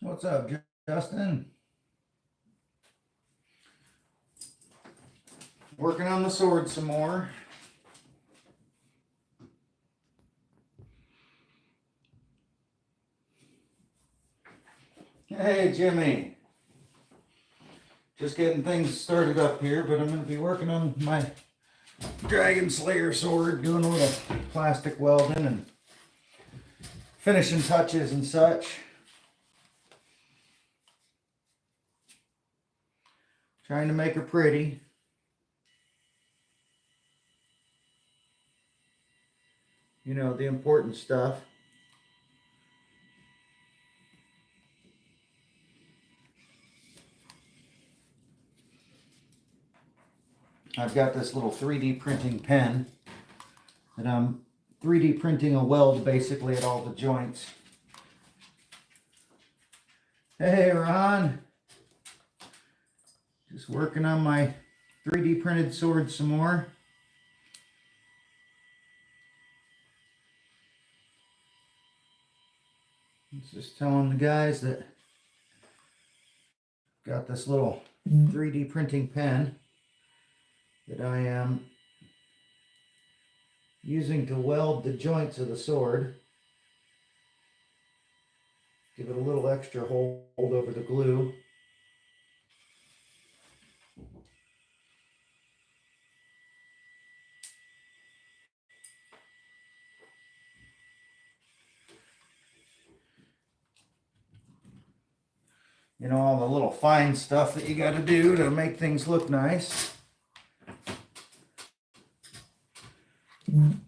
What's up, Justin? Working on the sword some more. Hey, Jimmy. Just getting things started up here, but I'm going to be working on my Dragonslayer sword, doing a little plastic welding and finishing touches and such. Trying to make her pretty. You know, the important stuff. I've got this little 3D printing pen that I'm 3D printing a weld basically at all the joints. Hey, Ron. Just working on my 3D printed sword some more. Just telling the guys that I've got this little 3D printing pen that I am using to weld the joints of the sword. Give it a little extra hold over the glue. You know, all the little fine stuff that you got to do to make things look nice. And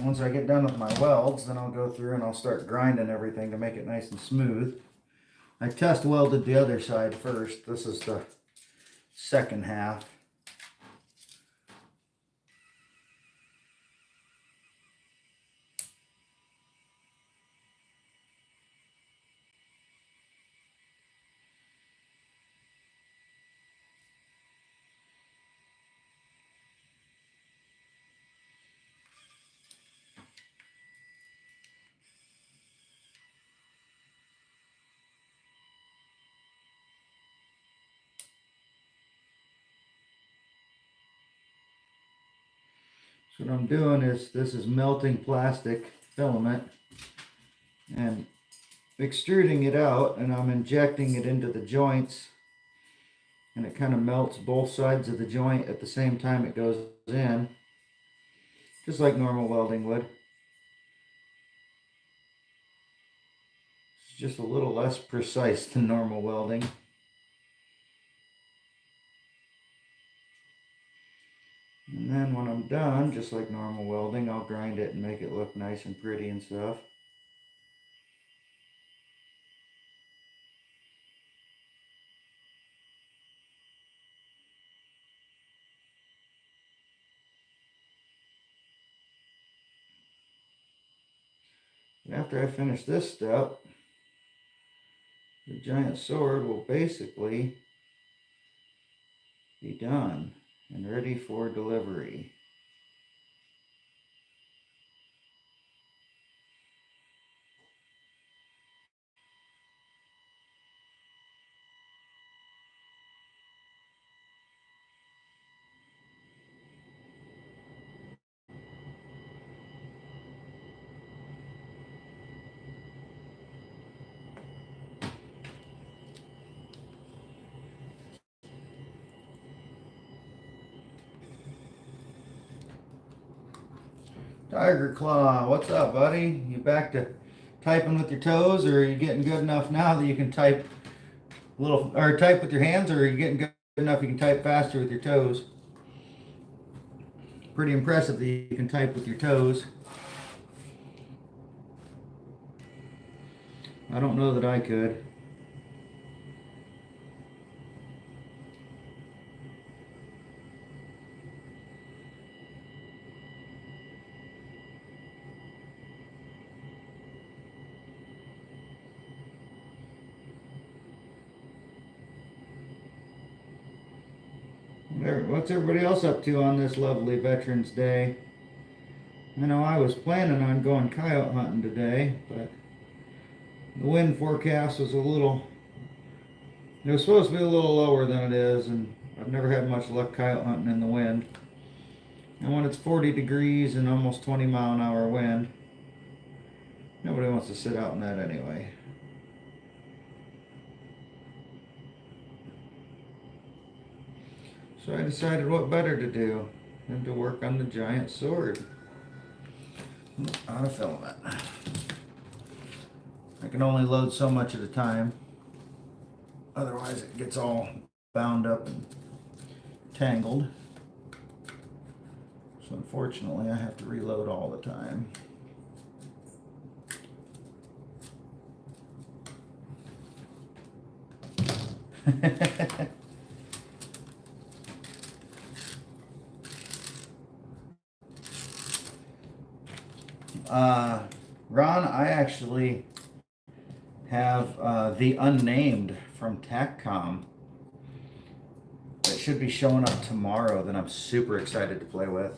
once I get done with my welds, then I'll go through and I'll start grinding everything to make it nice and smooth. I test welded the other side first. This is the second half. So what I'm doing is, this is melting plastic filament and extruding it out, and I'm injecting it into the joints, and it kind of melts both sides of the joint at the same time it goes in, just like normal welding would. It's just a little less precise than normal welding. And then when I'm done, just like normal welding, I'll grind it and make it look nice and pretty and stuff. And after I finish this step, the giant sword will basically be done and ready for delivery. Tiger Claw, what's up, buddy? You back to typing with your toes, or are you getting good enough now that you can type type with your hands, or are you getting good enough you can type faster with your toes? Pretty impressive that you can type with your toes. I don't know that I could. There what's everybody else up to on this lovely Veterans Day? I know I was planning on going coyote hunting today, but the wind forecast was it was supposed to be a little lower than it is, and I've never had much luck coyote hunting in the wind. And when it's 40 degrees and almost 20-mile-an-hour wind, nobody wants to sit out in that anyway. So I decided what better to do than to work on the giant sword. On a filament. I can only load so much at a time. Otherwise it gets all bound up and tangled. So unfortunately I have to reload all the time. Ron, I actually have the Unnamed from TACCOM that should be showing up tomorrow that I'm super excited to play with.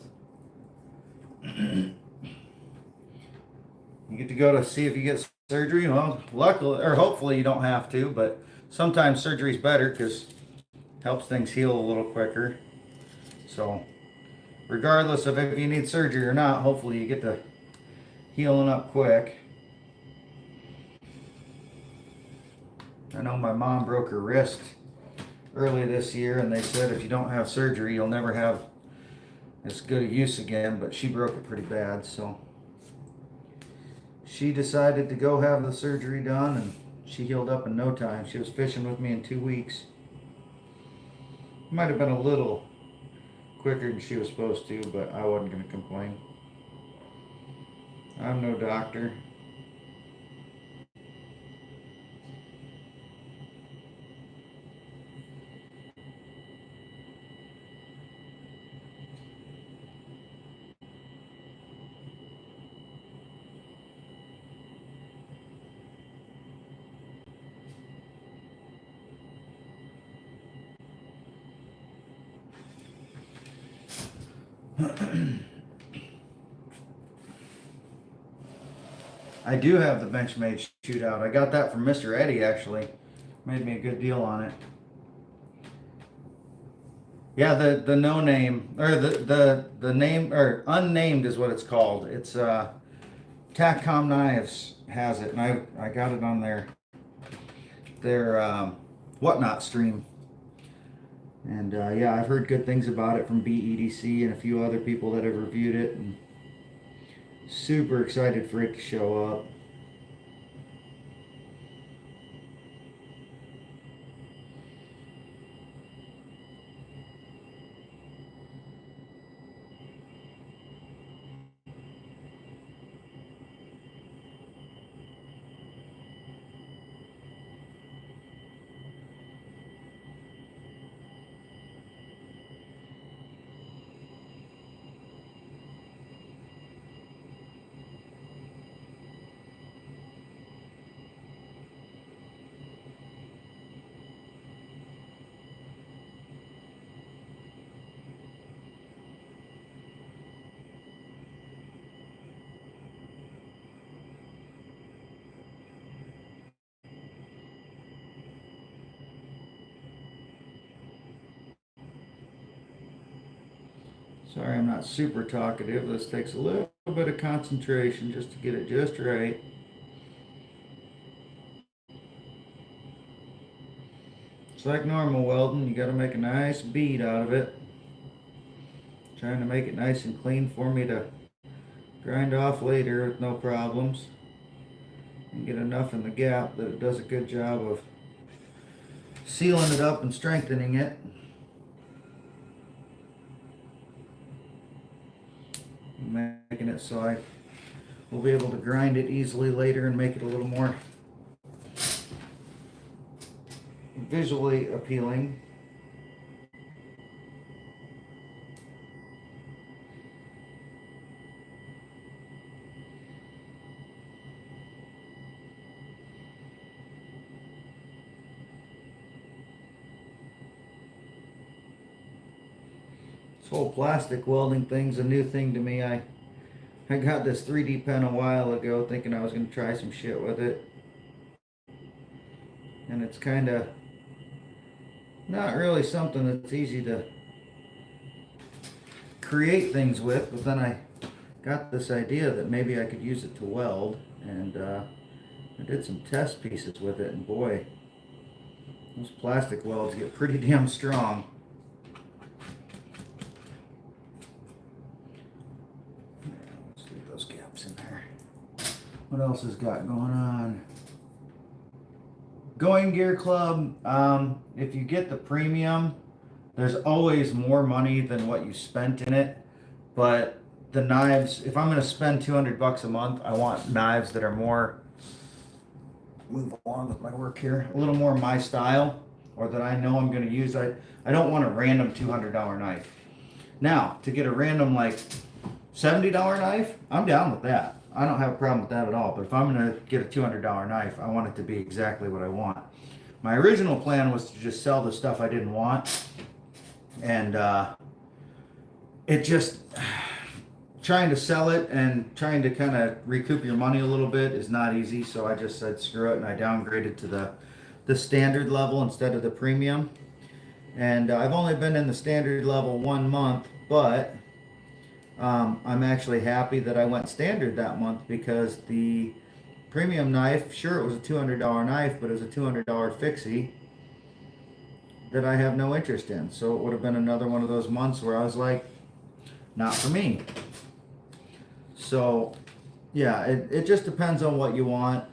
You get to go to see if you get surgery. Well, luckily, or hopefully you don't have to, but sometimes surgery's better because it helps things heal a little quicker. So regardless of if you need surgery or not, hopefully you get to healing up quick. I know my mom broke her wrist early this year, and they said if you don't have surgery, you'll never have as good a use again, but she broke it pretty bad, so she decided to go have the surgery done, and she healed up in no time. She was fishing with me in 2 weeks. Might have been a little quicker than she was supposed to, but I wasn't going to complain. I'm no doctor. I do have the Benchmade shootout. I got that from Mr. Eddie, actually. Made me a good deal on it. Yeah, the no name, or the name, or Unnamed is what it's called. It's TACCOM Knives has it, and I got it on their Whatnot stream. And yeah, I've heard good things about it from BEDC and a few other people that have reviewed it, and super excited for it to show up. Sorry, I'm not super talkative. This takes a little bit of concentration just to get it just right. It's like normal welding. You got to make a nice bead out of it. Trying to make it nice and clean for me to grind off later with no problems. And get enough in the gap that it does a good job of sealing it up and strengthening it. Making it so I will be able to grind it easily later and make it a little more visually appealing. This whole plastic welding thing's a new thing to me. I got this 3D pen a while ago thinking I was going to try some shit with it. And it's kind of not really something that's easy to create things with, but then I got this idea that maybe I could use it to weld, and I did some test pieces with it, and boy, those plastic welds get pretty damn strong. Let's leave those gaps in there. What else has got going on? Going Gear Club, if you get the premium, there's always more money than what you spent in it, but the knives, if I'm going to spend 200 bucks a month, I want knives that are more, move along with my work here, a little more my style, or that I know I'm going to use. I don't want a random $200 knife. Now, to get a random like $70 knife, I'm down with that. I don't have a problem with that at all. But if I'm going to get a $200 knife, I want it to be exactly what I want. My original plan was to just sell the stuff I didn't want. And it just, trying to sell it and trying to kind of recoup your money a little bit is not easy. So I just said screw it, and I downgraded to the standard level instead of the premium. And I've only been in the standard level 1 month, but I'm actually happy that I went standard that month, because the premium knife, sure, it was a $200 knife, but it was a $200 fixie that I have no interest in. So it would have been another one of those months where I was like, not for me. So yeah, it just depends on what you want.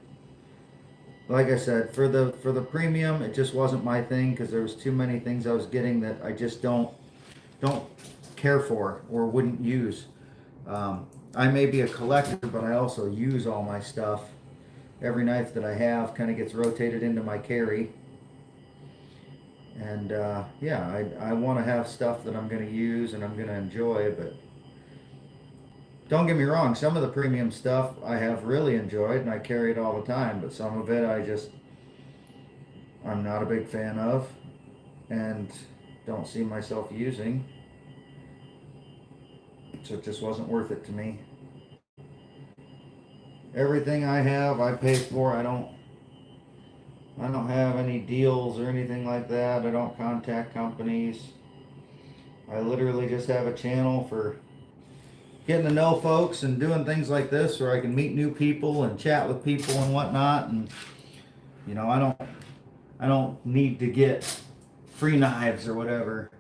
Like I said, for the premium, it just wasn't my thing, because there was too many things I was getting that I just don't care for or wouldn't use. I may be a collector, but I also use all my stuff. Every knife that I have kind of gets rotated into my carry. And yeah, I want to have stuff that I'm going to use and I'm going to enjoy, but don't get me wrong, some of the premium stuff I have really enjoyed and I carry it all the time, but some of it I'm not a big fan of and don't see myself using. So it just wasn't worth it to me. Everything I have, I pay for. I don't have any deals or anything like that. I don't contact companies. I literally just have a channel for getting to know folks and doing things like this where I can meet new people and chat with people and whatnot. And you know, I don't need to get free knives or whatever.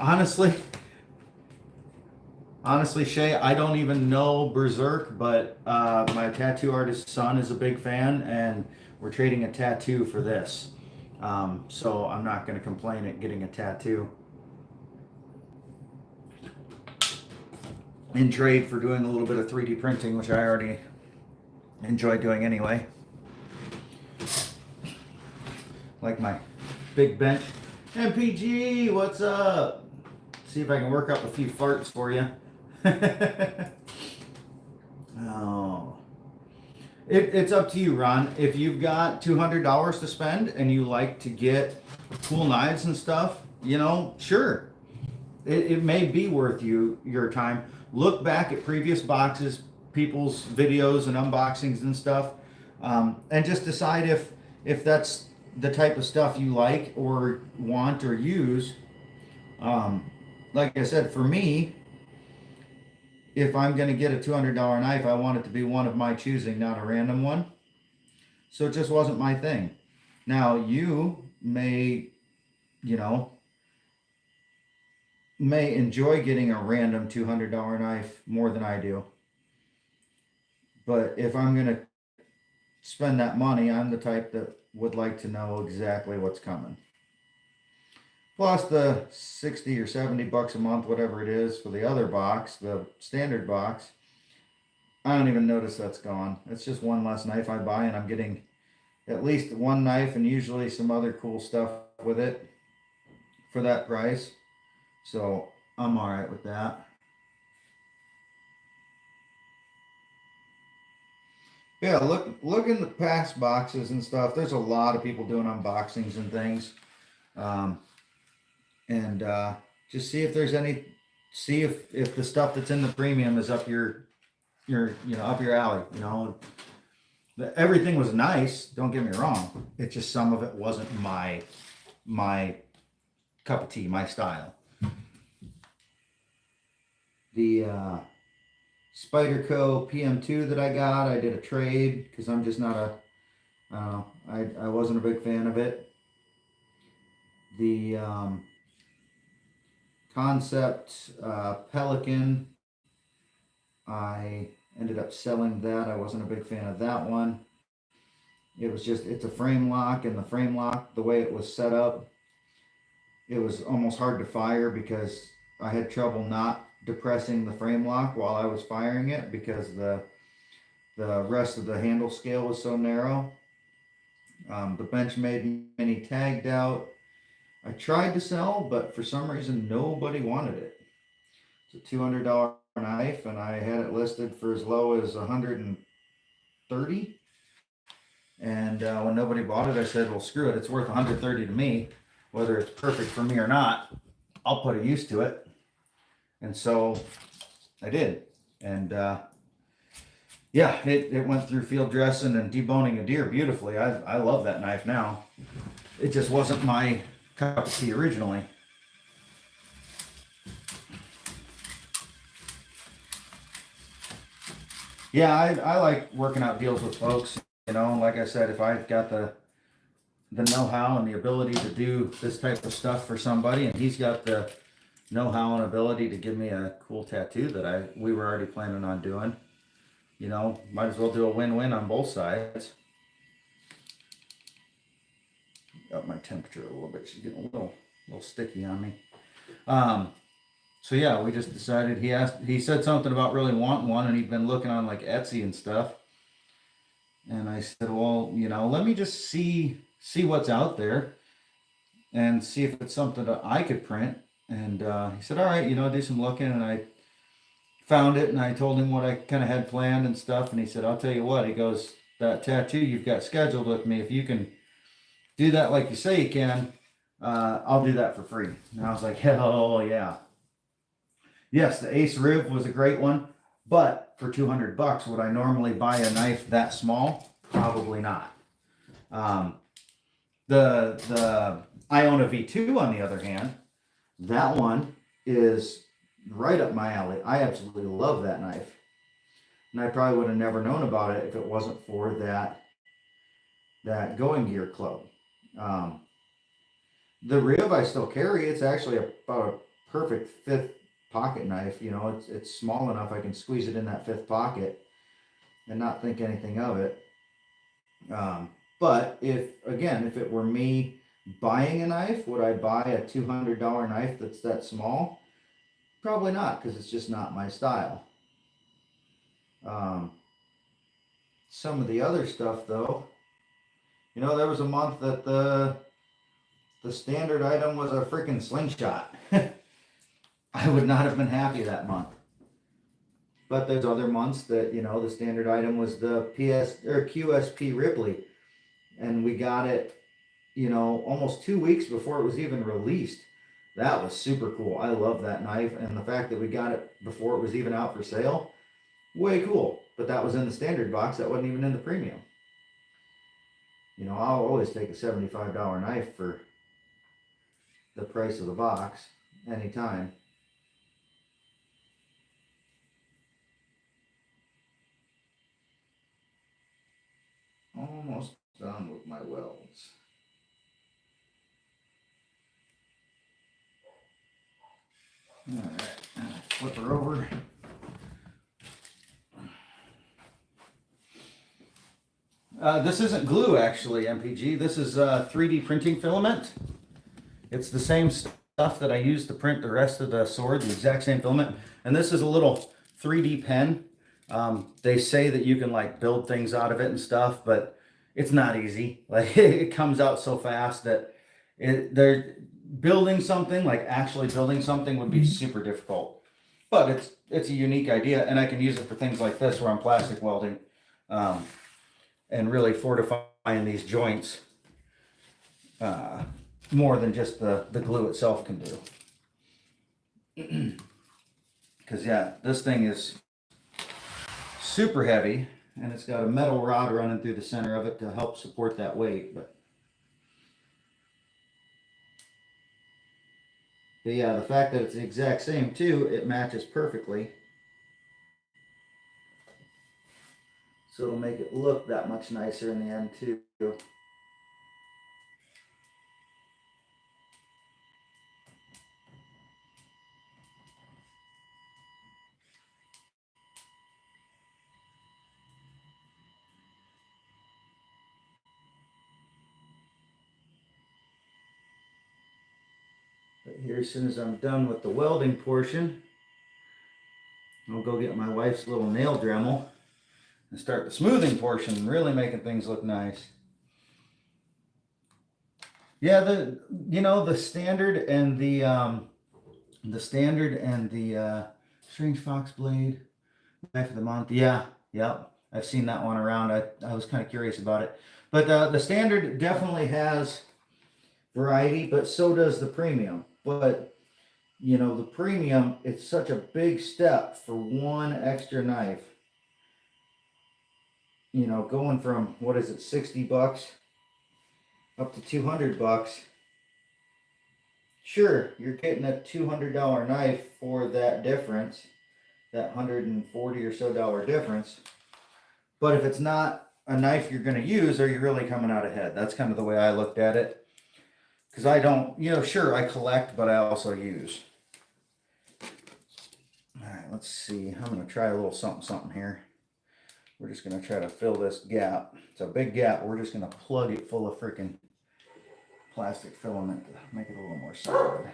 Honestly, Shay, I don't even know Berserk, but my tattoo artist's son is a big fan, and we're trading a tattoo for this. So I'm not going to complain at getting a tattoo in trade for doing a little bit of 3D printing, which I already enjoy doing anyway. Like my big bench. MPG, what's up? See if I can work up a few farts for you. Oh, it's up to you, Ron. If you've got $200 to spend and you like to get cool knives and stuff, you know, sure, it may be worth your time. Look back at previous boxes, people's videos and unboxings and stuff, and just decide if that's the type of stuff you like or want or use. Like I said, for me, if I'm going to get a $200 knife, I want it to be one of my choosing, not a random one. So it just wasn't my thing. Now, you may, you know, may enjoy getting a random $200 knife more than I do. But if I'm going to spend that money, I'm the type that would like to know exactly what's coming. Plus the 60 or 70 bucks a month, whatever it is, for the other box, the standard box. I don't even notice that's gone. It's just one less knife I buy, and I'm getting at least one knife and usually some other cool stuff with it for that price. So I'm all right with that. Yeah, look in the past boxes and stuff. There's a lot of people doing unboxings and things. And just see if there's see if the stuff that's in the premium is up your up your alley. Everything was nice. Don't get me wrong. It's just some of it wasn't my cup of tea, my style. The Spyderco PM2 that I got, I did a trade because I'm just not I wasn't a big fan of it. The Concept Pelican, I ended up selling that. I wasn't a big fan of that one. It's a frame lock, and the frame lock, the way it was set up, it was almost hard to fire because I had trouble not depressing the frame lock while I was firing it because the rest of the handle scale was so narrow. The Benchmade Mini tagged out. I tried to sell, but for some reason nobody wanted it. It's a $200 knife, and I had it listed for as low as $130. And when nobody bought it, I said, well, screw it. It's worth $130 to me. Whether it's perfect for me or not, I'll put a use to it. And so I did. And yeah, it went through field dressing and deboning a deer beautifully. I love that knife now. It just wasn't my cup of tea originally. Yeah, I like working out deals with folks. Like I said, if I've got the know-how and the ability to do this type of stuff for somebody, and he's got the know-how and ability to give me a cool tattoo that we were already planning on doing, might as well do a win-win on both sides. Up my temperature a little bit. She's getting a little sticky on me. So yeah, we just decided he said something about really wanting one, and he'd been looking on like Etsy and stuff. And I said, well, let me just see what's out there and see if it's something that I could print. And he said, all right, do some looking. And I found it, and I told him what I kind of had planned and stuff. And he said, I'll tell you what, he goes, that tattoo you've got scheduled with me, if you can do that like you say you can, I'll do that for free. And I was like, hell yeah. Yes, the Ace Riv was a great one, but for $200, would I normally buy a knife that small? Probably not. The Iona V2, on the other hand, that one is right up my alley. I absolutely love that knife. And I probably would have never known about it if it wasn't for that Going Gear Club. The Riv I still carry. It's actually about a perfect fifth pocket knife. It's small enough I can squeeze it in that fifth pocket and not think anything of it. But if it were me buying a knife, would I buy a $200 knife that's that small? Probably not, because it's just not my style. Some of the other stuff, though, there was a month that the standard item was a freaking slingshot. I would not have been happy that month. But there's other months that, the standard item was the QSP Ripley. And we got it, almost 2 weeks before it was even released. That was super cool. I love that knife. And the fact that we got it before it was even out for sale, way cool. But that was in the standard box. That wasn't even in the premium. I'll always take a $75 knife for the price of the box anytime. Almost done with my welds. All right, flip her over. This isn't glue, actually, MPG. This is 3D printing filament. It's the same stuff that I use to print the rest of the sword, the exact same filament. And this is a little 3D pen. They say that you can like build things out of it and stuff, but it's not easy. Like it comes out so fast that they're building something, like actually building something would be super difficult. But it's a unique idea, and I can use it for things like this where I'm plastic welding and really fortifying these joints. more than just the glue itself can do. Because yeah, this thing is super heavy, and it's got a metal rod running through the center of it to help support that weight. But yeah, the fact that it's the exact same too, it matches perfectly. So it'll make it look that much nicer in the end too. But here, as soon as I'm done with the welding portion, I'll go get my wife's little nail Dremel and start the smoothing portion, really making things look nice. Yeah, the standard and the strange fox blade knife of the month. Yeah, yep. I've seen that one around. I was kind of curious about it. But the standard definitely has variety, but so does the premium. But the premium, it's such a big step for one extra knife. Going from, what is it, $60 up to $200. Sure, you're getting a $200 knife for that difference, that $140 or so difference. But if it's not a knife you're going to use, are you really coming out ahead? That's kind of the way I looked at it. Because I don't, sure, I collect, but I also use. All right, let's see. I'm going to try a little something here. We're just going to try to fill this gap. It's a big gap. We're just going to plug it full of freaking plastic filament to make it a little more solid.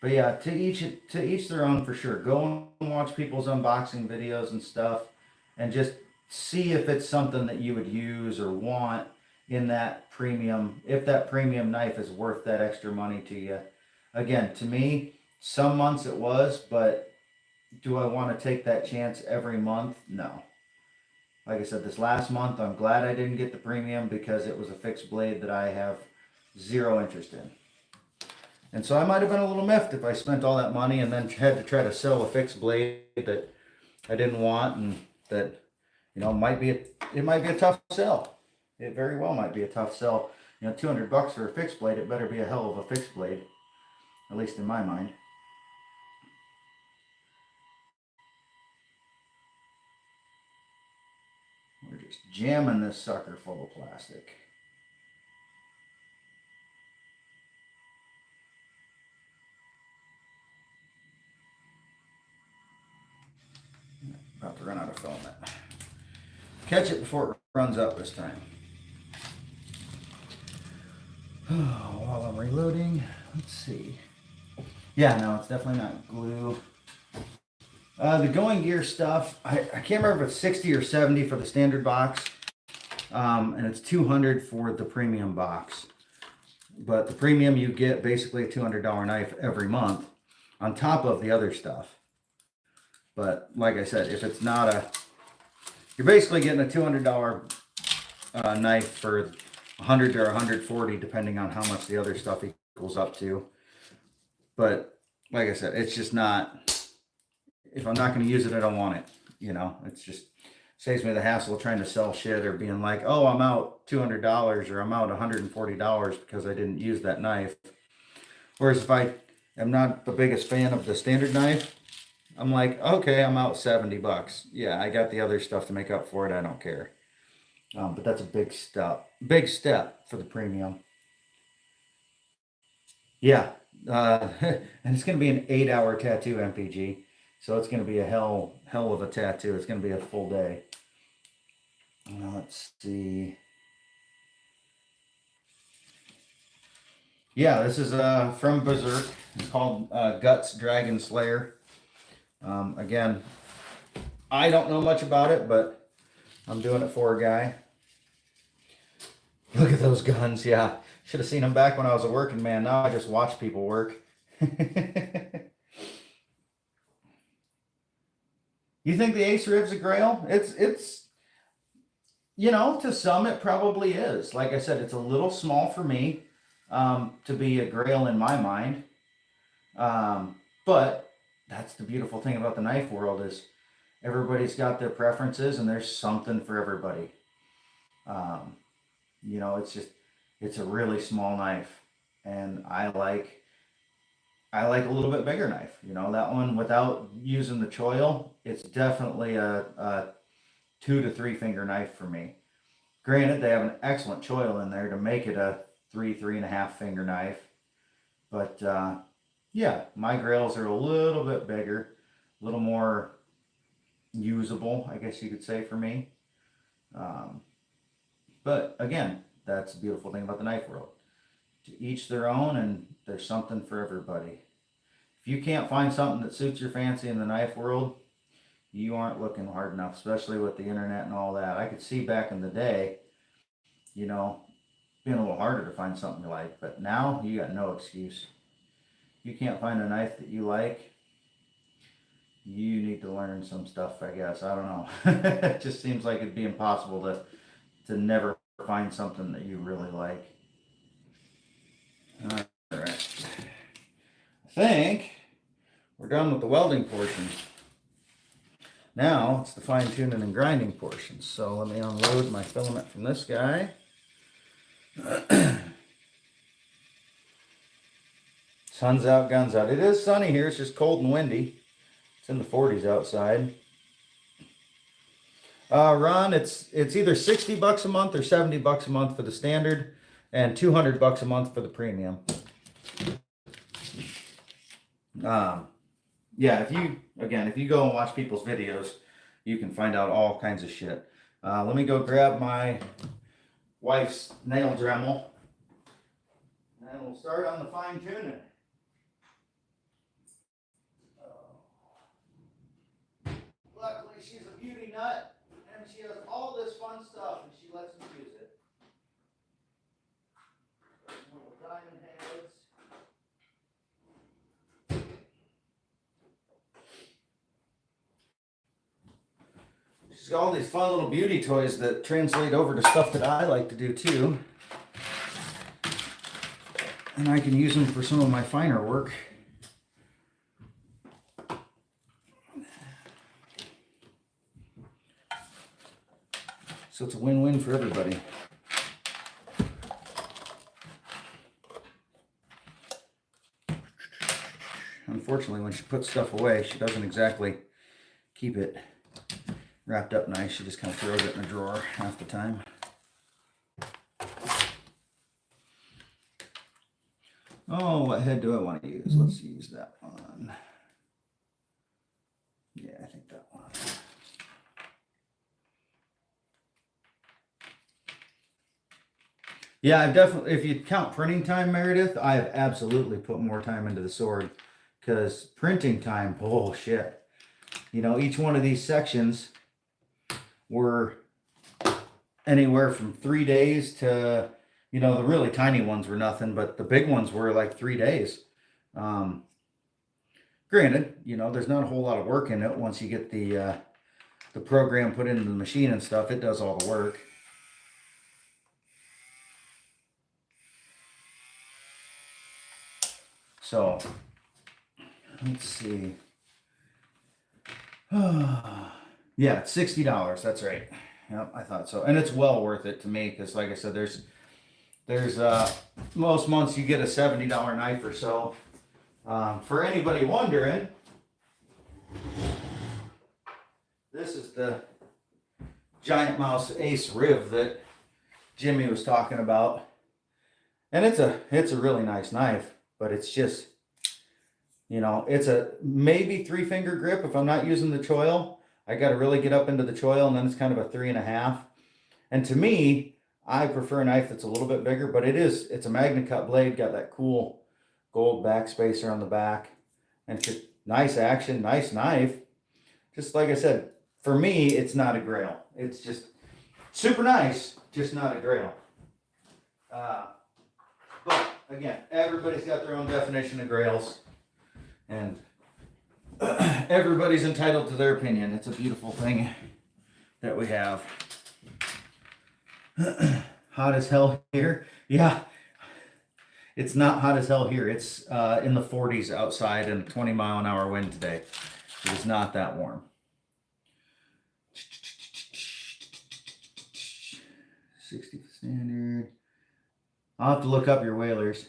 But yeah, to each their own for sure. Go and watch people's unboxing videos and stuff, and just see if it's something that you would use or want in that premium. If that premium knife is worth that extra money to you. Again, to me, some months it was, but do I want to take that chance every month? No. Like I said, this last month, I'm glad I didn't get the premium because it was a fixed blade that I have zero interest in. And so I might have been a little miffed if I spent all that money and then had to try to sell a fixed blade that I didn't want, and that it might be a tough sell. It very well might be a tough sell. $200 for a fixed blade, it better be a hell of a fixed blade, at least in my mind. We're just jamming this sucker full of plastic. About to run out of filament. Catch it before it runs up this time. While I'm reloading, let's see. Yeah, no, it's definitely not glue. The Going Gear stuff, I can't remember if it's 60 or 70 for the standard box, and it's 200 for the premium box. But the premium, you get basically a $200 knife every month on top of the other stuff. But like I said, if it's not you're basically getting a $200 knife for 100 or 140, depending on how much the other stuff equals up to. But like I said, it's just not, if I'm not going to use it, I don't want it. It's just saves me the hassle of trying to sell shit or being like, oh, I'm out $200 or I'm out $140 because I didn't use that knife. Whereas if I am not the biggest fan of the standard knife, I'm like, okay, I'm out $70. Yeah, I got the other stuff to make up for it. I don't care. But that's a big step for the premium. Yeah, and it's going to be an 8-hour tattoo MPG, so it's going to be a hell of a tattoo. It's going to be a full day. Let's see. Yeah, this is from Berserk. It's called Guts Dragonslayer. Again, I don't know much about it, but I'm doing it for a guy. Look at those guns. Yeah. Should have seen them back when I was a working man. Now I just watch people work. You think the Ace Riv's a grail? It's you know, to some it probably is. Like I said, it's a little small for me to be a grail in my mind. But that's the beautiful thing about the knife world is everybody's got their preferences and there's something for everybody. You know, it's a really small knife, and I like a little bit bigger knife. You know, that one without using the choil, it's definitely a 2 to 3 finger knife for me. Granted, they have an excellent choil in there to make it a 3.5 finger knife, but yeah, my grails are a little bit bigger, a little more usable, I guess you could say, for me. But again, that's the beautiful thing about the knife world. To each their own, and there's something for everybody. If you can't find something that suits your fancy in the knife world, you aren't looking hard enough, especially with the internet and all that. I could see back in the day, you know, being a little harder to find something you like, but now you got no excuse. You can't find a knife that you like, you need to learn some stuff, I guess. I don't know. It just seems like it'd be impossible to never find something that you really like. All right. I think we're done with the welding portion. Now it's the fine tuning and grinding portion. So let me unload my filament from this guy. Sun's out, guns out. It is sunny here. It's just cold and windy. It's in the 40s outside. Ron, it's either $60 a month or $70 a month for the standard, and $200 a month for the premium. Yeah, if you go and watch people's videos, you can find out all kinds of shit. Let me go grab my wife's nail Dremel, and we'll start on the fine tuning. Luckily, she's a beauty nut, and she has all this fun stuff, and she lets me use it. Little diamond heads. She's got all these fun little beauty toys that translate over to stuff that I like to do too. And I can use them for some of my finer work. So it's a win-win for everybody. Unfortunately, when she puts stuff away, she doesn't exactly keep it wrapped up nice. She just kind of throws it in a drawer half the time. Oh, what head do I want to use? Let's use that one. Yeah, I think that one. Yeah, I've definitely, if you count printing time, Meredith, I have absolutely put more time into the sword, because printing time, oh shit. You know, each one of these sections were anywhere from 3 days to, you know, the really tiny ones were nothing, but the big ones were like 3 days. Granted, you know, there's not a whole lot of work in it. Once you get the program put into the machine and stuff, it does all the work. So, let's see. Yeah, it's $60. That's right. Yep, I thought so. And it's well worth it to me because, like I said, there's most months you get a $70 knife or so. For anybody wondering, this is the Giant Mouse Ace Riv that Jimmy was talking about. And it's a really nice knife. But it's just, you know, it's a maybe 3-finger grip if I'm not using the choil. I got to really get up into the choil, and then it's kind of a 3.5. And to me, I prefer a knife that's a little bit bigger, but it's a Magna Cut blade, got that cool gold backspacer on the back, and just nice action, nice knife. Just like I said, for me, it's not a grail. It's just super nice, just not a grail. But again, everybody's got their own definition of grails, and everybody's entitled to their opinion. It's a beautiful thing that we have. Hot as hell here. Yeah, it's not hot as hell here. It's in the 40s outside and 20-mile-an-hour wind today. It is not that warm. 60 standard. I'll have to look up your whalers.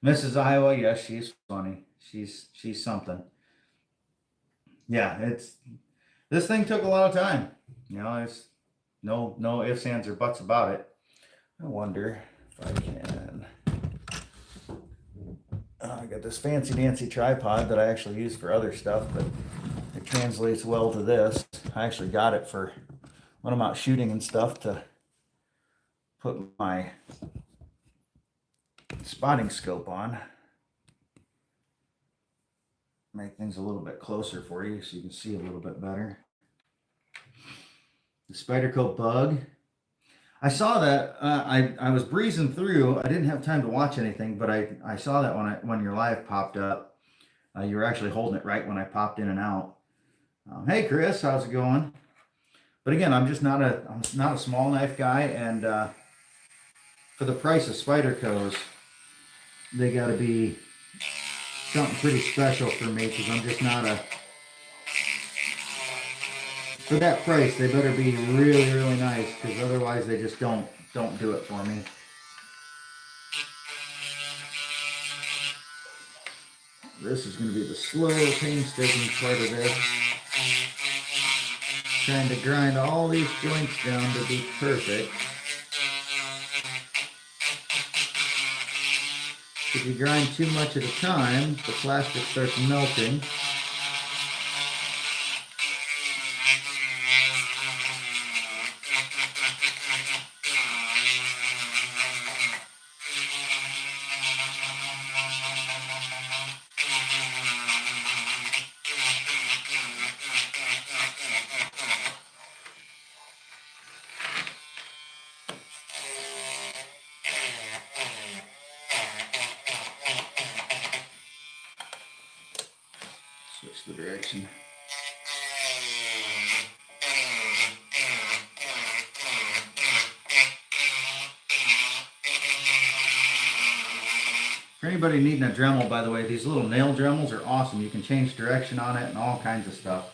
Mrs. Iowa, yes, she's funny. She's something. Yeah, this thing took a lot of time. You know, there's no ifs, ands, or buts about it. I wonder if I can. I got this fancy dancy tripod that I actually use for other stuff, but it translates well to this. I actually got it for when I'm out shooting and stuff to put my spotting scope on. Make things a little bit closer for you so you can see a little bit better. The Spyderco Bug. I saw that. I was breezing through. I didn't have time to watch anything, but I saw that when your live popped up. You were actually holding it right when I popped in and out. Hey Chris, how's it going? But again, I'm not a small knife guy, and for the price of Spyderco's, they got to be something pretty special for me, because I'm just not a. For that price, they better be really, really nice, because otherwise they just don't do it for me. This is going to be the slow, painstaking part of this. Trying to grind all these joints down to be perfect. If you grind too much at a time, the plastic starts melting. Switch the direction. For anybody needing a Dremel, by the way, these little nail Dremels are awesome. You can change direction on it and all kinds of stuff.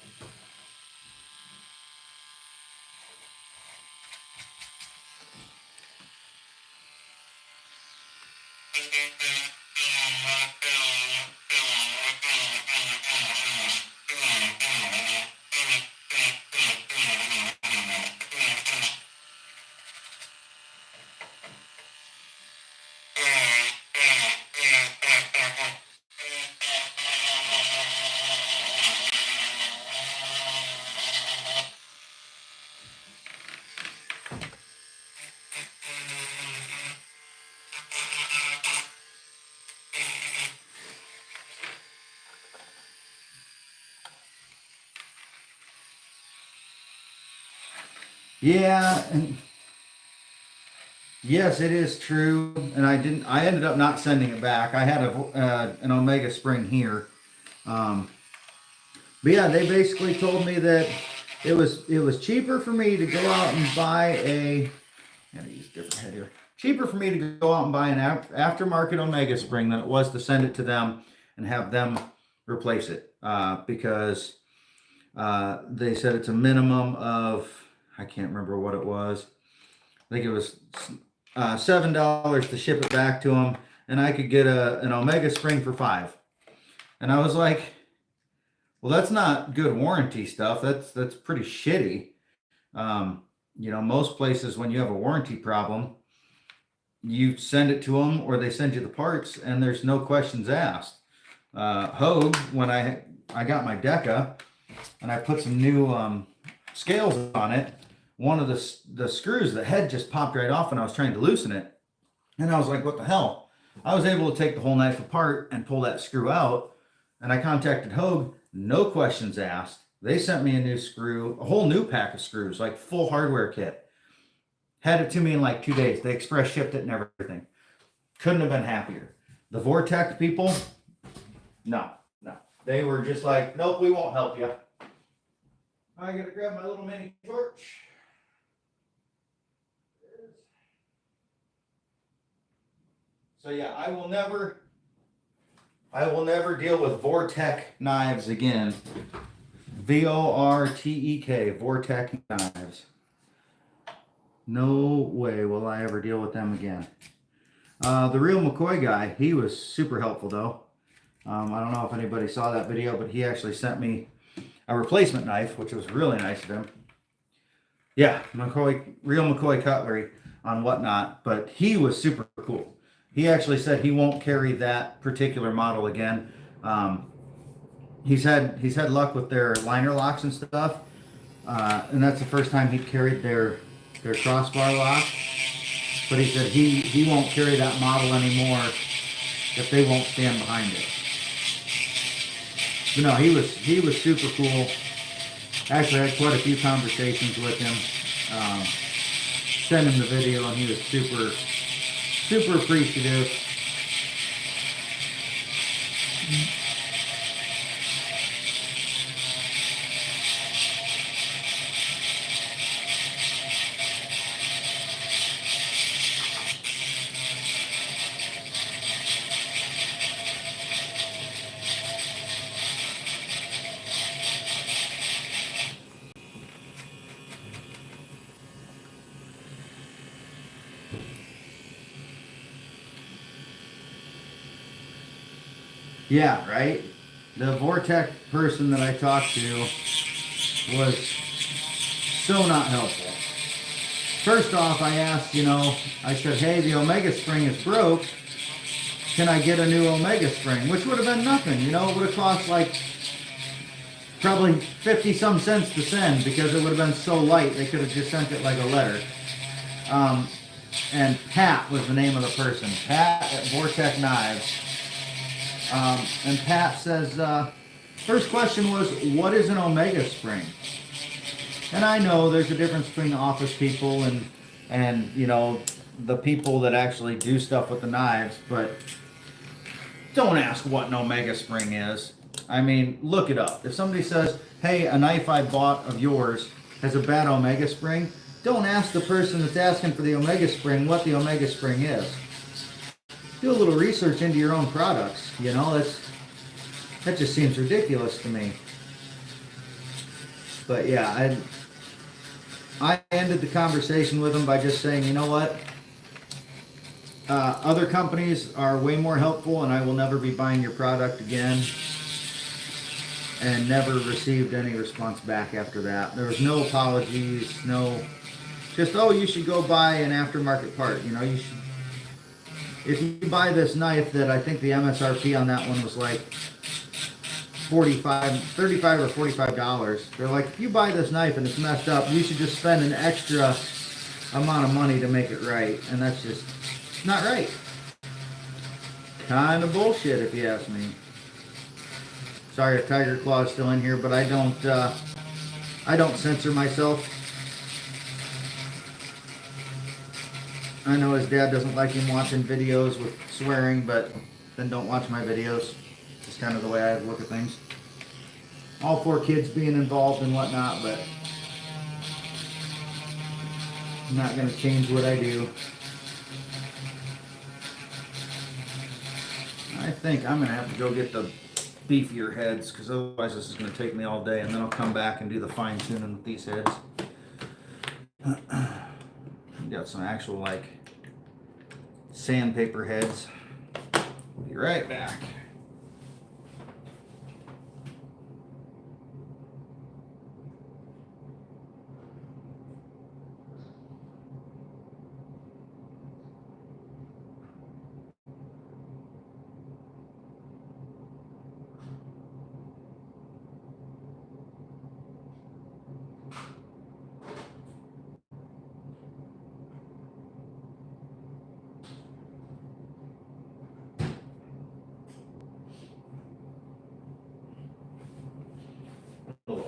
Yeah, and yes, it is true. And I ended up not sending it back. I had an Omega spring here. But yeah, they basically told me that it was cheaper for me to go out and buy I gotta use a different head here. Cheaper for me to go out and buy an aftermarket Omega spring than it was to send it to them and have them replace it. Because they said it's a minimum of, I can't remember what it was. I think it was $7 to ship it back to them, and I could get an Omega spring for $5. And I was like, well, that's not good warranty stuff. That's pretty shitty. You know, most places when you have a warranty problem, you send it to them or they send you the parts, and there's no questions asked. Hogue, when I got my Deca and I put some new scales on it, one of the screws, the head just popped right off, and I was trying to loosen it, and I was like, what the hell? I was able to take the whole knife apart and pull that screw out, and I contacted Hogue, no questions asked. They sent me a new screw, a whole new pack of screws, like full hardware kit. Had it to me in like 2 days. They express shipped it and everything. Couldn't have been happier. The Vortex people, no. They were just like, nope, we won't help you. I gotta grab my little mini torch. So yeah, I will never deal with Vortex knives again. Vortek, Vortex knives. No way will I ever deal with them again. The real McCoy guy, he was super helpful though. I don't know if anybody saw that video, but he actually sent me a replacement knife, which was really nice of him. Yeah, real McCoy cutlery on whatnot, but he was super cool. He actually said he won't carry that particular model again. He's had luck with their liner locks and stuff, and that's the first time he carried their crossbar lock. But he said he won't carry that model anymore if they won't stand behind it. But no, he was super cool. Actually, I had quite a few conversations with him. Sent him the video, and he was super appreciative. Yeah, right? The Vortex person that I talked to was so not helpful. First off, I asked, I said, hey, the Omega spring is broke. Can I get a new Omega spring? Which would have been nothing, it would have cost like probably 50 some cents to send because it would have been so light they could have just sent it like a letter. And Pat was the name of the person. Pat at Vortex Knives. And Pat says, first question was, what is an Omega spring? And I know there's a difference between office people and the people that actually do stuff with the knives, but don't ask what an Omega spring is. I mean, look it up. If somebody says, hey, a knife I bought of yours has a bad Omega spring, don't ask the person that's asking for the Omega spring what the Omega spring is. Do a little research into your own products. That just seems ridiculous to me. But yeah, I ended the conversation with him by just saying, you know what? Other companies are way more helpful, and I will never be buying your product again. And never received any response back after that. There was no apologies, just, oh, you should go buy an aftermarket part. You should. If you buy this knife that I think the MSRP on that one was like $35 or $45, they're like, if you buy this knife and it's messed up, you should just spend an extra amount of money to make it right. And that's just not right. Kind of bullshit if you ask me. Sorry if Tiger Claw is still in here, but I don't censor myself. I know his dad doesn't like him watching videos with swearing, but then don't watch my videos. It's kind of the way I look at things. All 4 kids being involved and whatnot, but I'm not going to change what I do. I think I'm going to have to go get the beefier heads, because otherwise this is going to take me all day, and then I'll come back and do the fine tuning with these heads. Got some actual like sandpaper heads. Be right back.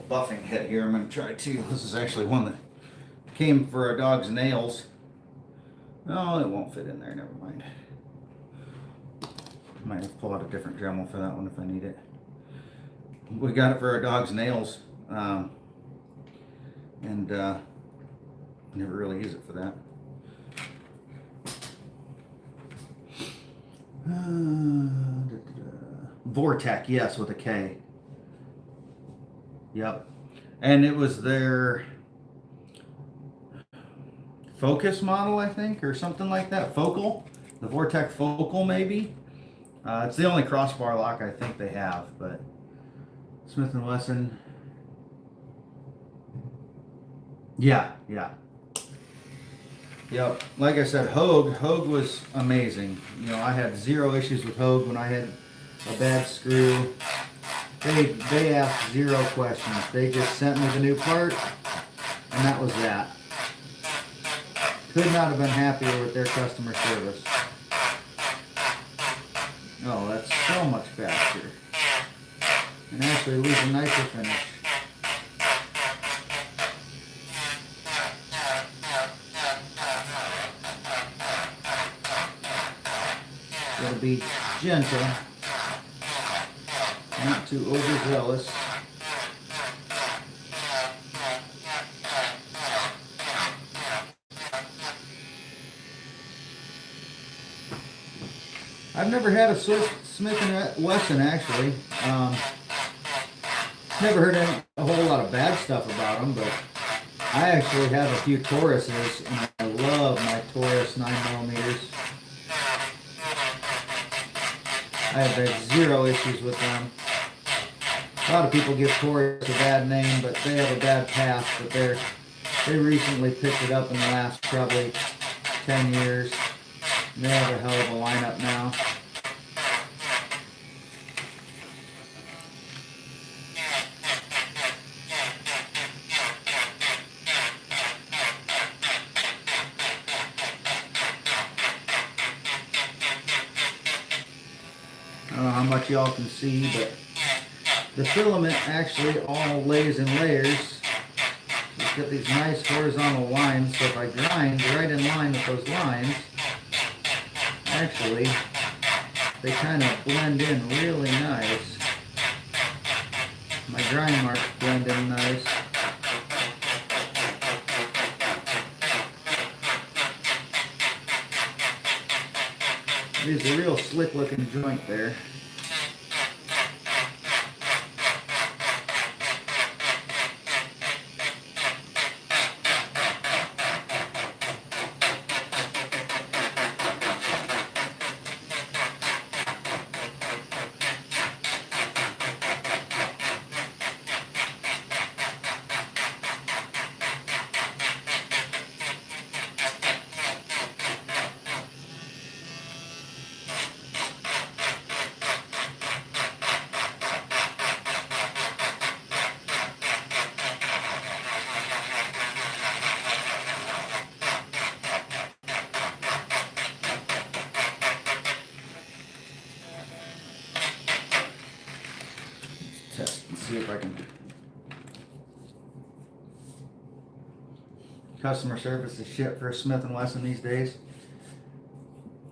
buffing head here I'm going to try too. This is actually one that came for a dog's nails. Oh, it won't fit in there, never mind. Might have to pull out a different Dremel for that one if I need it. We got it for our dog's nails, and never really use it for that. Vortec, yes, with a K. Yep. And it was their Focus model, I think, or something like that. Focal. The Vortec Focal, maybe. It's the only crossbar lock I think they have, but Smith & Wesson. Yeah. Yep. Like I said, Hogue was amazing. You know, I had zero issues with Hogue when I had a bad screw. They asked zero questions. They just sent me the new part, and that was that. Could not have been happier with their customer service. Oh, that's so much faster. And actually leaves a nicer finish. Gotta be gentle, not too overzealous. I've never had a Smith & Wesson actually. Never heard a whole lot of bad stuff about them, but I actually have a few Tauruses, and I love my Taurus 9mm. I have had zero issues with them. A lot of people give Taurus a bad name, but they have a bad past, but they recently picked it up in the last probably 10 years. And they have a hell of a lineup now. I don't know how much y'all can see, but the filament actually all lays in layers. It's got these nice horizontal lines, so if I grind right in line with those lines, actually, they kind of blend in really nice. My grind marks blend in nice. It's a real slick looking joint there. Test and see if I can. Customer service is shit for a Smith & Wesson these days.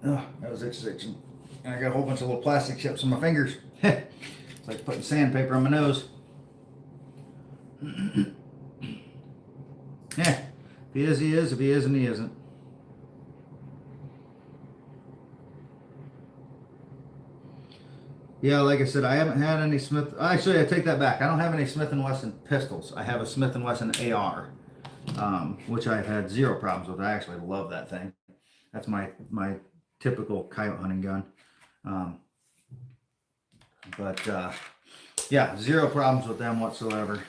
Oh, that was itching. And I got a whole bunch of little plastic chips on my fingers. It's like putting sandpaper on my nose. Yeah, if he is, he is. If he isn't, he isn't. Yeah, like I said, I haven't had any Smith. Actually, I take that back. I don't have any Smith & Wesson pistols. I have a Smith & Wesson AR, which I've had zero problems with. I actually love that thing. That's my typical coyote hunting gun. Yeah, zero problems with them whatsoever.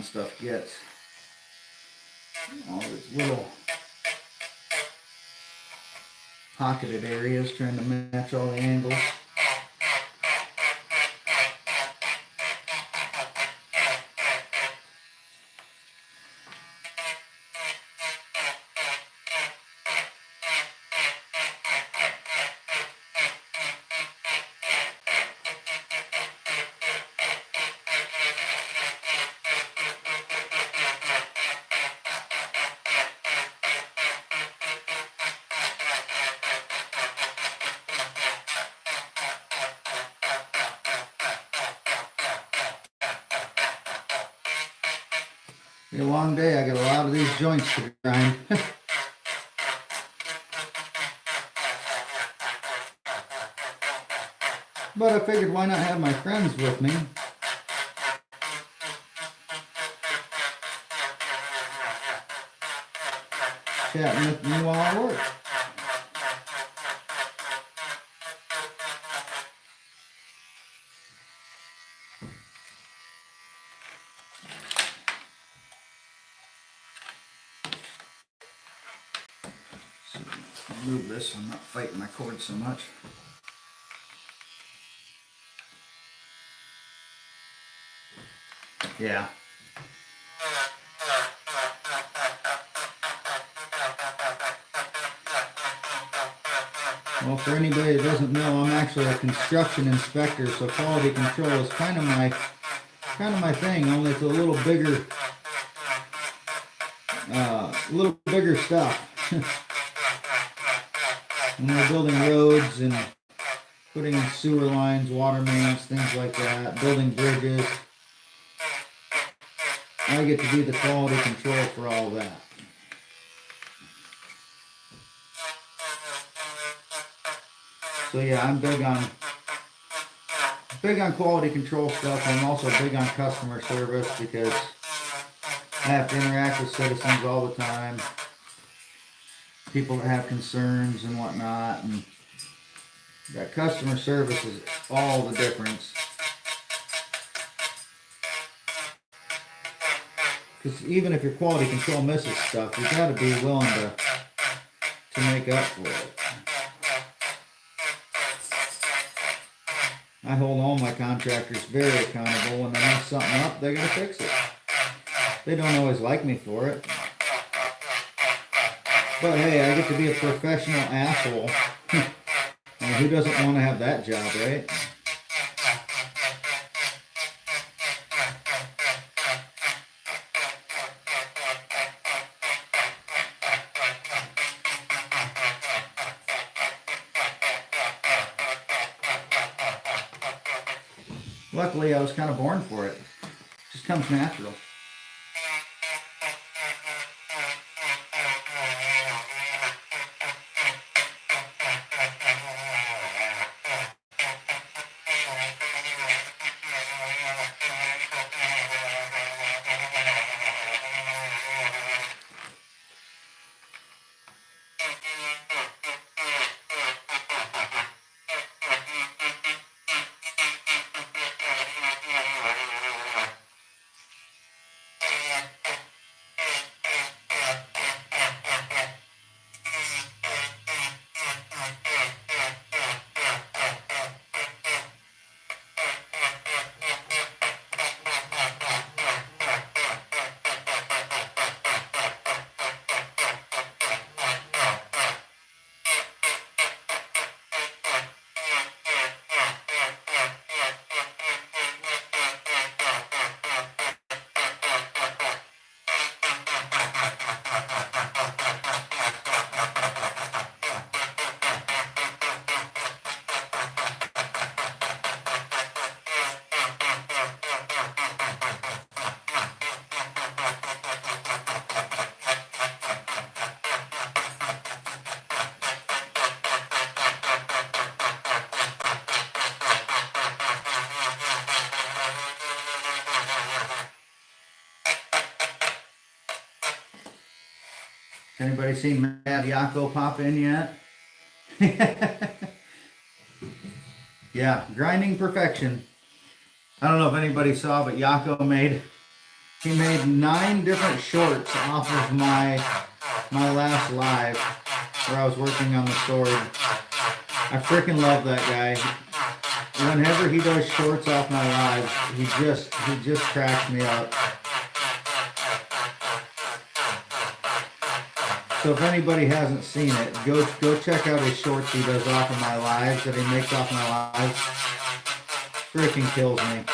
fun stuff gets. All these little pocketed areas, trying to match all the angles. It's a long day. I got a lot of these joints to grind. But I figured, why not have my friends with me? Chatting with me while I work. Move this so I'm not fighting my cord so much. Yeah. Well, for anybody that doesn't know, I'm actually a construction inspector, so quality control is kind of my thing. Only it's a little bigger stuff. When we're building roads and putting in sewer lines, water mains, things like that, building bridges, I get to do the quality control for all of that. So yeah, I'm big on quality control stuff. I'm also big on customer service because I have to interact with citizens all the time. People that have concerns and whatnot, and that customer service is all the difference. Because even if your quality control misses stuff, you got to be willing to make up for it. I hold all my contractors very accountable. When they mess something up, they got to fix it. They don't always like me for it. But hey, I get to be a professional asshole. And who doesn't want to have that job, right? Luckily, I was kind of born for it. It just comes natural. Anybody seen Mad Yako pop in yet? Yeah, grinding perfection. I don't know if anybody saw, but Yako made He made 9 different shorts off of my last live where I was working on the sword. I freaking love that guy. Whenever he does shorts off my lives, he just cracks me up. So if anybody hasn't seen it, go check out his shorts he does off of my lives that he makes off my lives. Freaking kills me.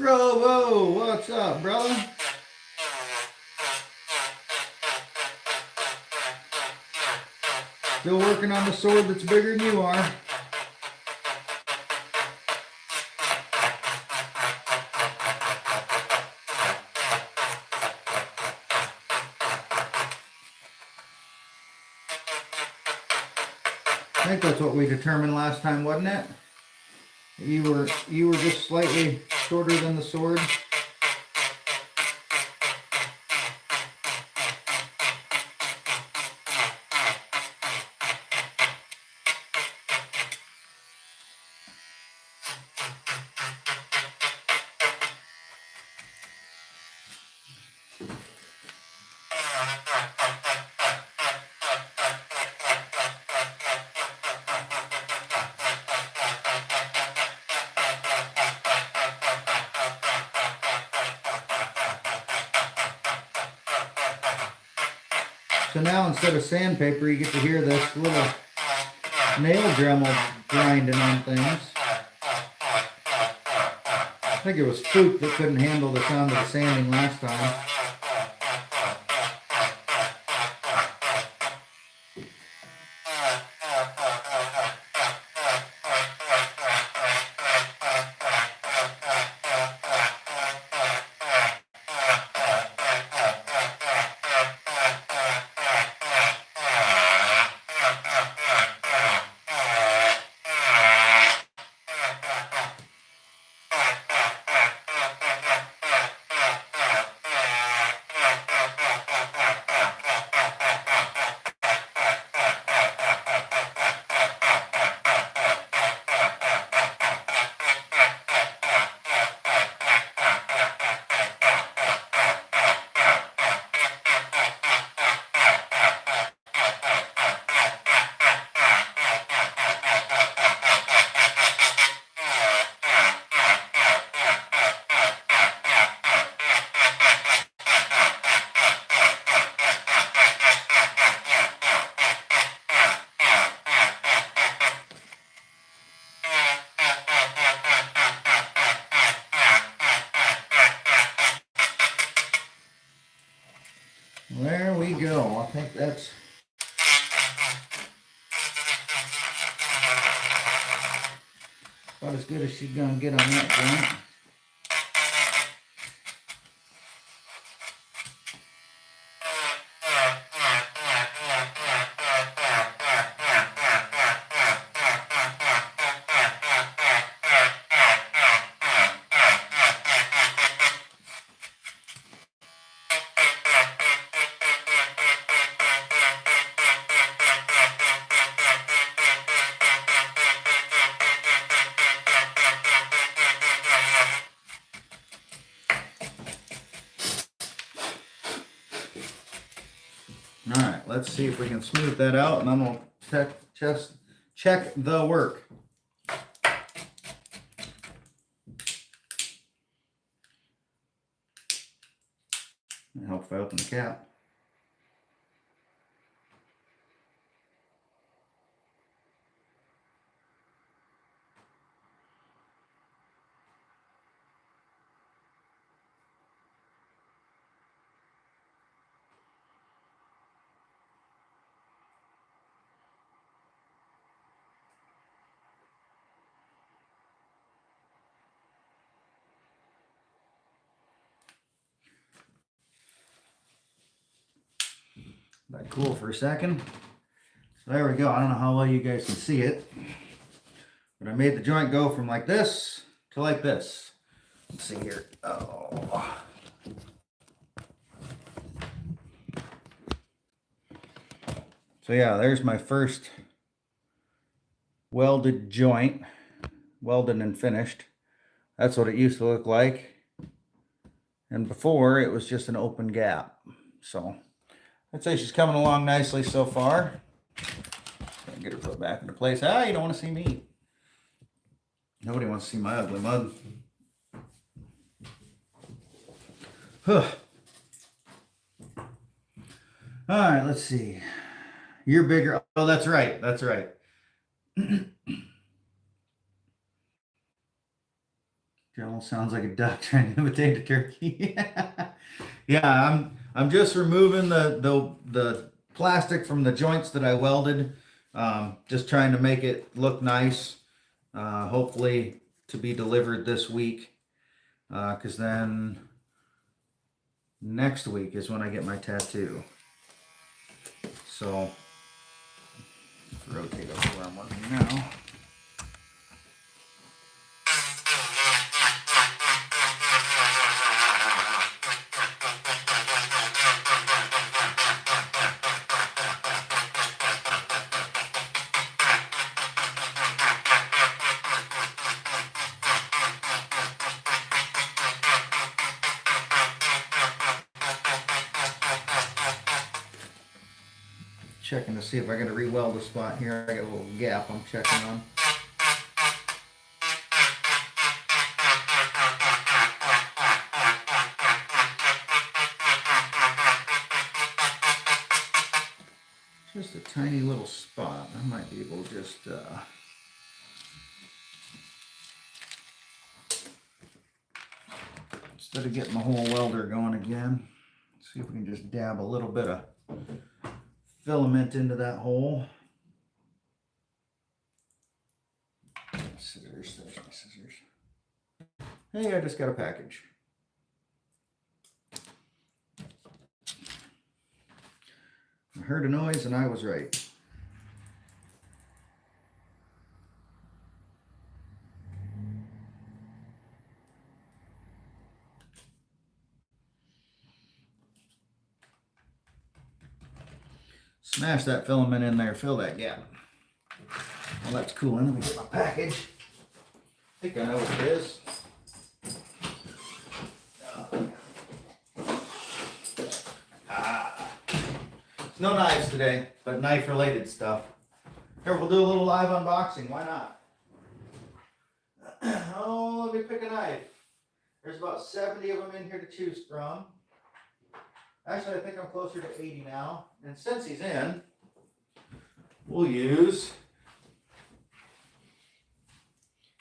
Robo, what's up, brother? Still working on the sword that's bigger than you are. I think that's what we determined last time, wasn't it? You were just slightly shorter than the sword. So now instead of sandpaper, you get to hear this little nail Dremel grinding on things. I think it was Fook that couldn't handle the sound of the sanding last time. There we go. I think that's about as good as she's gonna get on that joint. All right, let's see if we can smooth that out, and then we'll check the work. It helps if I open the cap. Let that cool for a second. So there we go. I don't know how well you guys can see it, but I made the joint go from like this to like this. Let's see here. Oh. So yeah, there's my first welded joint, welded and finished. That's what it used to look like. And before, it was just an open gap. So I'd say she's coming along nicely so far. Get her put back into place. Ah, you don't want to see me. Nobody wants to see my ugly mug. Huh. All right, let's see. You're bigger. Oh, that's right. That's right. Joe sounds like a duck trying to imitate a turkey. Yeah, I'm just removing the plastic from the joints that I welded. Just trying to make it look nice. Hopefully to be delivered this week. Because then next week is when I get my tattoo. So let's rotate over where I'm working now. Checking to see if I got to re-weld the spot here. I got a little gap I'm checking on. Just a tiny little spot. I might be able to just instead of getting the whole welder going again, see if we can just dab a little bit of filament into that hole. Scissors, there's my scissors. Hey, I just got a package. I heard a noise and I was right. Smash that filament in there, fill that gap. Well, that's cool. Let me get my package. I think I know what it is. No knives today, but knife-related stuff. Here, we'll do a little live unboxing. Why not? Oh, let me pick a knife. There's about 70 of them in here to choose from. Actually, I think I'm closer to 80 now. And since he's in, we'll use,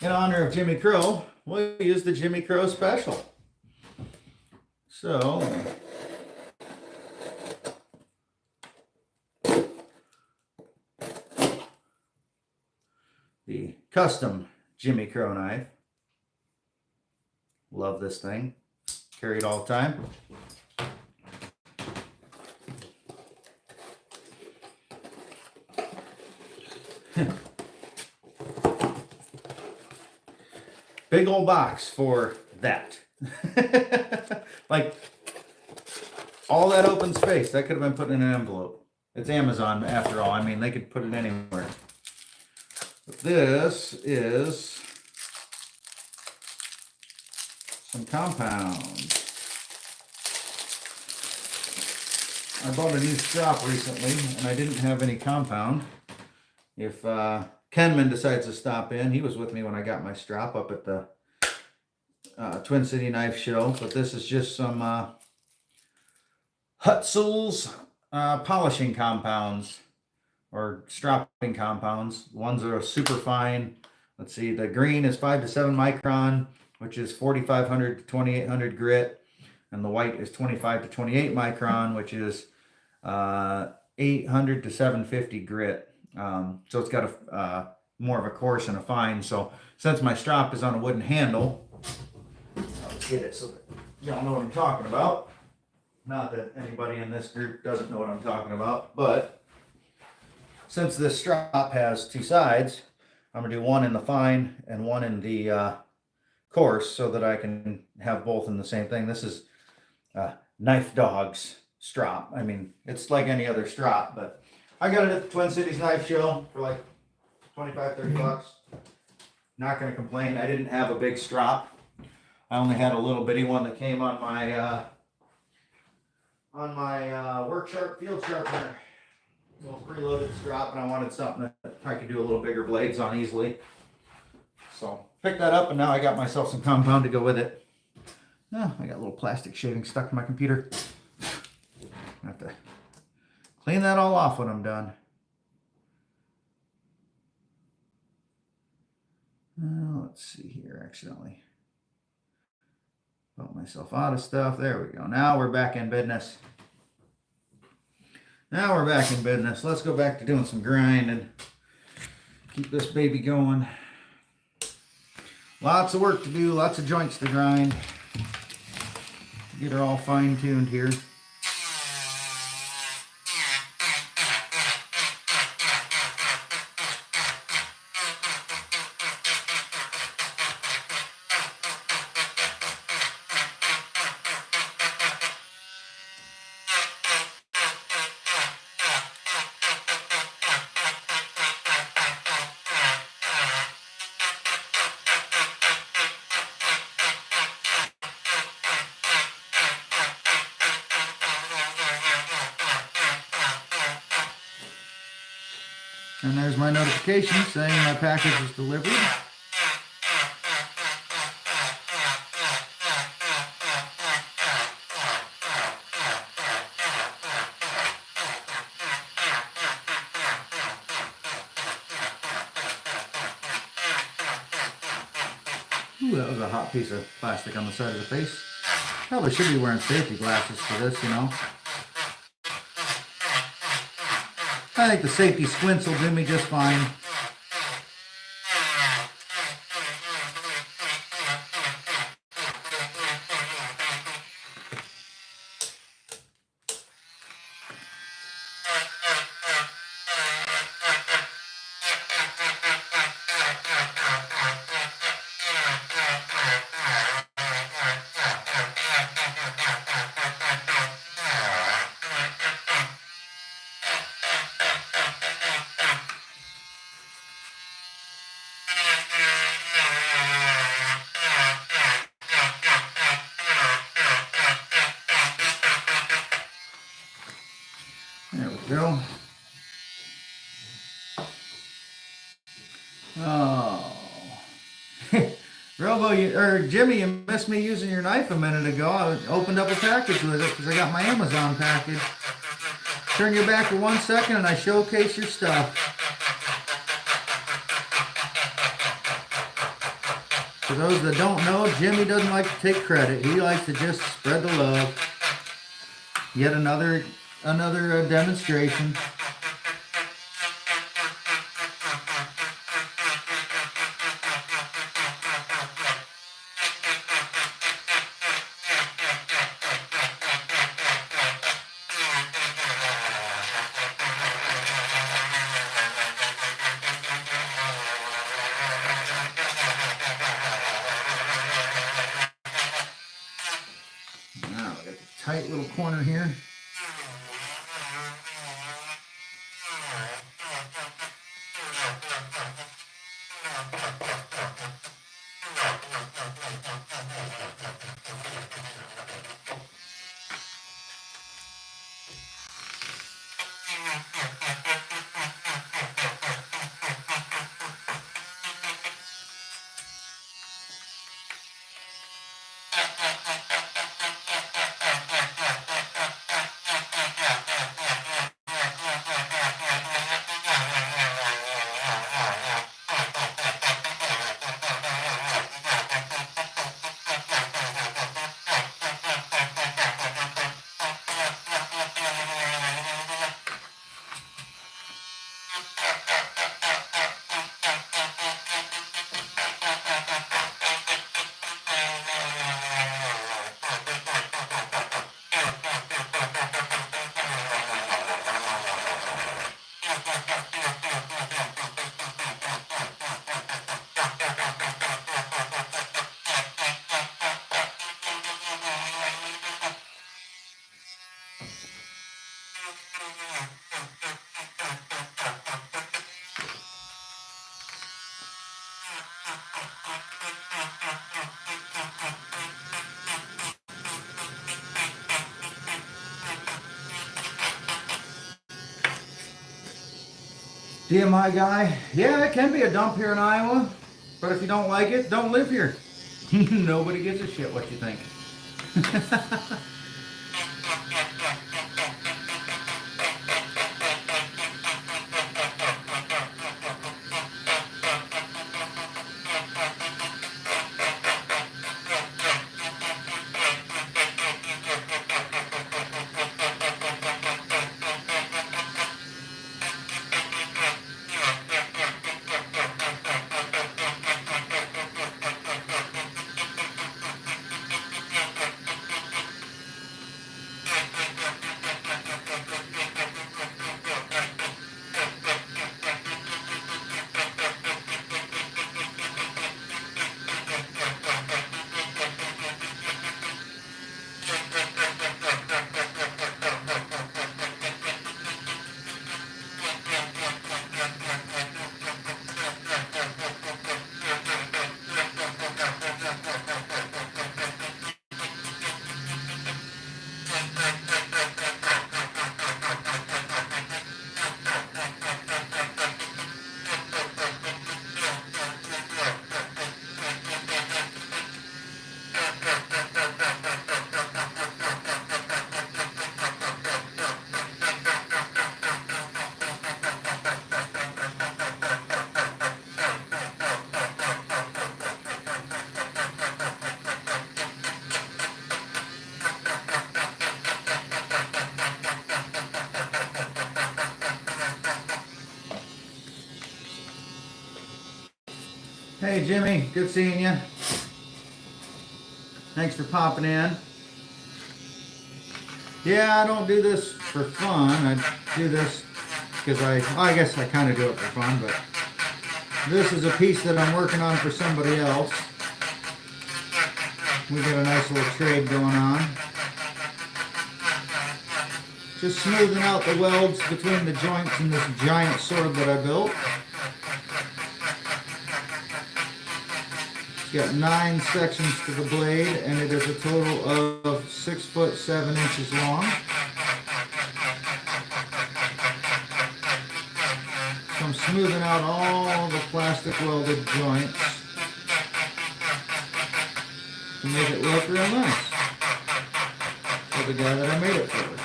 in honor of Jimmy Crow, we'll use the Jimmy Crow Special. So, the custom Jimmy Crow knife. Love this thing. Carry it all the time. Big old box for that. Like all that open space, that could have been put in an envelope. It's Amazon after all. I mean, they could put it anywhere. But this is some compounds. I bought a new strop recently and I didn't have any compound. If Kenman decides to stop in, he was with me when I got my strop up at the Twin City Knife Show. But this is just some Hutzel's polishing compounds or stropping compounds. Ones that are super fine. Let's see, the green is 5 to 7 micron, which is 4,500 to 2,800 grit. And the white is 25 to 28 micron, which is 800 to 750 grit. So it's got a more of a coarse and a fine. So since my strop is on a wooden handle, I'll get it so that y'all know what I'm talking about. Not that anybody in this group doesn't know what I'm talking about, but since this strop has two sides, I'm gonna do one in the fine and one in the coarse so that I can have both in the same thing. This is Knife Dog's strop. I mean, it's like any other strop, but I got it at the Twin Cities Knife Show for like 25, 30 bucks. Not gonna complain. I didn't have a big strop. I only had a little bitty one that came on my work sharp field sharpener. Little preloaded strop, and I wanted something that I could do a little bigger blades on easily. So picked that up, and now I got myself some compound to go with it. Oh, I got a little plastic shaving stuck to my computer. I have to clean that all off when I'm done. Let's see here, accidentally bumped myself out of stuff. There we go. Now we're back in business. Let's go back to doing some grinding. Keep this baby going. Lots of work to do, lots of joints to grind. Get her all fine-tuned here. And there's my notification saying my package is delivered. Ooh, that was a hot piece of plastic on the side of the face. Probably should be wearing safety glasses for this, you know. I think the safety squints will do me just fine. There we go. Oh. Robo, Jimmy, you missed me using your knife a minute ago. I opened up a package with it because I got my Amazon package. Turn your back for 1 second and I showcase your stuff. For those that don't know, Jimmy doesn't like to take credit. He likes to just spread the love. Yet another demonstration. Now we got the tight little corner here. DMI guy, yeah, it can be a dump here in Iowa, but if you don't like it, don't live here. Nobody gives a shit what you think. Hey Jimmy, good seeing you. Thanks for popping in. Yeah, I don't do this for fun. I do this because I guess I kind of do it for fun, but this is a piece that I'm working on for somebody else. We got a nice little trade going on. Just smoothing out the welds between the joints in this giant sword that I built. It's got 9 sections to the blade, and it is a total of 6 foot 7 inches long. So I'm smoothing out all the plastic welded joints to make it look real nice for the guy that I made it for.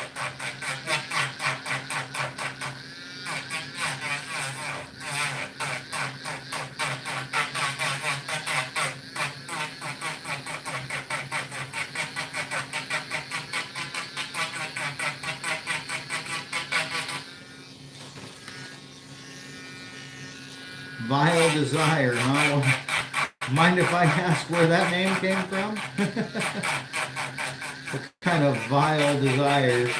Vile Desire, huh? Mind if I ask where that name came from? What kind of vile desire?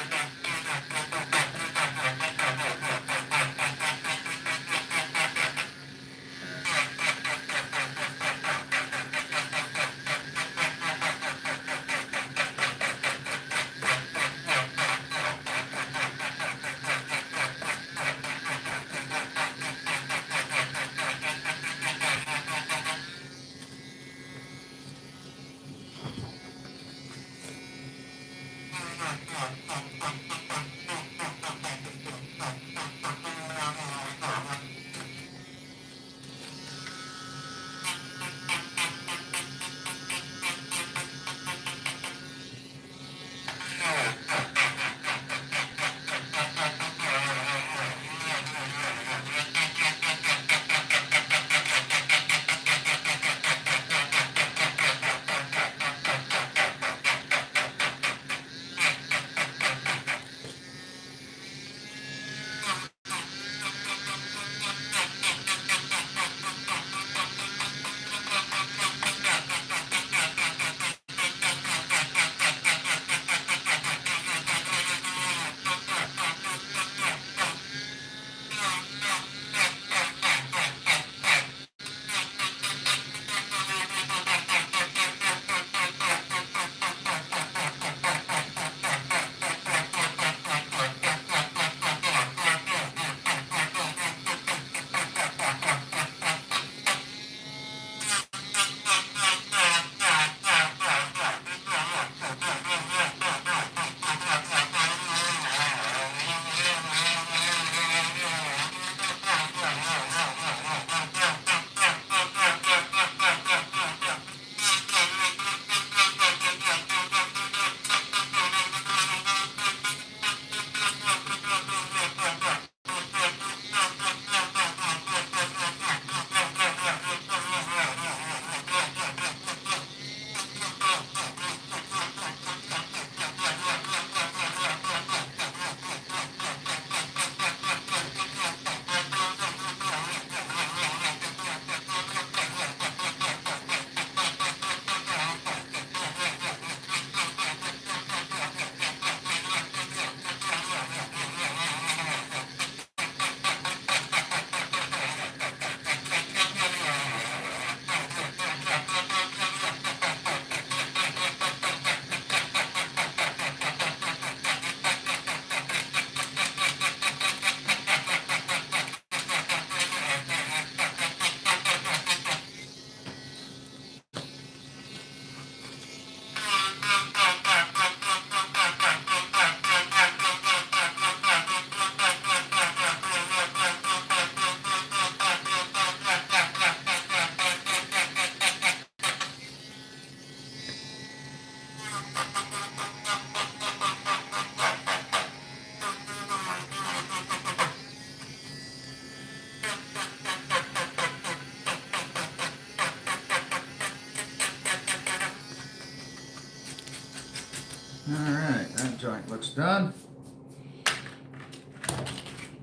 Alright, that joint looks done.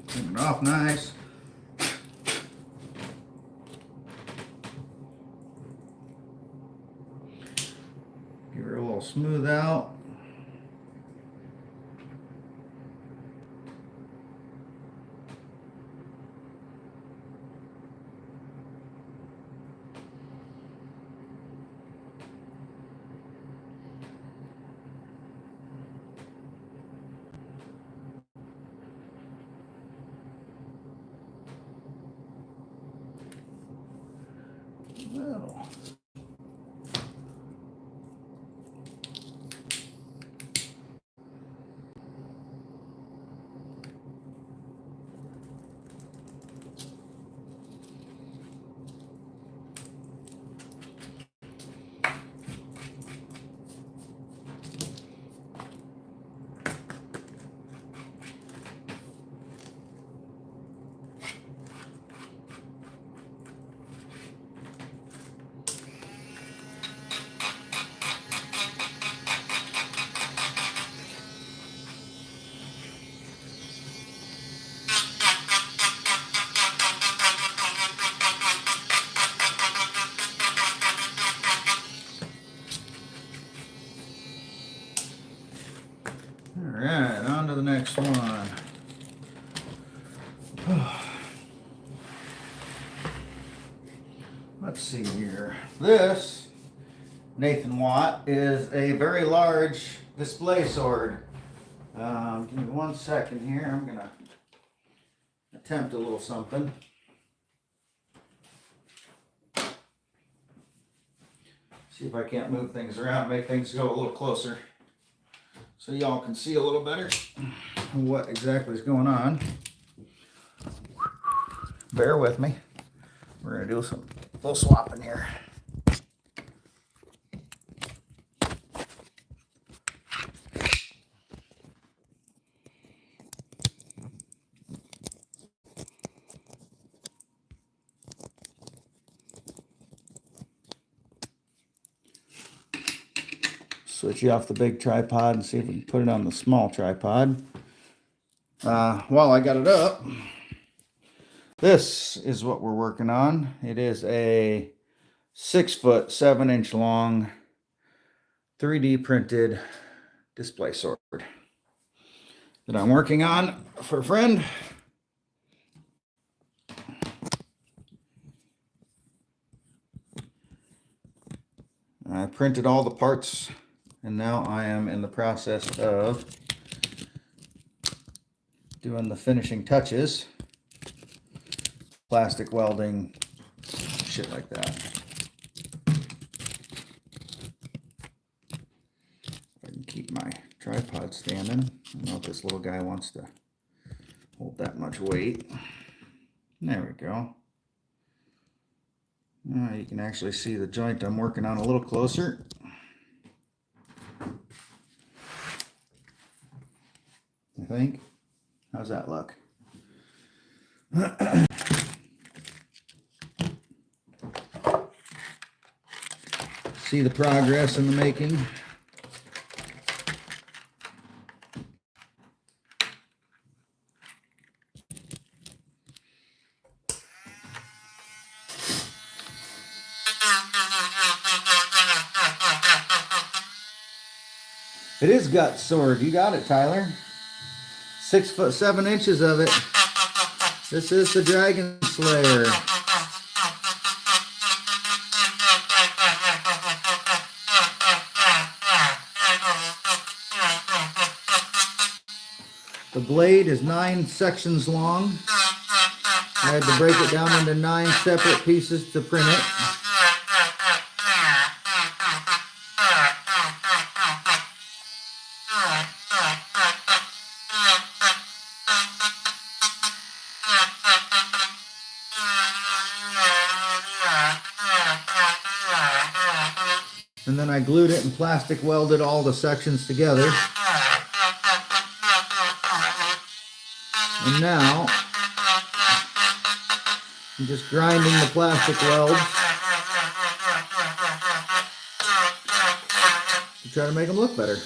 Clean it off nice. Give her a little smooth out. Well. Alright, on to the next one. Let's see here. This, Nathan Watt, is a very large display sword. Give me 1 second here. I'm going to attempt a little something. See if I can't move things around, make things go a little closer, so y'all can see a little better what exactly is going on. Bear with me. We're going to do some little swapping here. Switch you off the big tripod and see if we can put it on the small tripod. While I got it up, this is what we're working on. It is a 6 foot 7-inch long 3D printed display sword that I'm working on for a friend. I printed all the parts, and now I am in the process of doing the finishing touches, plastic welding, shit like that. If I can keep my tripod standing. I don't know if this little guy wants to hold that much weight. There we go. Now you can actually see the joint I'm working on a little closer. I think. How's that look? See the progress in the making. It is gut sword. You got it, Tyler. 6 foot 7 inches of it. This is the Dragonslayer. The blade is 9 sections long. I had to break it down into 9 separate pieces to print it. And then I glued it and plastic welded all the sections together. And now I'm just grinding the plastic weld to try to make them look better.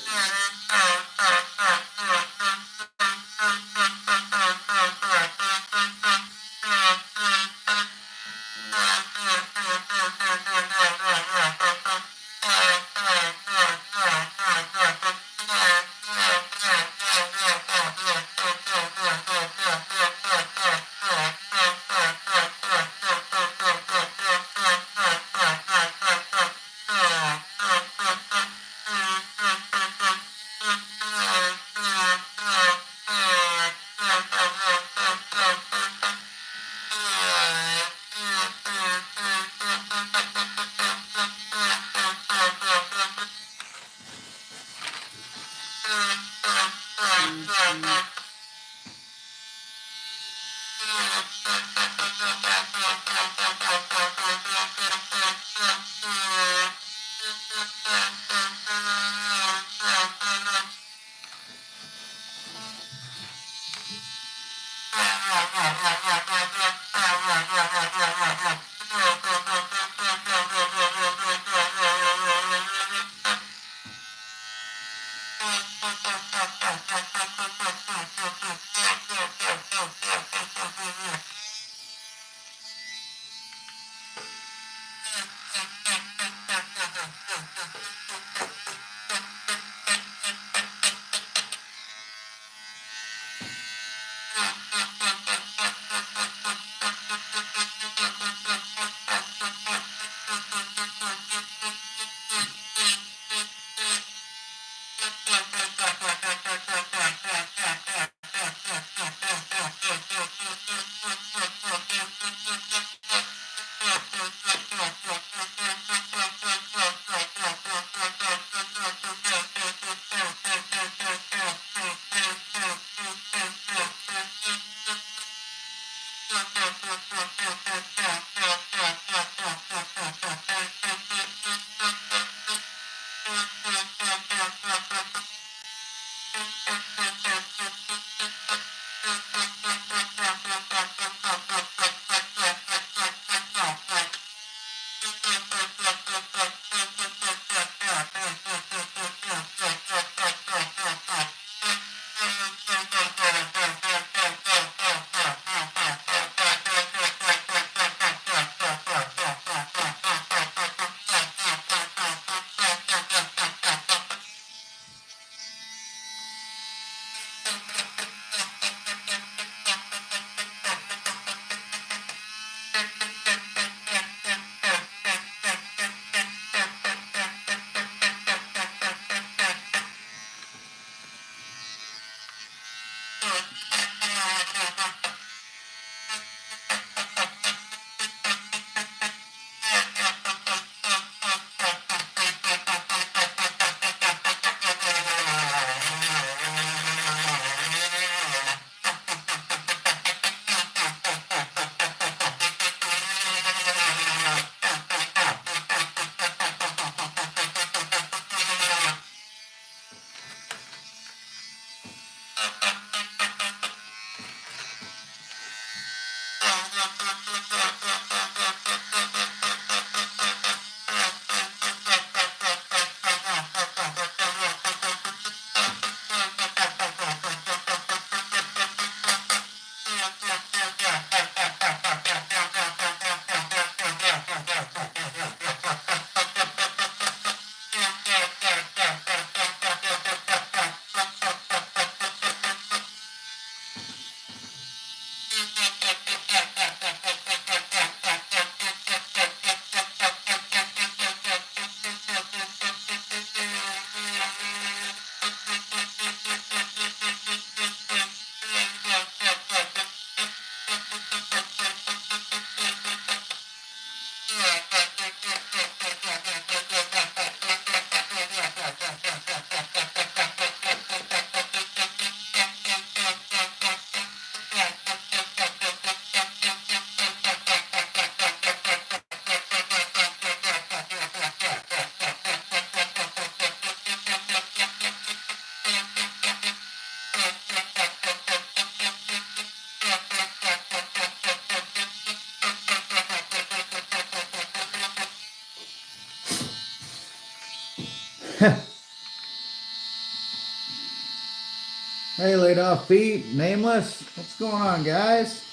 Hey, laid off feet, nameless. What's going on, guys?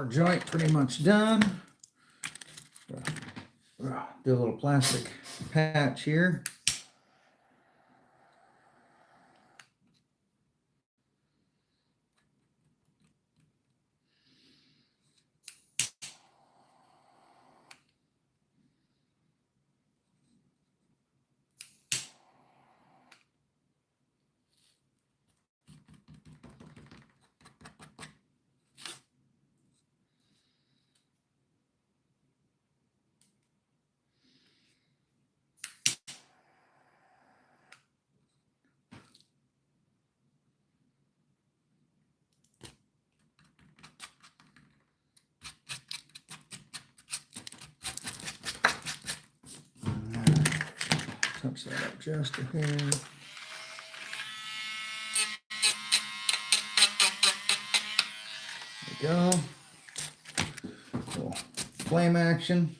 joint pretty much done. Do a little plastic patch here. Touch that up just a hair. There we go. Little flame action.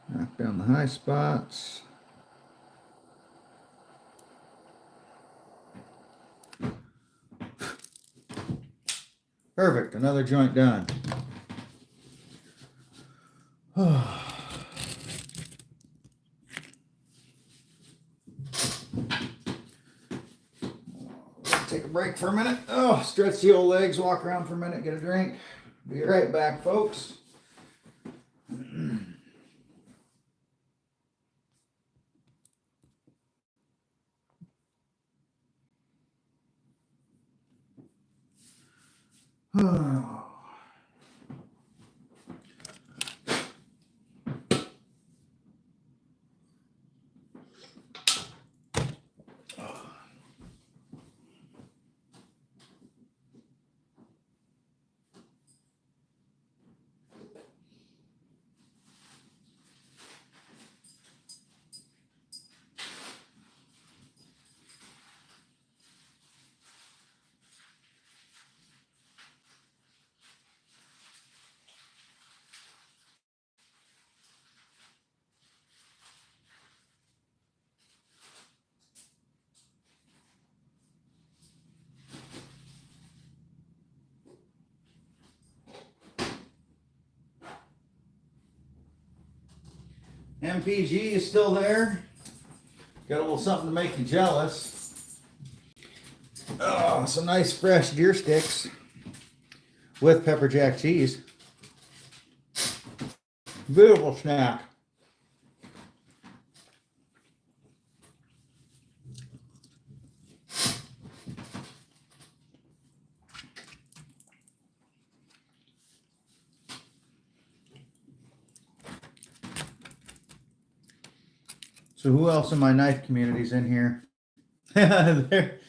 Knock down the high spots. Perfect, another joint done. Take a break for a minute. Oh, stretch the old legs, walk around for a minute, get a drink. Be right back, folks. MPG is still there. Got a little something to make you jealous. Oh, some nice fresh deer sticks with pepper jack cheese. Beautiful snack. So who else in my knife community's in here? there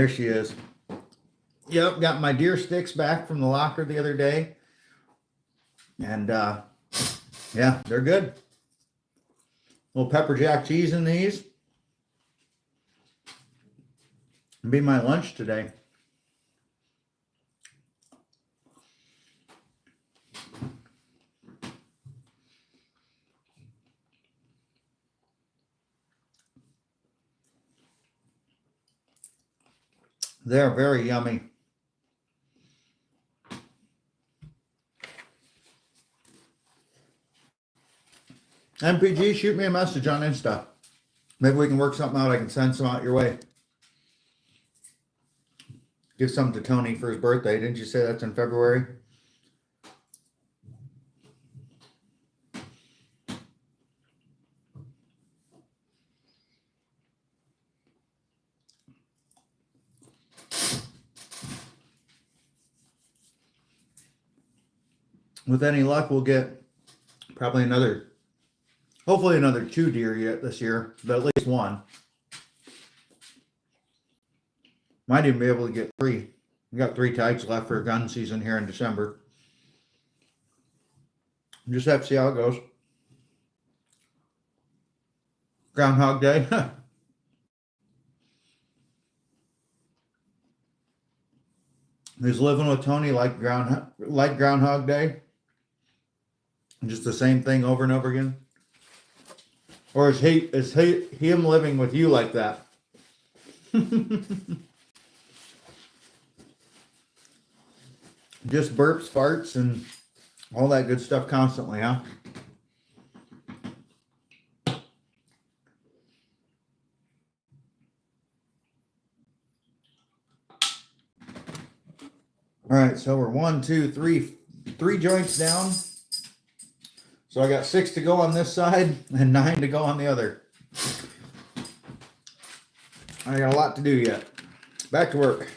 she is. Yep, got my deer sticks back from the locker the other day. And yeah, they're good. Little pepper jack cheese in these. It'll be my lunch today. They're very yummy. MPG, shoot me a message on Insta. Maybe we can work something out. I can send some out your way. Give some to Tony for his birthday. Didn't you say that's in February? With any luck, we'll get probably hopefully another 2 deer yet this year, but at least 1. Might even be able to get 3. We got 3 tags left for gun season here in December. Just have to see how it goes. Groundhog Day. Is living with Tony like Groundhog Day? Just the same thing over and over again? Or is him living with you like that? Just burps, farts, and all that good stuff constantly, huh? All right, so we're three joints down. So I got 6 to go on this side and 9 to go on the other. I got a lot to do yet. Back to work.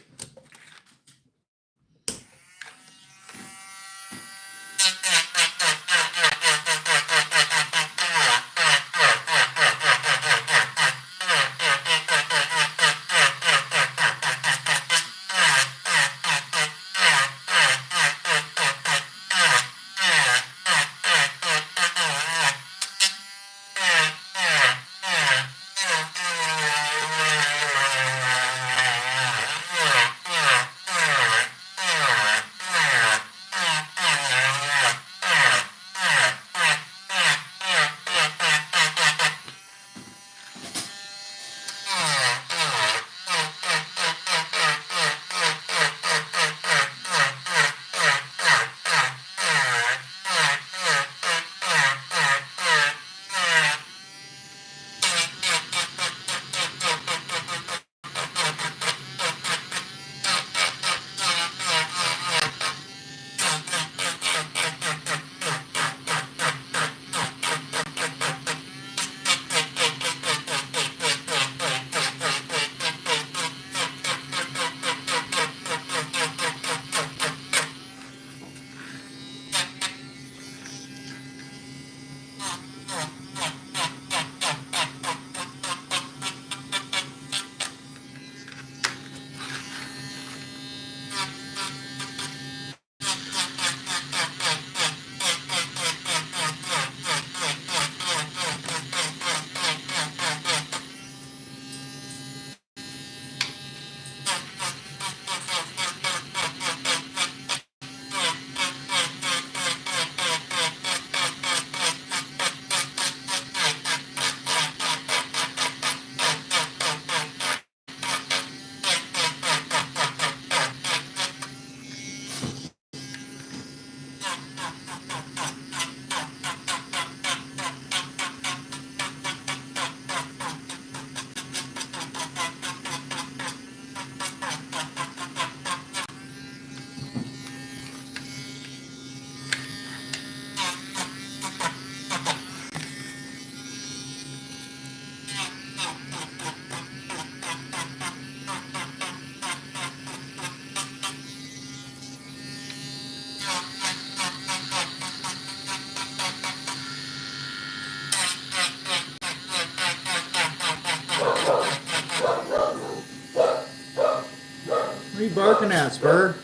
What are you barking at, Spur?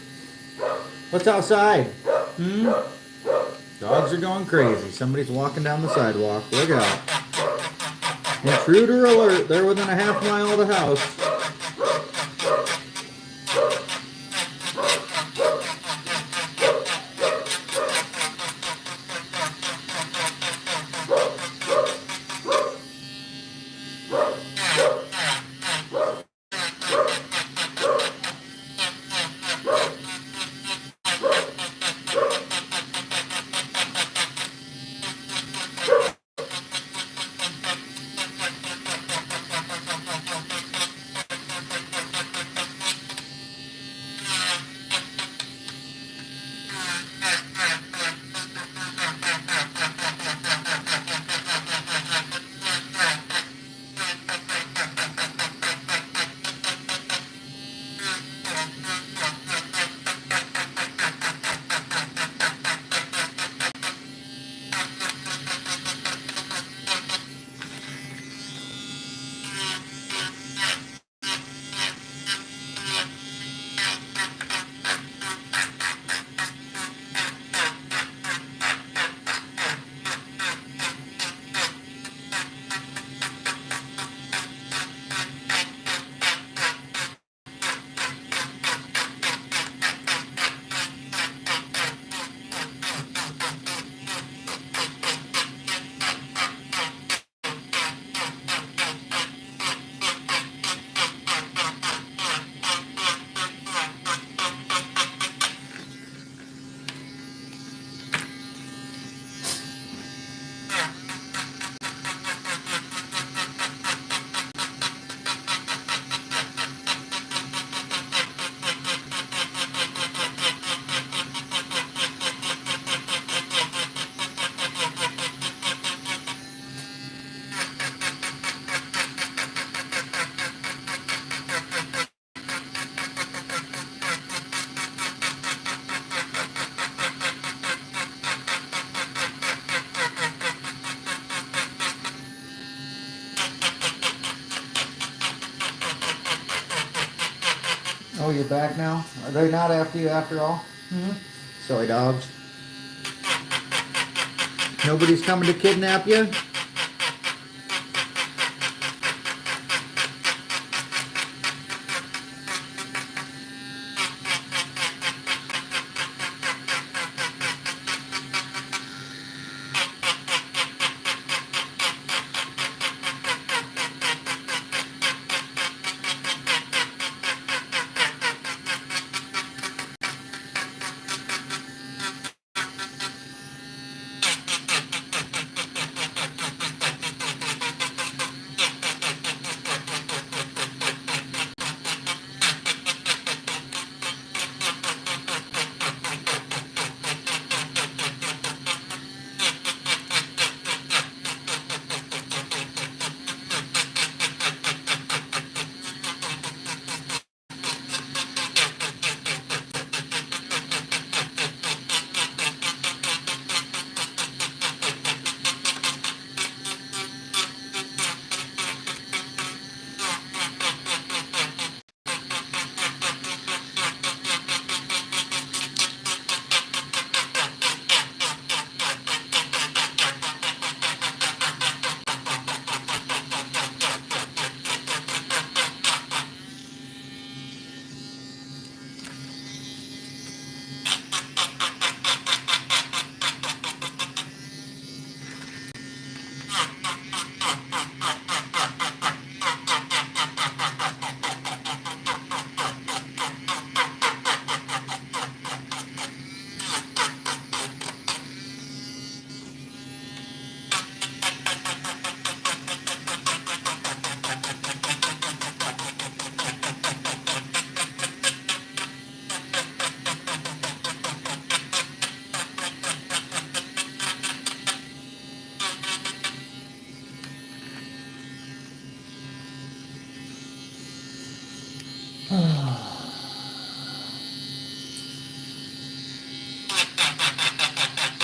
What's outside? Dogs are going crazy. Somebody's walking down the sidewalk. Look out. Intruder alert. They're within a half mile of the house. you back now? Are they not after you after all? Hmm? Silly dogs. Nobody's coming to kidnap you?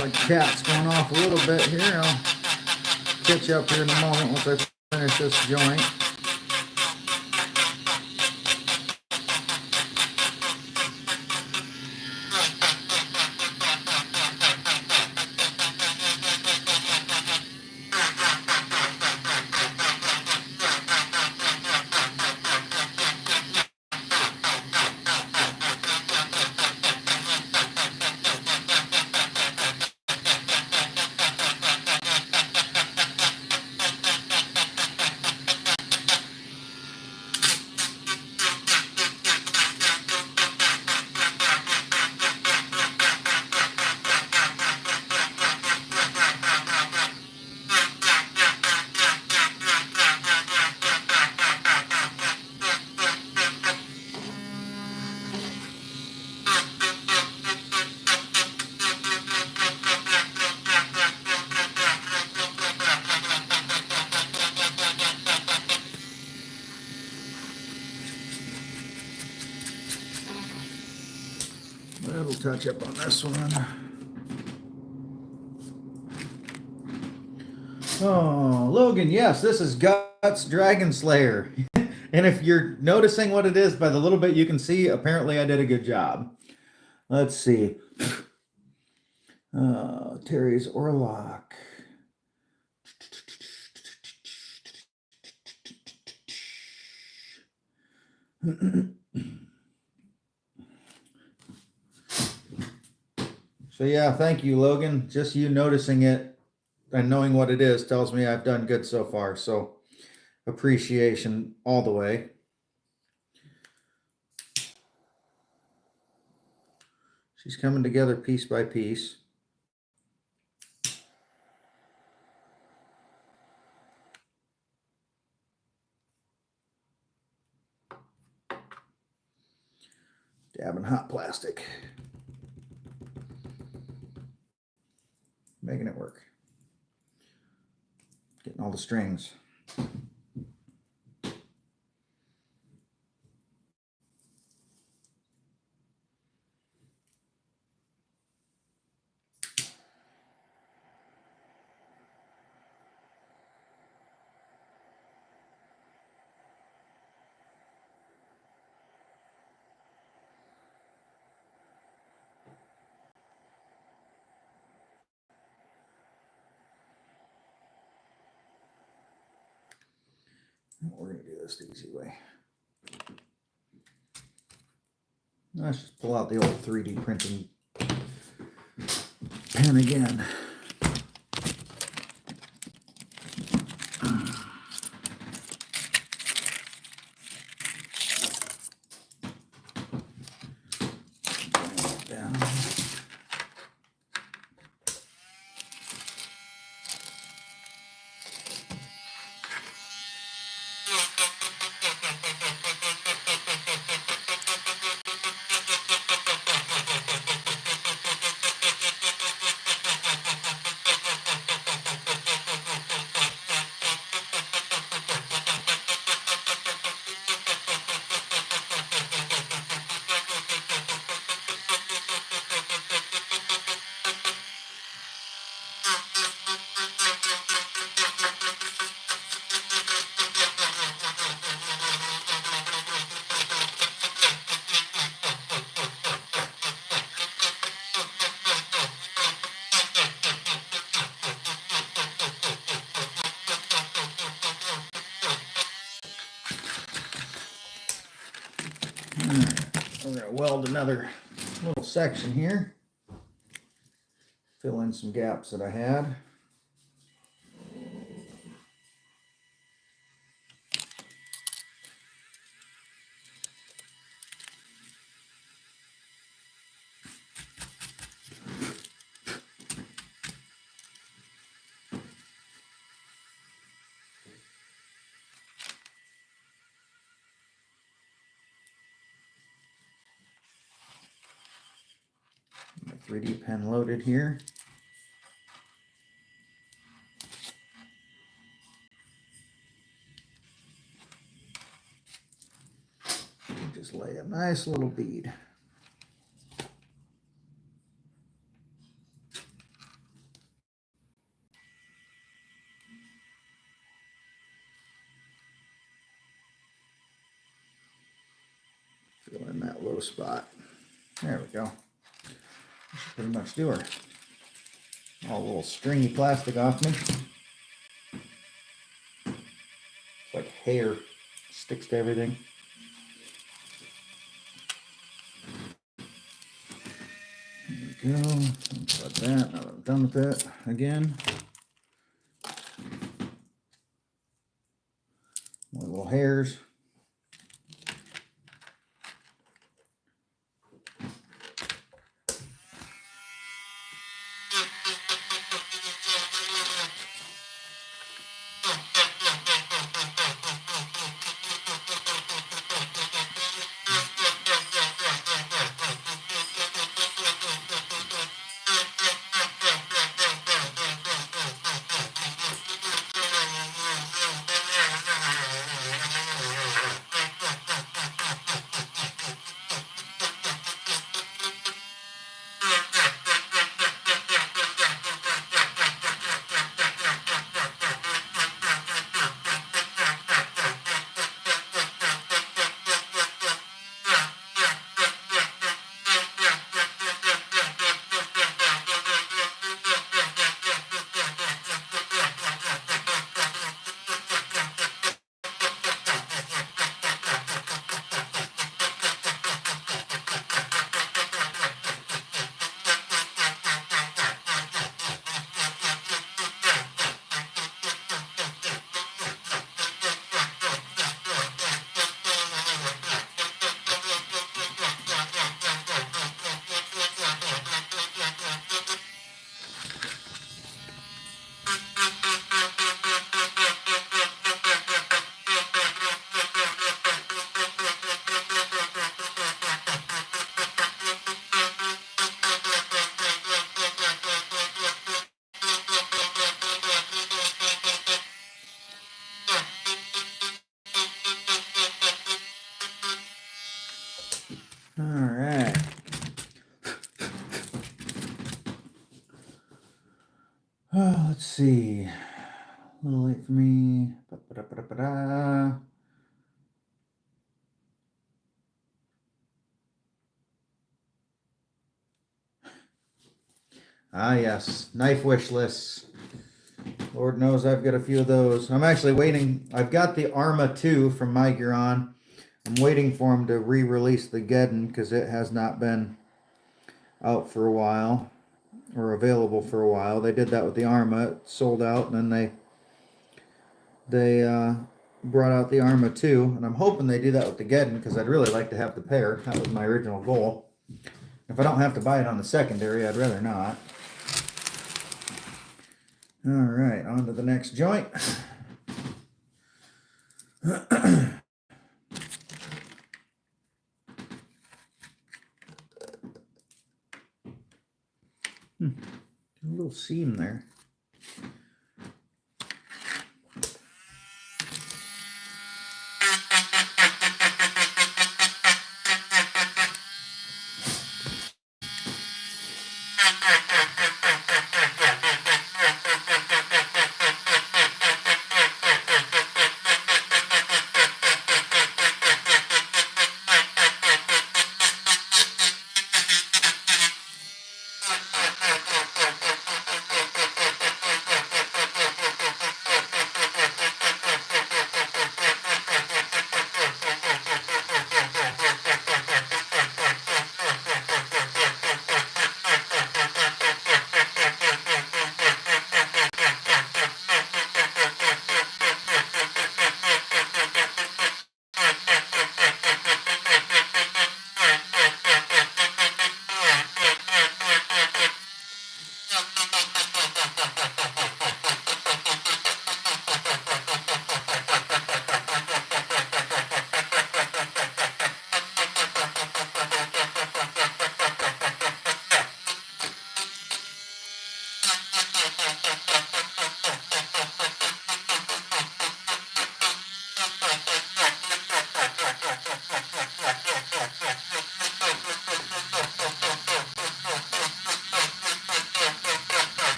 My cat's going off a little bit here. I'll catch you up here in a moment once I finish this joint. Little touch up on this one. Oh, Logan, yes, this is Guts Dragonslayer. And if you're noticing what it is by the little bit you can see, apparently I did a good job. Let's see. Terry's Orlock. So yeah, thank you, Logan. Just you noticing it and knowing what it is tells me I've done good so far. So appreciation all the way. She's coming together piece by piece. Dabbing hot plastic. Making it work. Getting all the strings. We're going to do this the easy way. Let's just pull out the old 3D printing pen again. Down. We're going to weld another little section here. Fill in some gaps that I had. My 3D pen loaded here. Just lay a nice little bead. Fill in that low spot. There we go. That should pretty much do her. All a little stringy plastic off me. It's like hair. Sticks to everything. There we go. Like that. Now that I'm done with that again. More little hairs. All right. Oh, let's see. A little late for me. Ba-ba-da-ba-da-ba-da. Ah, yes. Knife wish lists. Lord knows I've got a few of those. I'm actually waiting. I've got the Arma 2 from Miguron. I'm waiting for them to re-release the Geddon because it has not been out for a while or available for a while. They did that with the Arma. It sold out, and then they brought out the Arma 2, and I'm hoping they do that with the Geddon because I'd really like to have the pair. That was my original goal. If I don't have to buy it on the secondary, I'd rather not. All right, on to the next joint. A little seam there.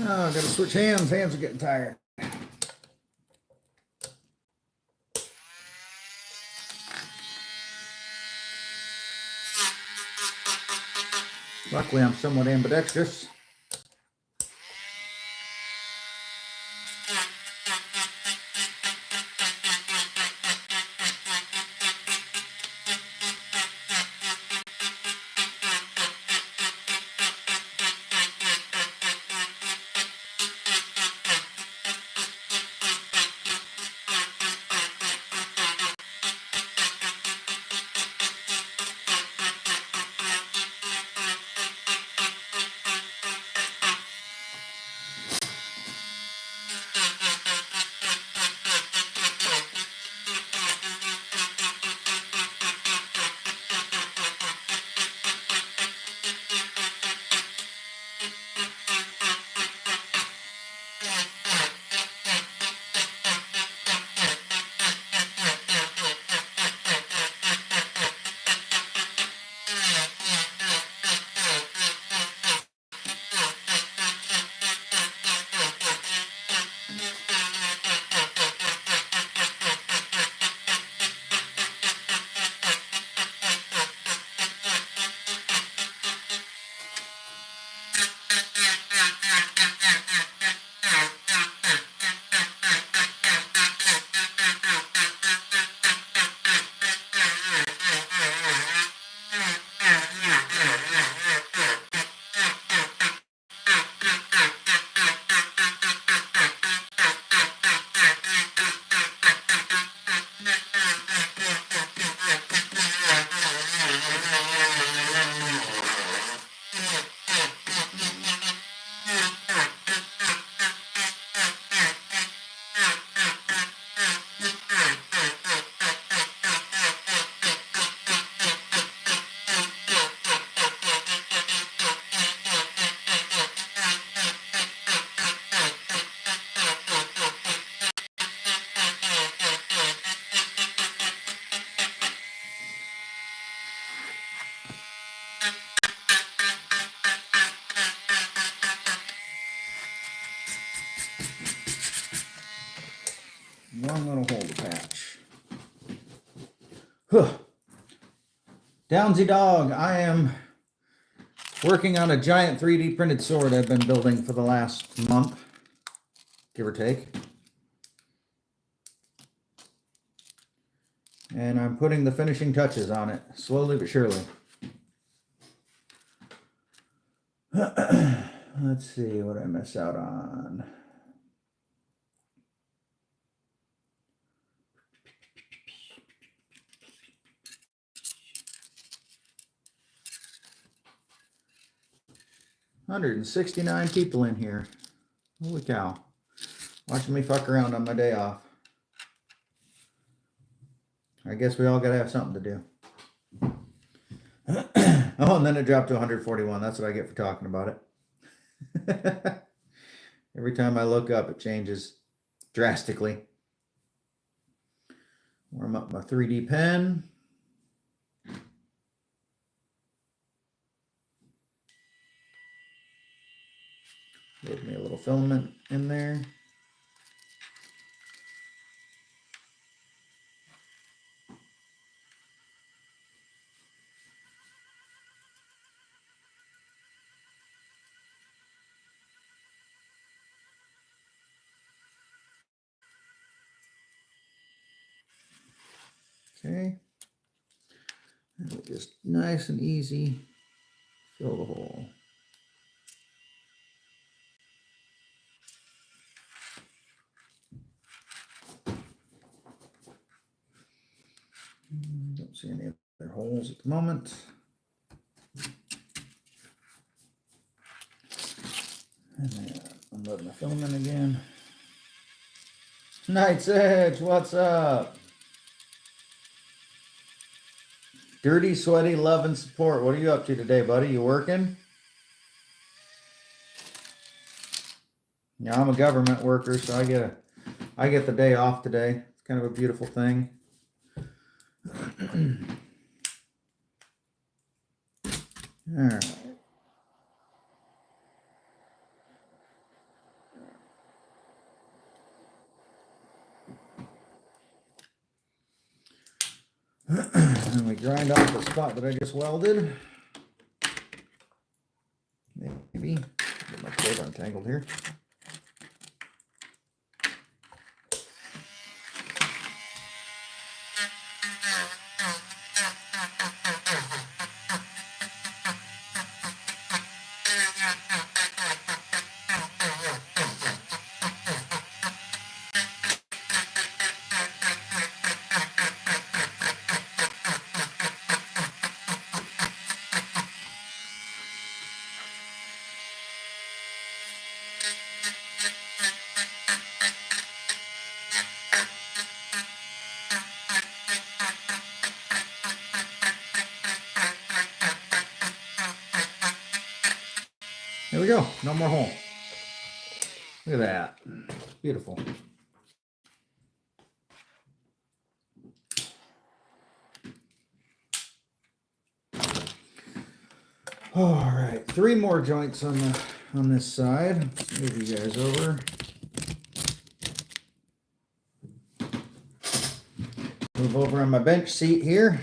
Oh, I gotta switch hands. Hands are getting tired. Luckily, I'm somewhat ambidextrous. One little holder patch. Huh. Downsy dog, I am working on a giant 3D printed sword I've been building for the last month, give or take. And I'm putting the finishing touches on it, slowly but surely. Let's see what I miss out on. $169 people in here. Holy cow. Watching me fuck around on my day off. I guess we all gotta have something to do. Oh, and then it dropped to 141. That's what I get for talking about it. Every time I look up, it changes drastically. Warm up my 3D pen. Load me a little filament in there. Okay. And just nice and easy, fill the hole. Don't see any other holes at the moment. And then unload my filament again. Night's Edge, what's up? Dirty, sweaty, love, and support. What are you up to today, buddy? You working? Yeah, I'm a government worker, so I get the day off today. It's kind of a beautiful thing. All right. And we grind off the spot that I just welded. Maybe. Get my cord untangled here. There we go, no more hole. Look at that, beautiful. All right, 3 more joints on this side. Let's move you guys over. Move over on my bench seat here.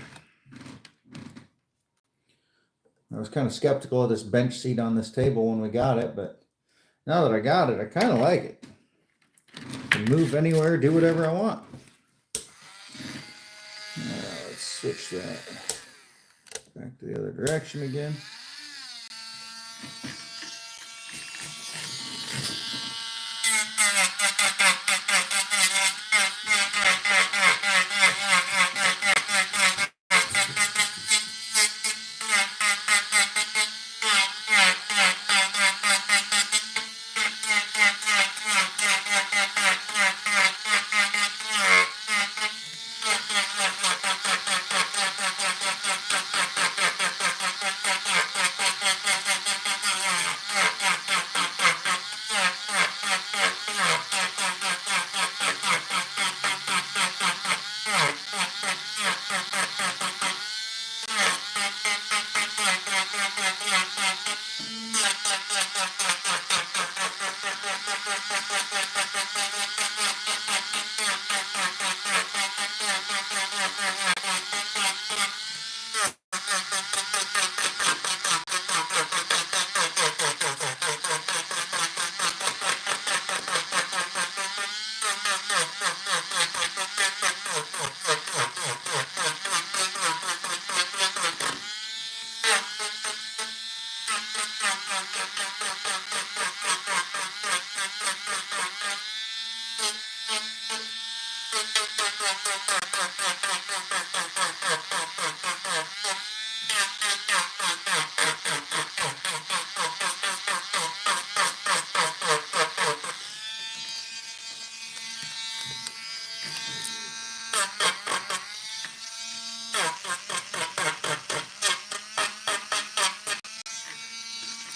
I was kind of skeptical of this bench seat on this table when we got it, but now that I got it, I kind of like it. I can move anywhere, do whatever I want. Let's switch that back to the other direction again.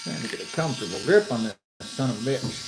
Trying to get a comfortable grip on this son of a bitch.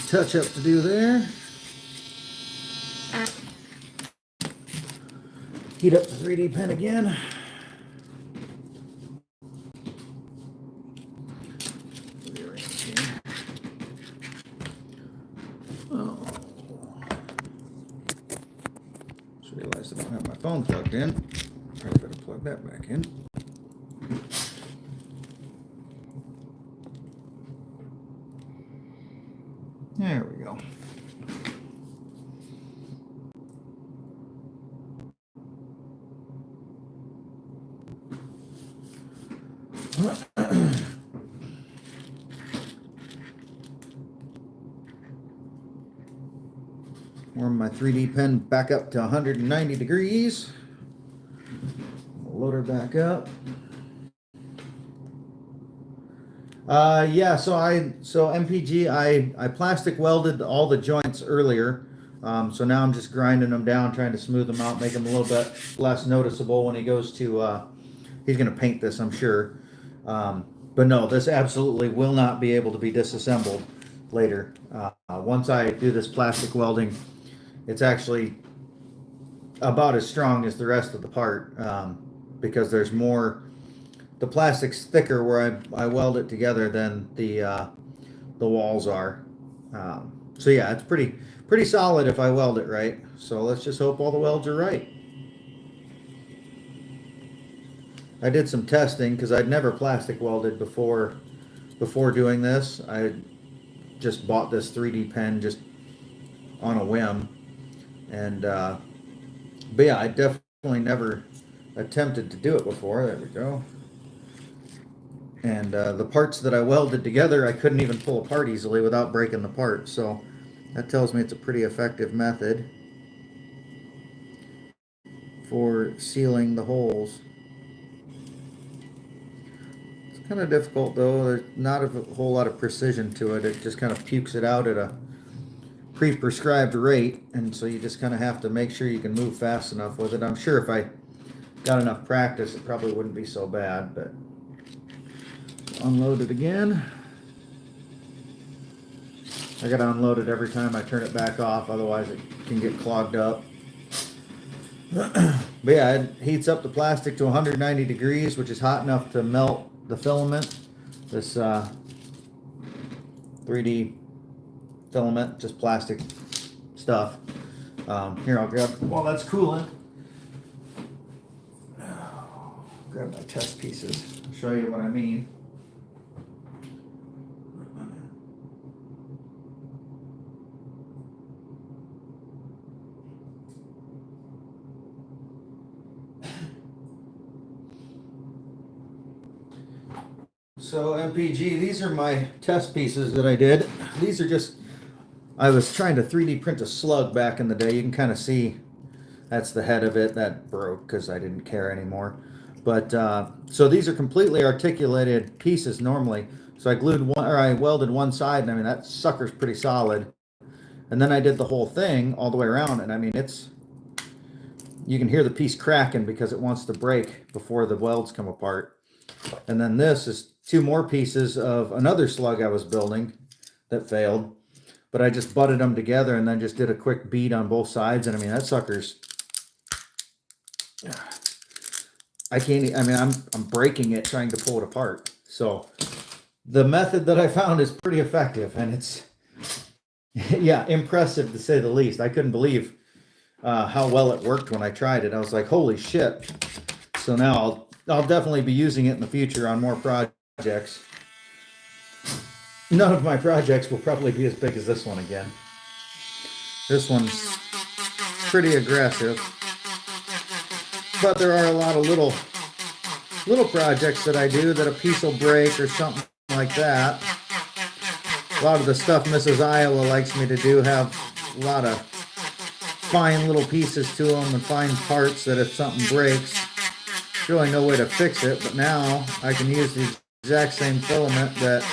touch-up to do there. Heat up the 3D pen again. Oh. Just realized I don't have my phone plugged in. Probably better plug that back in. There we go. Warm my 3D pen back up to 190 degrees. Load her back up. Yeah, so MPG, I plastic welded all the joints earlier. So now I'm just grinding them down, trying to smooth them out, make them a little bit less noticeable when he goes to, he's going to paint this, I'm sure. But no, this absolutely will not be able to be disassembled later. Once I do this plastic welding, it's actually about as strong as the rest of the part, because there's more, the plastic's thicker where I weld it together than the walls are. So yeah, it's pretty solid if I weld it right. So let's just hope all the welds are right. I did some testing because I'd never plastic welded before doing this. I just bought this 3D pen just on a whim, and but yeah, I definitely never attempted to do it before. There we go. And the parts that I welded together, I couldn't even pull apart easily without breaking the part. So that tells me it's a pretty effective method for sealing the holes. It's kind of difficult though. There's not a whole lot of precision to it. It just kind of pukes it out at a pre-prescribed rate, and so you just kind of have to make sure you can move fast enough with it. I'm sure if I got enough practice, it probably wouldn't be so bad, but unload it again. I gotta unload it every time I turn it back off, otherwise it can get clogged up. But yeah, it heats up the plastic to 190 degrees, which is hot enough to melt the filament. This 3D filament, just plastic stuff. Here, I'll grab, while that's cooling, grab my test pieces. I'll show you what I mean. So MPG, these are my test pieces that I did. These are just, I was trying to 3D print a slug back in the day. You can kind of see that's the head of it. That broke because I didn't care anymore. But so these are completely articulated pieces normally. So I glued one, or I welded one side, and I mean that sucker's pretty solid. And then I did the whole thing all the way around, and I mean it's, you can hear the piece cracking because it wants to break before the welds come apart. And then this is two more pieces of another slug I was building that failed, but I just butted them together and then just did a quick bead on both sides. And I mean, that sucker's, I can't, I mean, I'm breaking it trying to pull it apart. So the method that I found is pretty effective, and it's, yeah, impressive to say the least. I couldn't believe how well it worked when I tried it. I was like, holy shit. So now I'll definitely be using it in the future on more projects. None of my projects will probably be as big as this one again. This one's pretty aggressive, but there are a lot of little projects that I do that a piece will break or something like that. A lot of the stuff Mrs. Iowa likes me to do have a lot of fine little pieces to them and fine parts that if something breaks, there's really no way to fix it. But now I can use the exact same filament that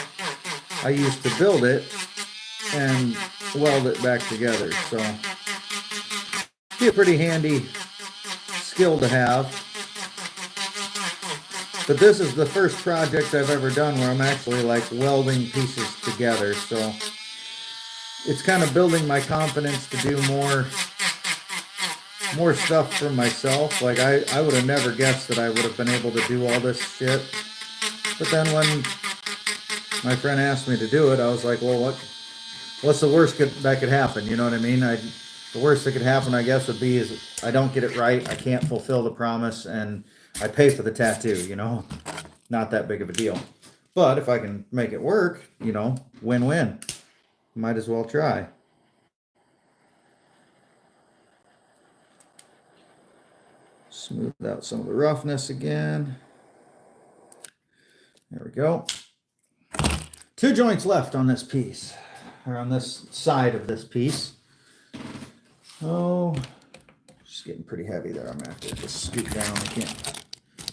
I used to build it and weld it back together. So be a pretty handy skill to have. But this is the first project I've ever done where I'm actually like welding pieces together. So it's kind of building my confidence to do more stuff for myself. Like I would have never guessed that I would have been able to do all this shit. But then when my friend asked me to do it, I was like, well, what's the worst that could happen? You know what I mean? The worst that could happen, I guess, would be is I don't get it right. I can't fulfill the promise, and I pay for the tattoo. You know, not that big of a deal. But if I can make it work, you know, win-win. Might as well try. Smooth out some of the roughness again. There we go. 2 joints left on this piece, or on this side of this piece. Oh, it's getting pretty heavy there. I'm gonna have to just scoot down.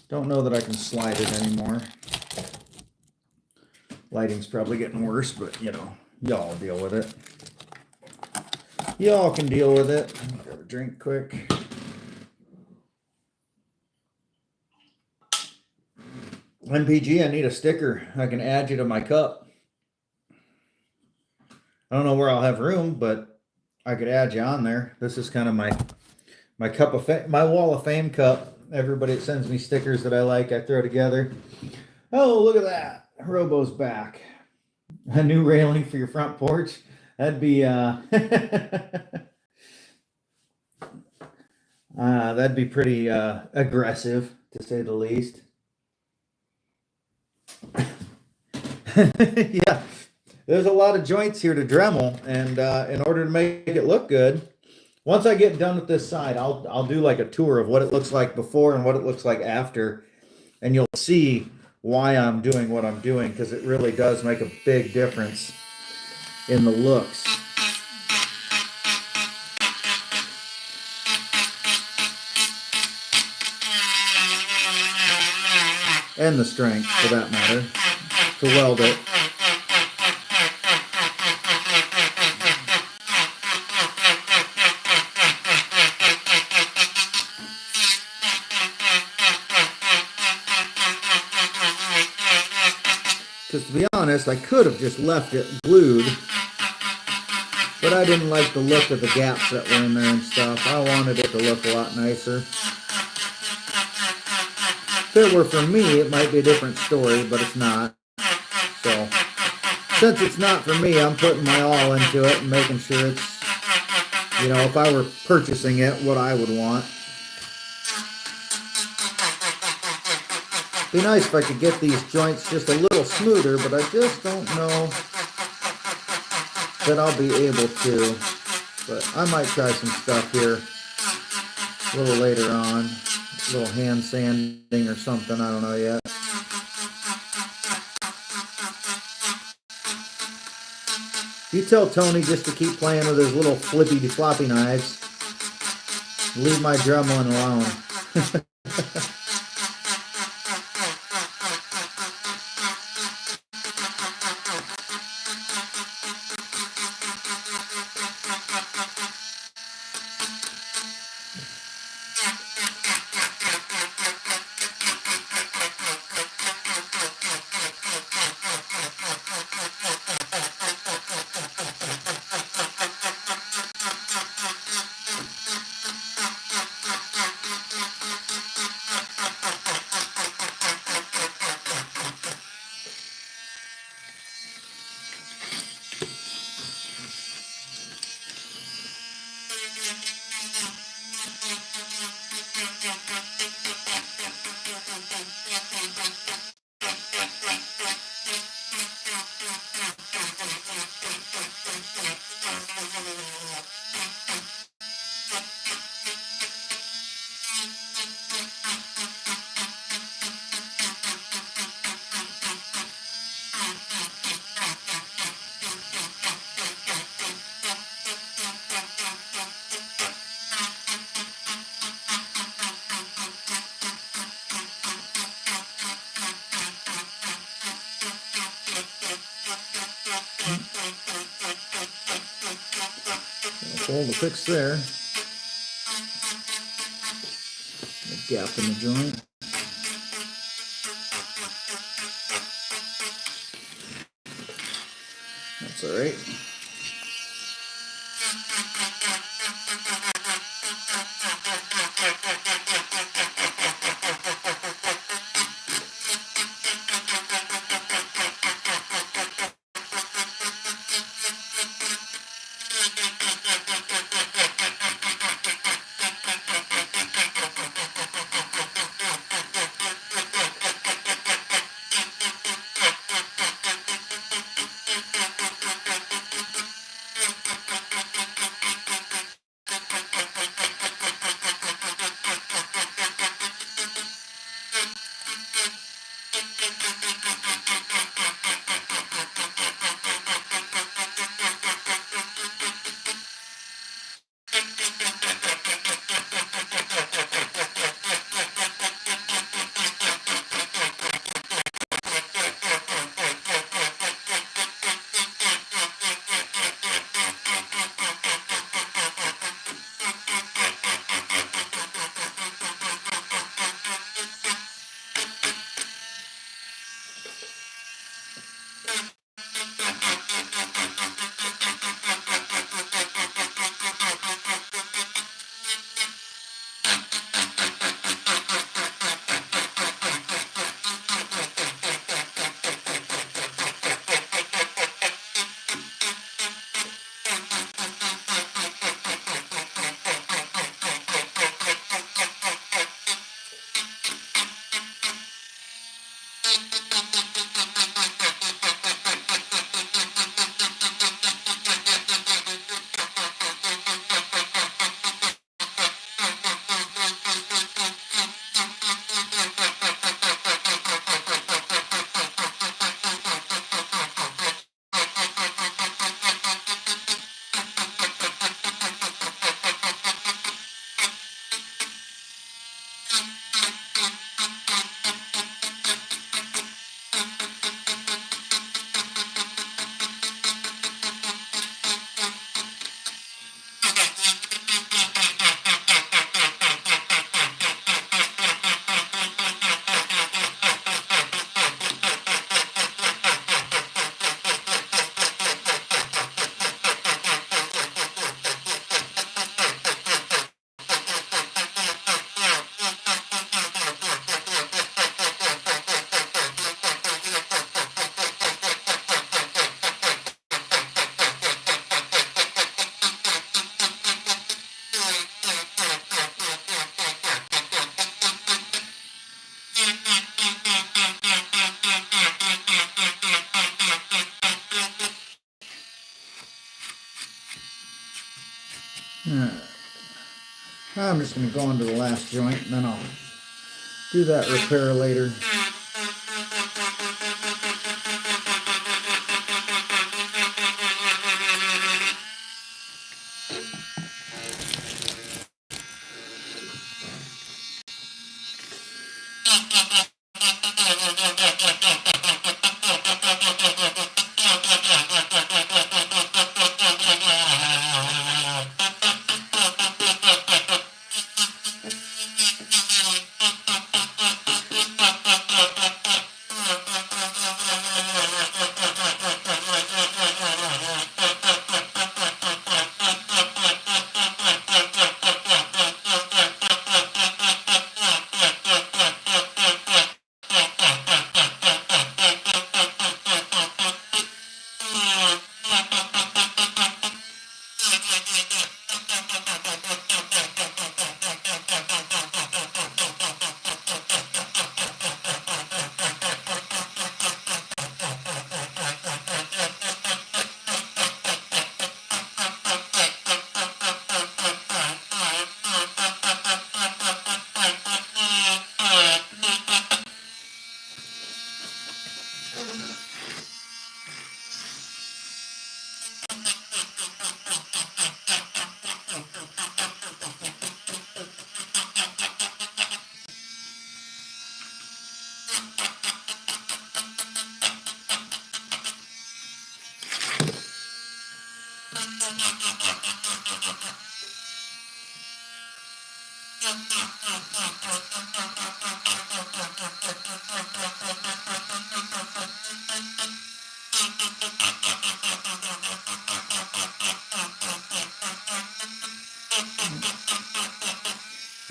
Don't know that I can slide it anymore. Lighting's probably getting worse, but you know, y'all deal with it. Y'all can deal with it. Grab a drink quick. MPG, I need a sticker. I can add you to my cup. I don't know where I'll have room, but I could add you on there. This is kind of my cup of fame, my wall of fame cup. Everybody that sends me stickers that I like, I throw together. Oh, look at that. Robo's back. A new railing for your front porch. That'd be that'd be pretty aggressive, to say the least. Yeah, there's a lot of joints here to Dremel, and in order to make it look good, once I get done with this side, I'll do like a tour of what it looks like before and what it looks like after, and you'll see why I'm doing what I'm doing, because it really does make a big difference in the looks. And the strength, for that matter, to weld it. Because to be honest, I could have just left it glued, but I didn't like the look of the gaps that were in there and stuff. I wanted it to look a lot nicer. If it were for me, it might be a different story, but it's not. So, since it's not for me, I'm putting my all into it and making sure it's, you know, if I were purchasing it, what I would want. It'd be nice if I could get these joints just a little smoother, but I just don't know that I'll be able to. But I might try some stuff here a little later on. A little hand sanding or something, I don't know yet. You tell Tony just to keep playing with his little flippy-floppy knives. Leave my Dremel alone. Pull the fix there. A gap in the joint. That's all right. Alright. I'm just going to go into the last joint and then I'll do that repair later.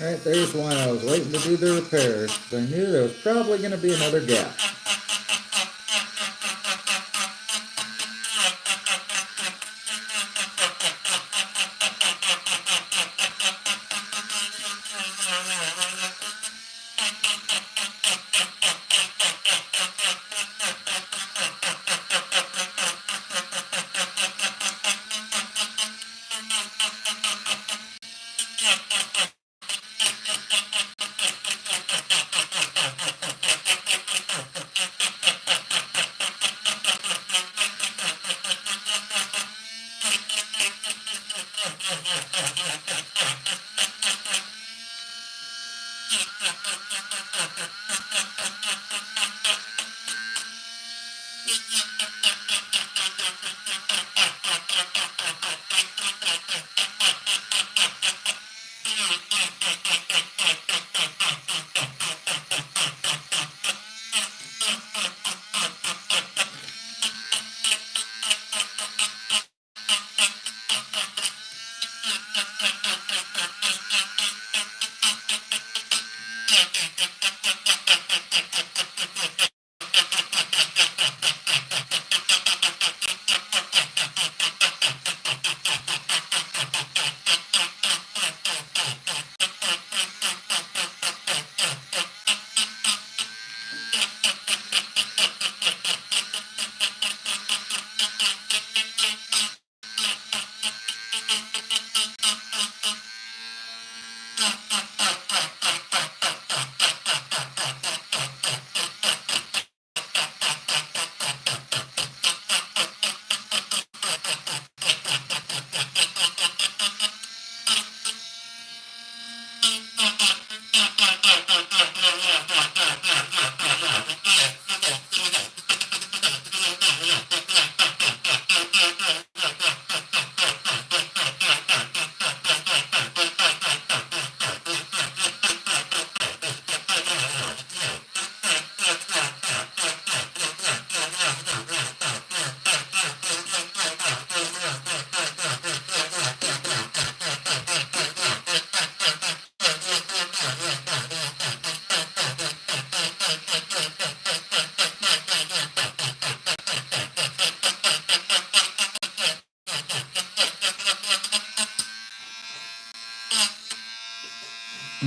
Right, there's why I was waiting to do the repairs. I knew there was probably going to be another gap.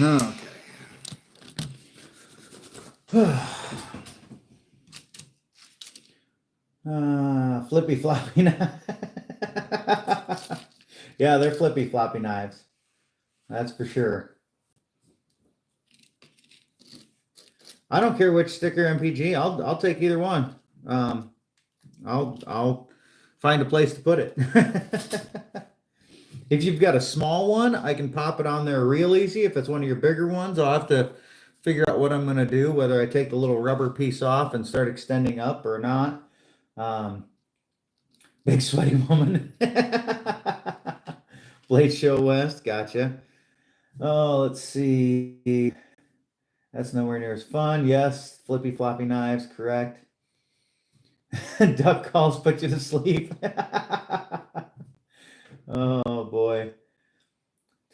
Okay. Flippy floppy knife. Yeah, they're flippy floppy knives. That's for sure. I don't care which sticker MPG. I'll take either one. I'll find a place to put it. If you've got a small one, I can pop it on there real easy. If it's one of your bigger ones, I'll have to figure out what I'm going to do, whether I take the little rubber piece off and start extending up or not. Big sweaty woman. Blade Show West, gotcha. Oh, let's see. That's nowhere near as fun. Yes, flippy floppy knives, correct. Duck calls put you to sleep. Oh boy.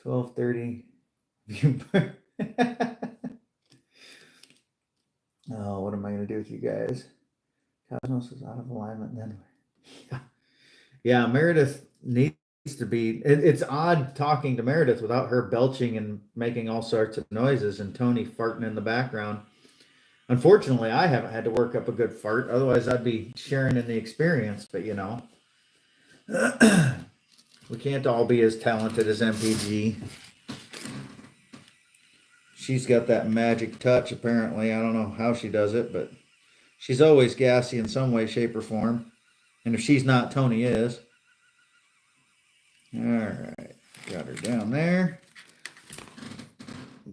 12:30. Oh, what am I gonna do with you guys? Cosmos is out of alignment then. Yeah, Meredith needs to be. It's odd talking to Meredith without her belching and making all sorts of noises and Tony farting in the background. Unfortunately, I haven't had to work up a good fart. Otherwise, I'd be sharing in the experience. But you know, we can't all be as talented as MPG. She's got that magic touch, apparently. I don't know how she does it, but she's always gassy in some way, shape, or form. And if she's not, Tony is. All right, got her down there.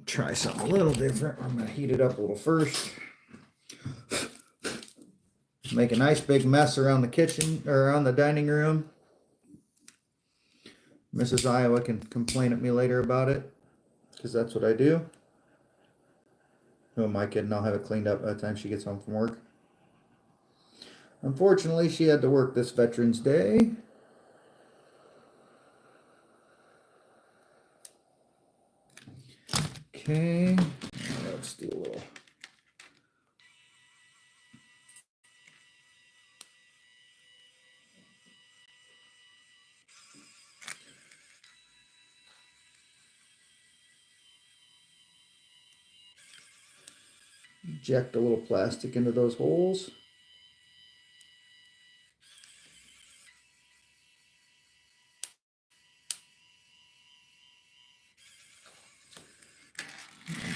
Try something a little different. I'm going to heat it up a little first. Make a nice big mess around the kitchen or around the dining room. Mrs. Iowa can complain at me later about it, because that's what I do. Who am I kidding? I'll have it cleaned up by the time she gets home from work. Unfortunately, she had to work this Veterans Day. Okay, let's do a little. Inject a little plastic into those holes.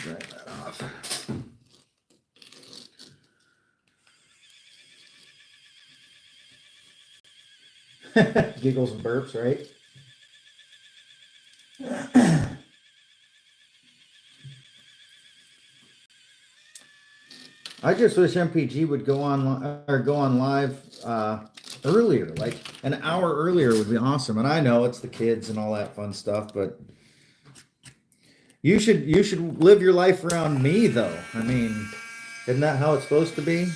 Dry that off. Giggles and burps, right? I just wish MPG would go on or go on live earlier, like an hour earlier would be awesome. And I know it's the kids and all that fun stuff, but you should live your life around me though. I mean, isn't that how it's supposed to be?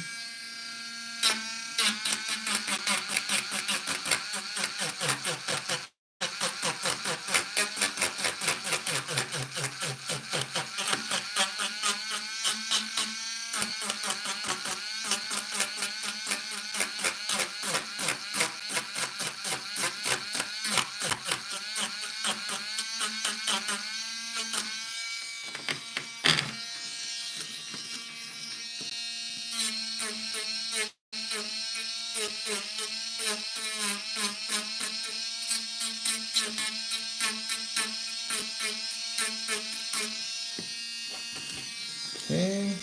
Okay.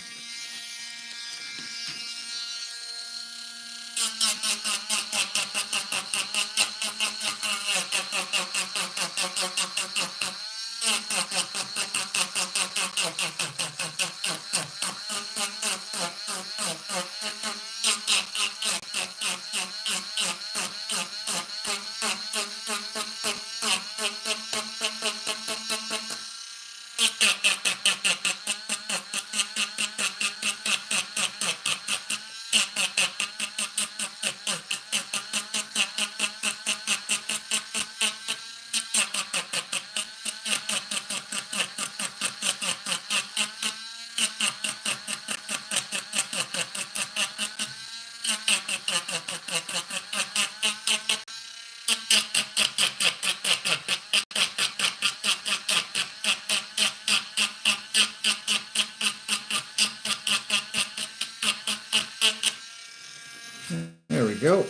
There we go.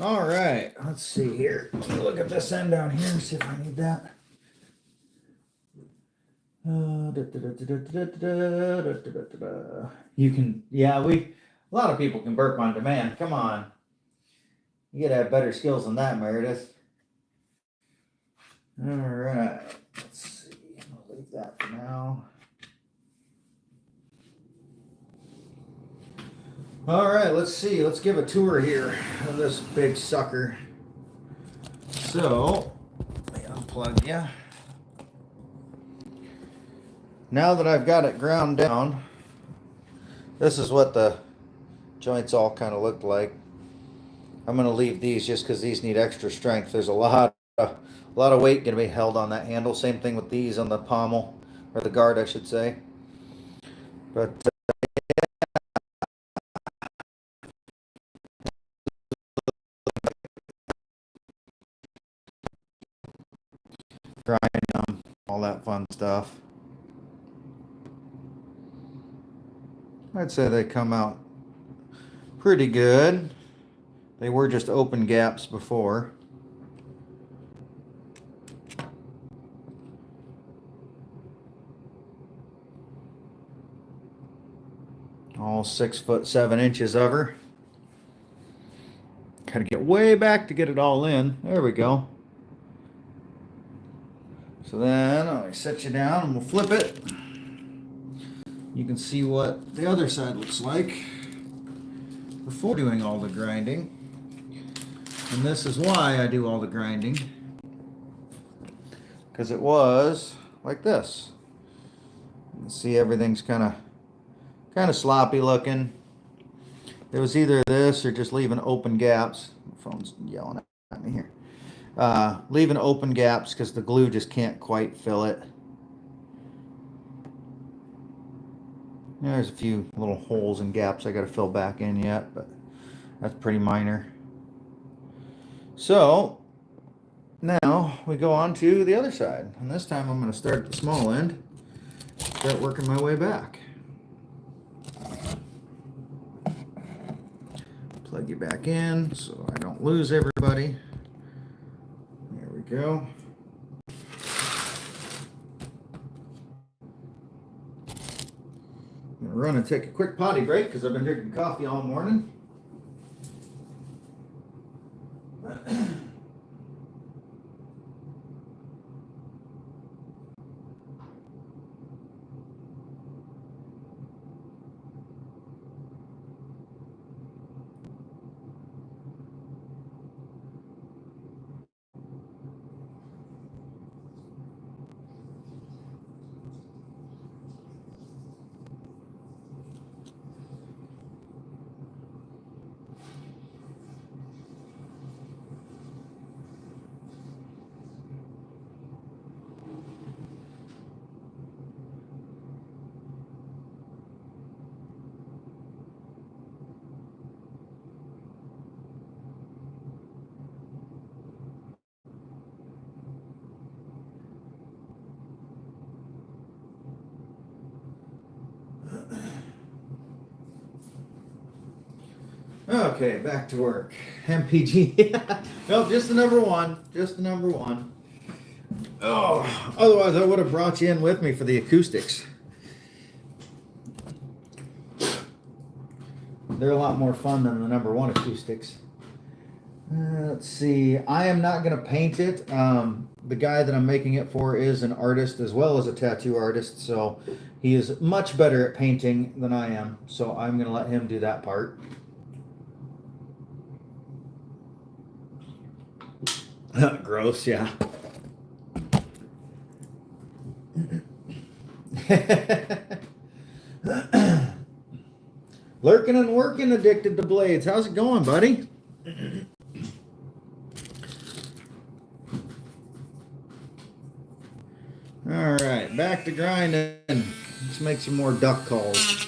All right, let's see here. Let me look at this end down here and see if I need that. You can, yeah, a lot of people can burp on demand. Come on. You gotta have better skills than that, Meredith. All right, let's see. I'll leave that for now. All right, let's see. Let's give a tour here of this big sucker. So, let me unplug you. Now that I've got it ground down, this is what the joints all kind of look like. I'm going to leave these just because these need extra strength. There's a lot of weight going to be held on that handle. Same thing with these on the pommel, or the guard, I should say. But grind them, all that fun stuff. I'd say they come out pretty good. They were just open gaps before. All 6'7" of her. Gotta get way back to get it all in. There we go. So then I'll set you down and we'll flip it. You can see what the other side looks like before doing all the grinding. And this is why I do all the grinding, because it was like this. You can see everything's kind of sloppy looking. It was either this or just leaving open gaps. My phone's yelling at me here. Leaving open gaps because the glue just can't quite fill it. There's a few little holes and gaps I got to fill back in yet, but that's pretty minor. So now we go on to the other side, and this time I'm going to start at the small end, start working my way back. Plug you back in so I don't lose everybody. There we go. I'm going to run and take a quick potty break because I've been drinking coffee all morning. Okay, back to work. MPG. Nope, just the number one. Just the number one. Oh, otherwise I would have brought you in with me for the acoustics. They're a lot more fun than the number one acoustics. Let's see. I am not going to paint it. The guy that I'm making it for is an artist as well as a tattoo artist, so he is much better at painting than I am. So I'm going to let him do that part. Gross, yeah. Lurking and working, addicted to blades. How's it going, buddy? All right, back to grinding. Let's make some more duck calls.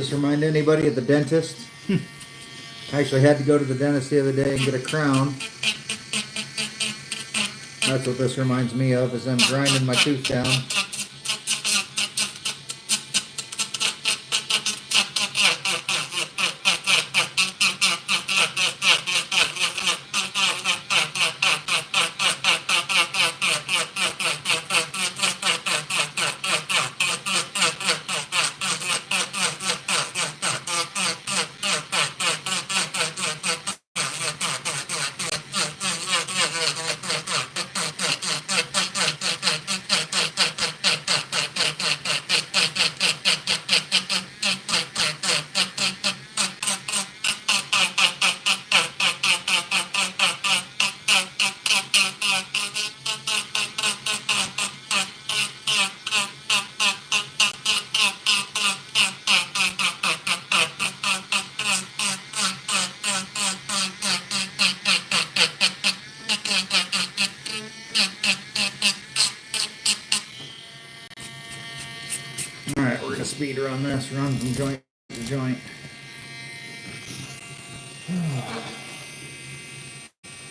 this remind anybody of the dentist? I actually had to go to the dentist the other day and get a crown. That's what this reminds me of, is I'm grinding my tooth down. Alright, we're going to speed run this, run from joint to joint.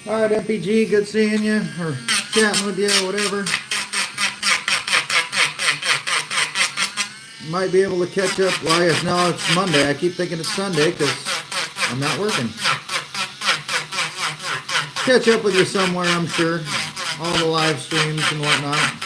Alright, MPG, good seeing you, or chatting with you, whatever. Might be able to catch up. Well, I guess now it's Monday. I keep thinking it's Sunday because I'm not working. Catch up with you somewhere, I'm sure. All the live streams and whatnot.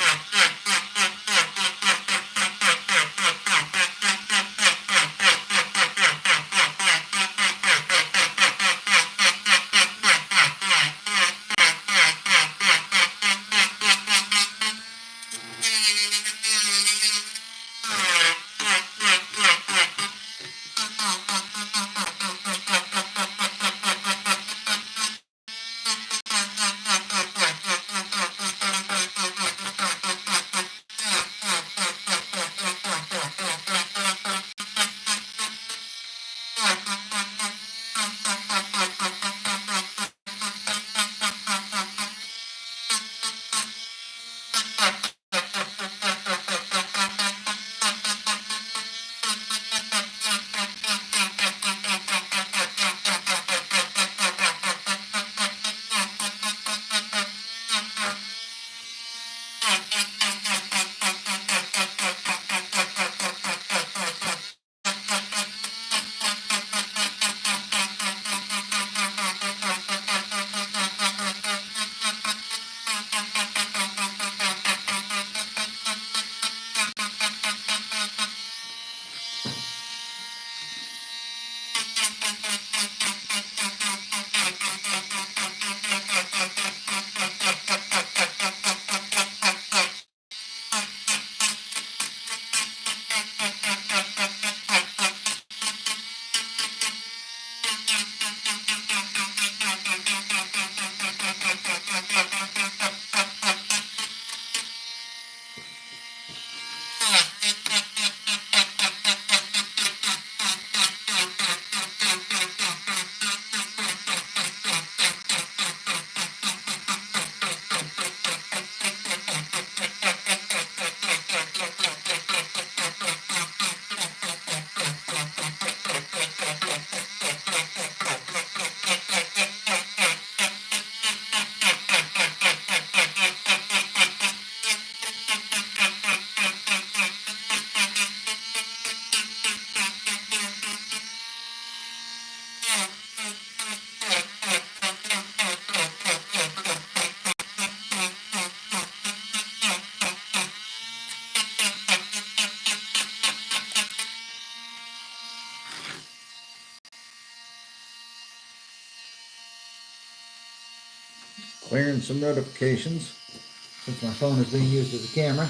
Clearing some notifications since my phone is being used as a camera.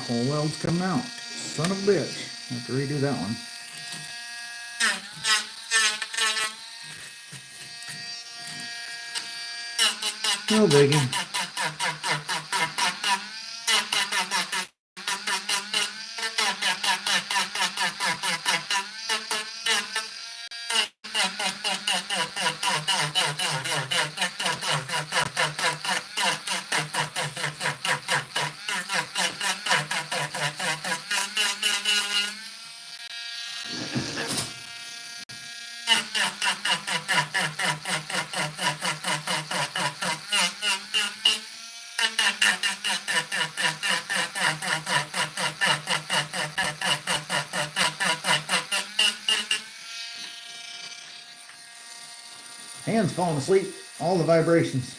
Whole weld's coming out. Son of a bitch. I have to redo that one. No biggie. Hands falling asleep. All the vibrations.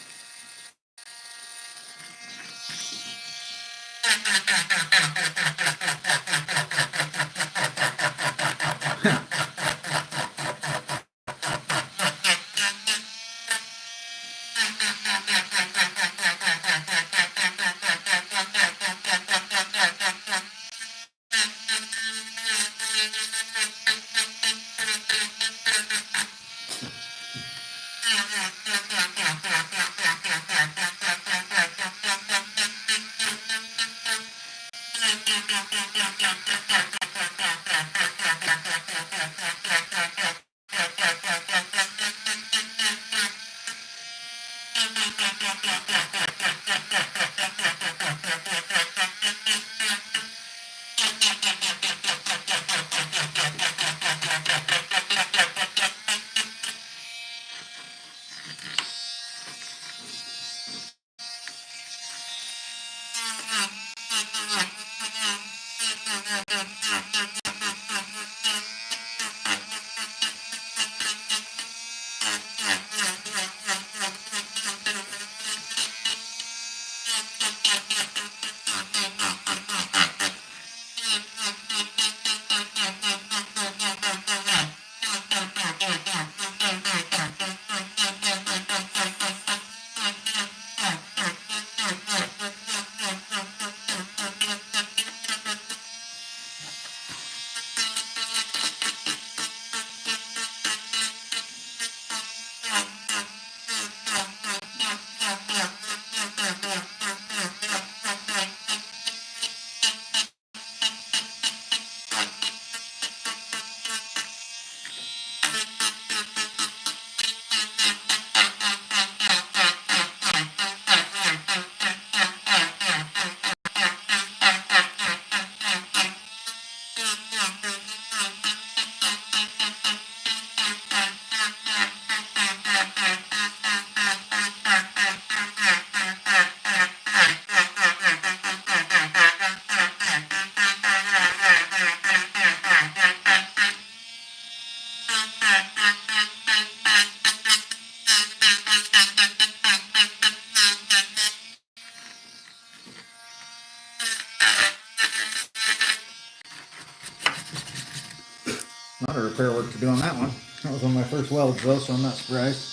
A lot of repair work to do on that one. That was one of my first welds though, so I'm not surprised.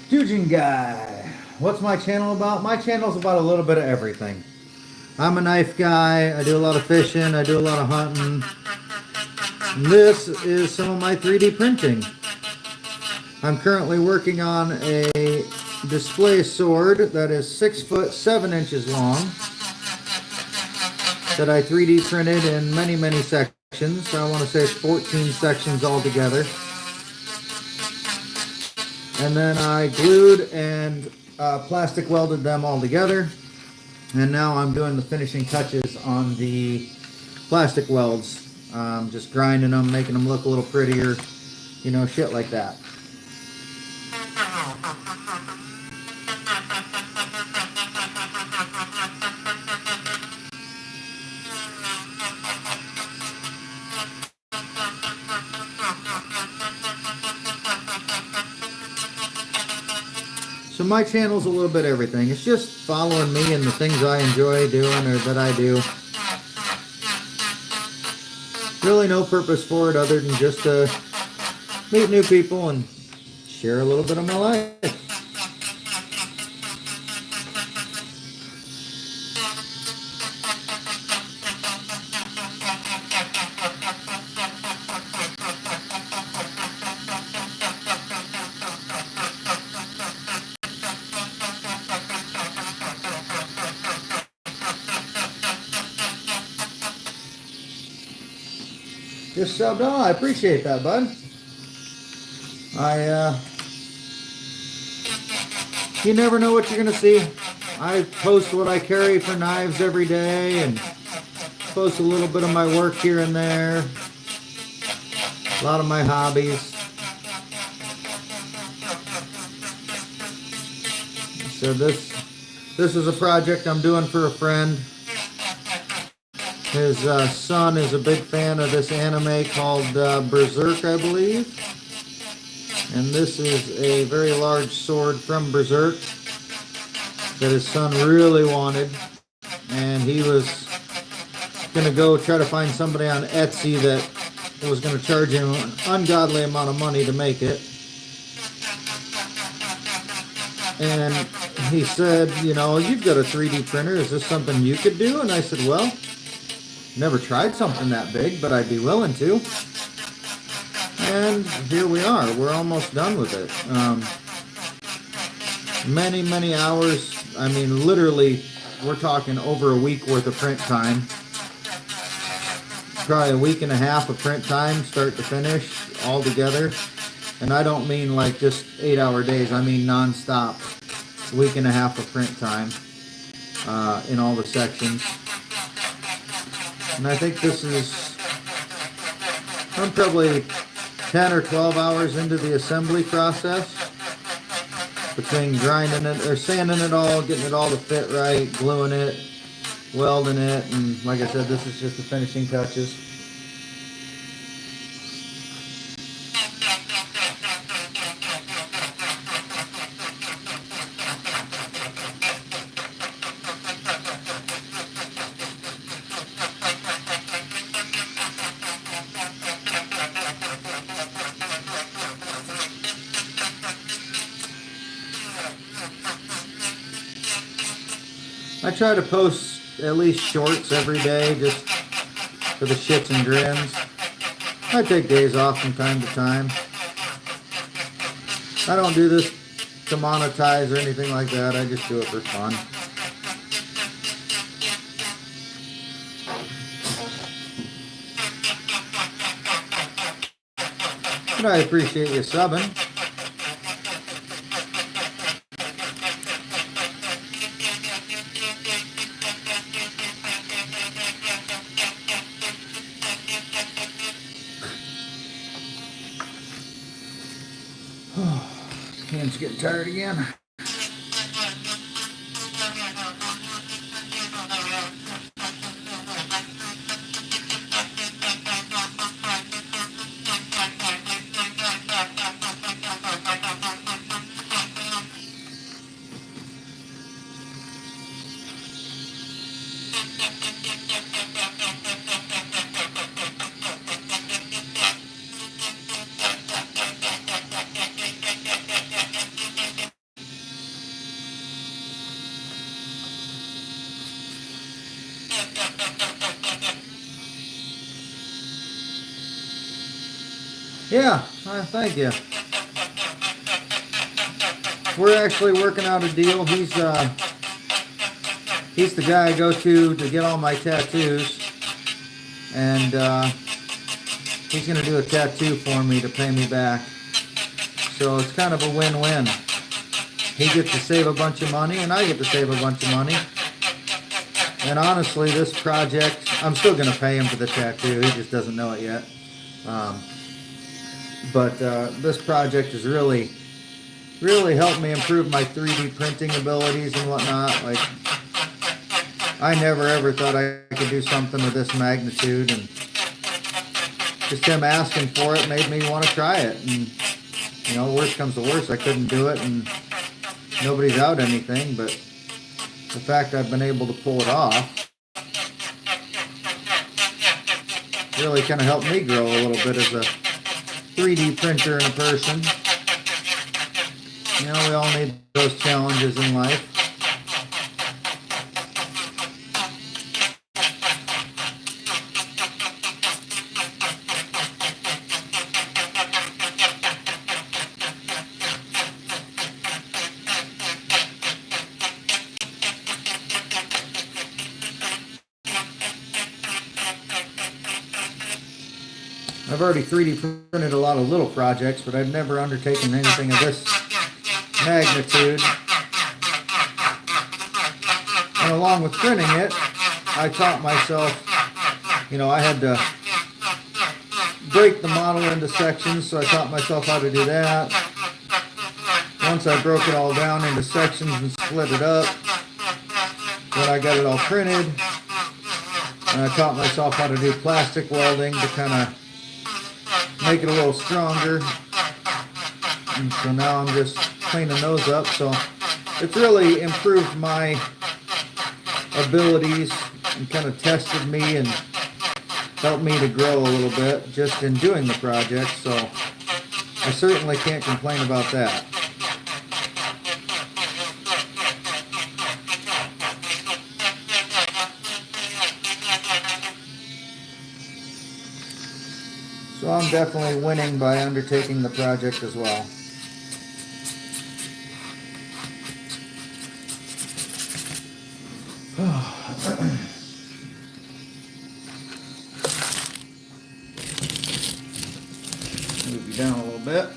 Jujin guy. What's my channel about? My channel's about a little bit of everything. I'm a knife guy. I do a lot of fishing. I do a lot of hunting. And this is some of my 3D printing. I'm currently working on a display sword that is 6 foot 7 inches long that I 3D printed in many sections. I want to say it's 14 sections altogether. And then I glued and plastic welded them all together. And now I'm doing the finishing touches on the plastic welds. Just grinding them, making them look a little prettier. You know, shit like that. So my channel's a little bit everything. It's just following me and the things I enjoy doing or that I do. Really no purpose for it other than just to meet new people and share a little bit of my life. Just subbed on. I appreciate that, bud. You never know what you're gonna see. I post what I carry for knives every day and post a little bit of my work here and there. A lot of my hobbies. So this is a project I'm doing for a friend. His son is a big fan of this anime called Berserk, I believe. And this is a very large sword from Berserk that his son really wanted. And he was going to go try to find somebody on Etsy that was going to charge him an ungodly amount of money to make it. And he said, you know, you've got a 3D printer. Is this something you could do? And I said, well, never tried something that big, but I'd be willing to. And here we are. We're almost done with it. Many, many hours. I mean, literally, we're talking over a week worth of print time. Probably a week and a half of print time, start to finish, all together. And I don't mean like just 8-hour days. I mean non-stop. Week and a half of print time in all the sections. And I think this is, I'm probably 10 or 12 hours into the assembly process. Between grinding it, or sanding it all, getting it all to fit right, gluing it, welding it, and like I said, this is just the finishing touches. I try to post at least shorts every day just for the shits and grins. I take days off from time to time. I don't do this to monetize or anything like that. I just do it for fun. And I appreciate you subbing. Hands getting tired again. Yeah, thank you. We're actually working out a deal. He's the guy I go to get all my tattoos, and he's gonna do a tattoo for me to pay me back. So it's kind of a win-win. He gets to save a bunch of money, and I get to save a bunch of money. And honestly, this project, I'm still gonna pay him for the tattoo. He just doesn't know it yet. But this project has really helped me improve my 3D printing abilities and whatnot. Like, I never ever thought I could do something of this magnitude, and just him asking for it made me want to try it. And you know, worst comes to worst, I couldn't do it and nobody's out anything, but the fact I've been able to pull it off really kind of helped me grow a little bit as a 3D printer and a person. You know, we all need those challenges in life. I've already 3D printed a lot of little projects, but I've never undertaken anything of this magnitude. And along with printing it, I taught myself, you know, I had to break the model into sections, so I taught myself how to do that. Once I broke it all down into sections and split it up, then I got it all printed, and I taught myself how to do plastic welding to kind of make it a little stronger. And so now I'm just cleaning those up. So it's really improved my abilities and kind of tested me and helped me to grow a little bit just in doing the project. So I certainly can't complain about that. So I'm definitely winning by undertaking the project as well. Move you down a little bit.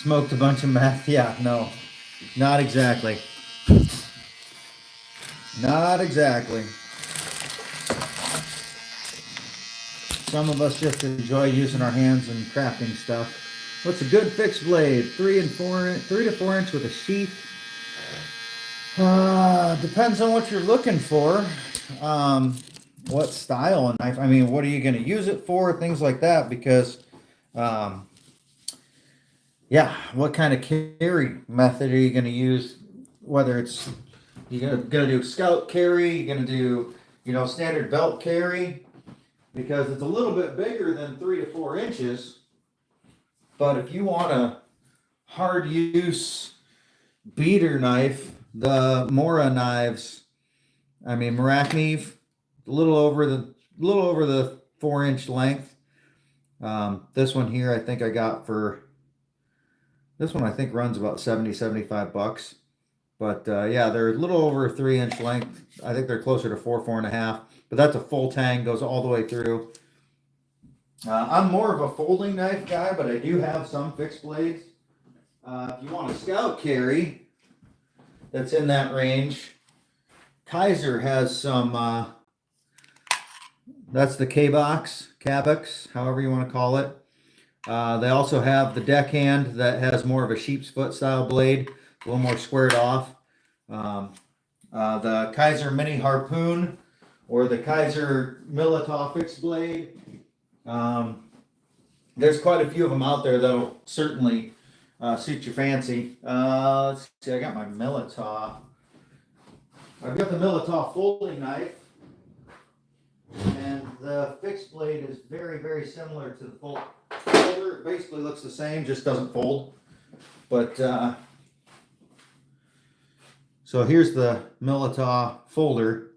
Smoked a bunch of meth. Yeah, no, not exactly. Not exactly. Some of us just enjoy using our hands and crafting stuff. What's a good fixed blade? 3 to 4 inch with a sheath. Depends on what you're looking for. What style of knife? I mean, what are you going to use it for? Things like that. Because, yeah, what kind of carry method are you going to use? Whether it's you're gonna do scout carry, you're gonna do standard belt carry, because it's a little bit bigger than 3 to 4 inches. But if you want a hard use beater knife, the Mora knives, I mean Marachneve, a little over the 4 inch length. This one here, I think I got for this one. I think runs about 75 bucks. But yeah, they're a little over a 3 inch length. I think they're closer to 4.5. But that's a full tang, goes all the way through. I'm more of a folding knife guy, but I do have some fixed blades. If you want a scout carry that's in that range, Kaiser has some. That's the K-Box, however you want to call it. They also have the deckhand that has more of a sheep's foot style blade, a little more squared off. The Kaiser Mini Harpoon or the Kaiser Militao fixed blade. There's quite a few of them out there that'll certainly suit your fancy. Let's see, I got my Militao. I've got the Militao folding knife, and the fixed blade is very, very similar to the folder. It basically looks the same, just doesn't fold. But so here's the Militao folder,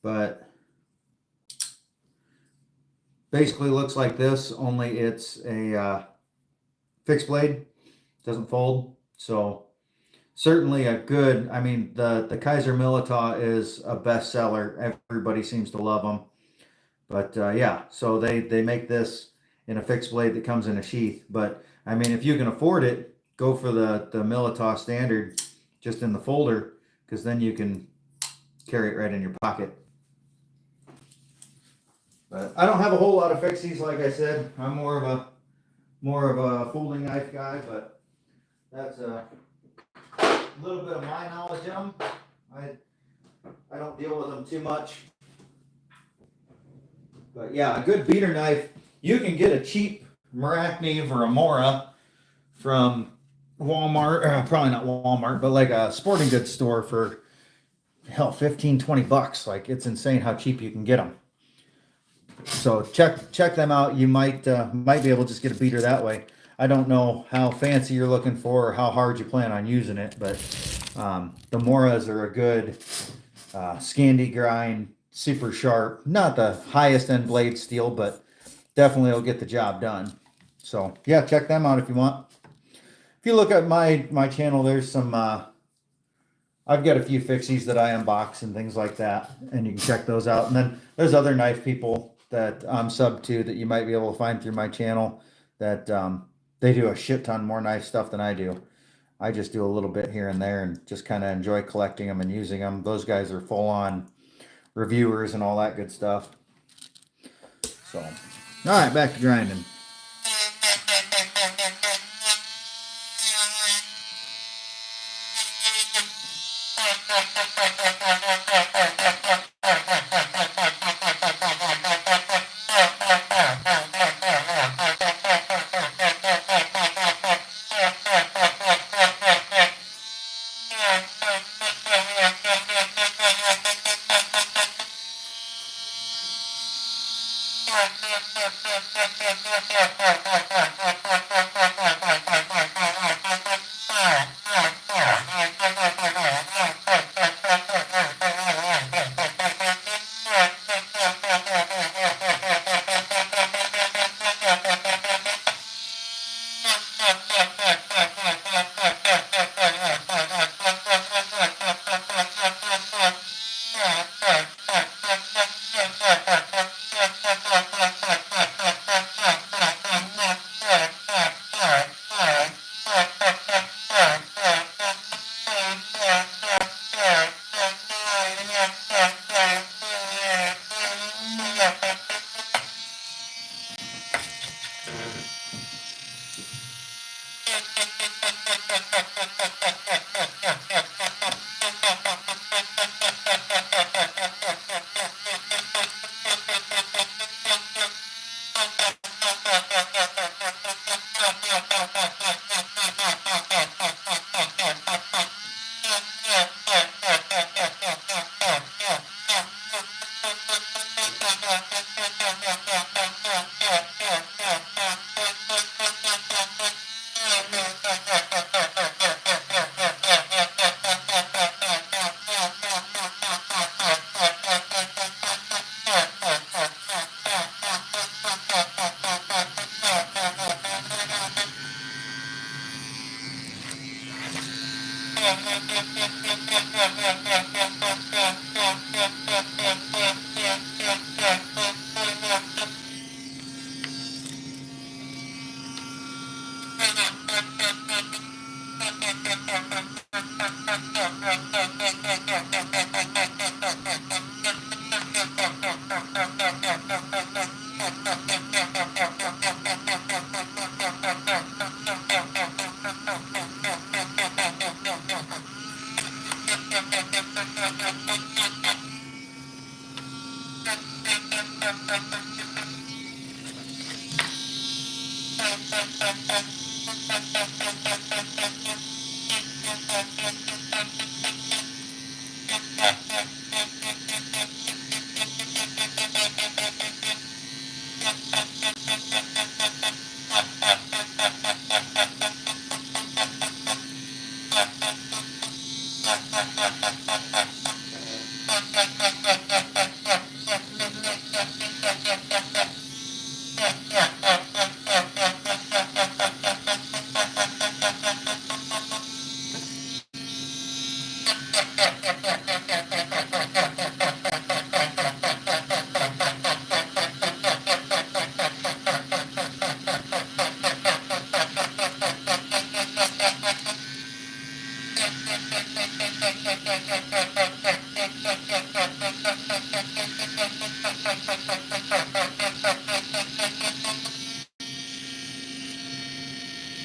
but basically looks like this, only it's a fixed blade, doesn't fold. So certainly a good, I mean, the Kaiser Militao is a bestseller. Everybody seems to love them. But yeah, so they make this in a fixed blade that comes in a sheath. But I mean, if you can afford it, go for the Militao standard just in the folder, because then you can carry it right in your pocket. But I don't have a whole lot of fixies, like I said. I'm more of a folding knife guy, but that's a little bit of my knowledge of them. I don't deal with them too much. But yeah, a good beater knife. You can get a cheap Marachneve or a Mora from Walmart, probably not Walmart, but like a sporting goods store for hell, 15, 20 bucks. Like, it's insane how cheap you can get them. So check them out. You might be able to just get a beater that way. I don't know how fancy you're looking for or how hard you plan on using it, but the Moras are a good Scandi grind, super sharp. Not the highest end blade steel, but definitely will get the job done. So yeah, check them out if you want. If you look at my channel, there's some I've got a few fixies that I unbox and things like that, and you can check those out. And then there's other knife people that I'm sub to that you might be able to find through my channel that they do a shit ton more knife stuff than I do. I just do a little bit here and there and just kind of enjoy collecting them and using them. Those guys are full on reviewers and all that good stuff. So, all right, back to grinding.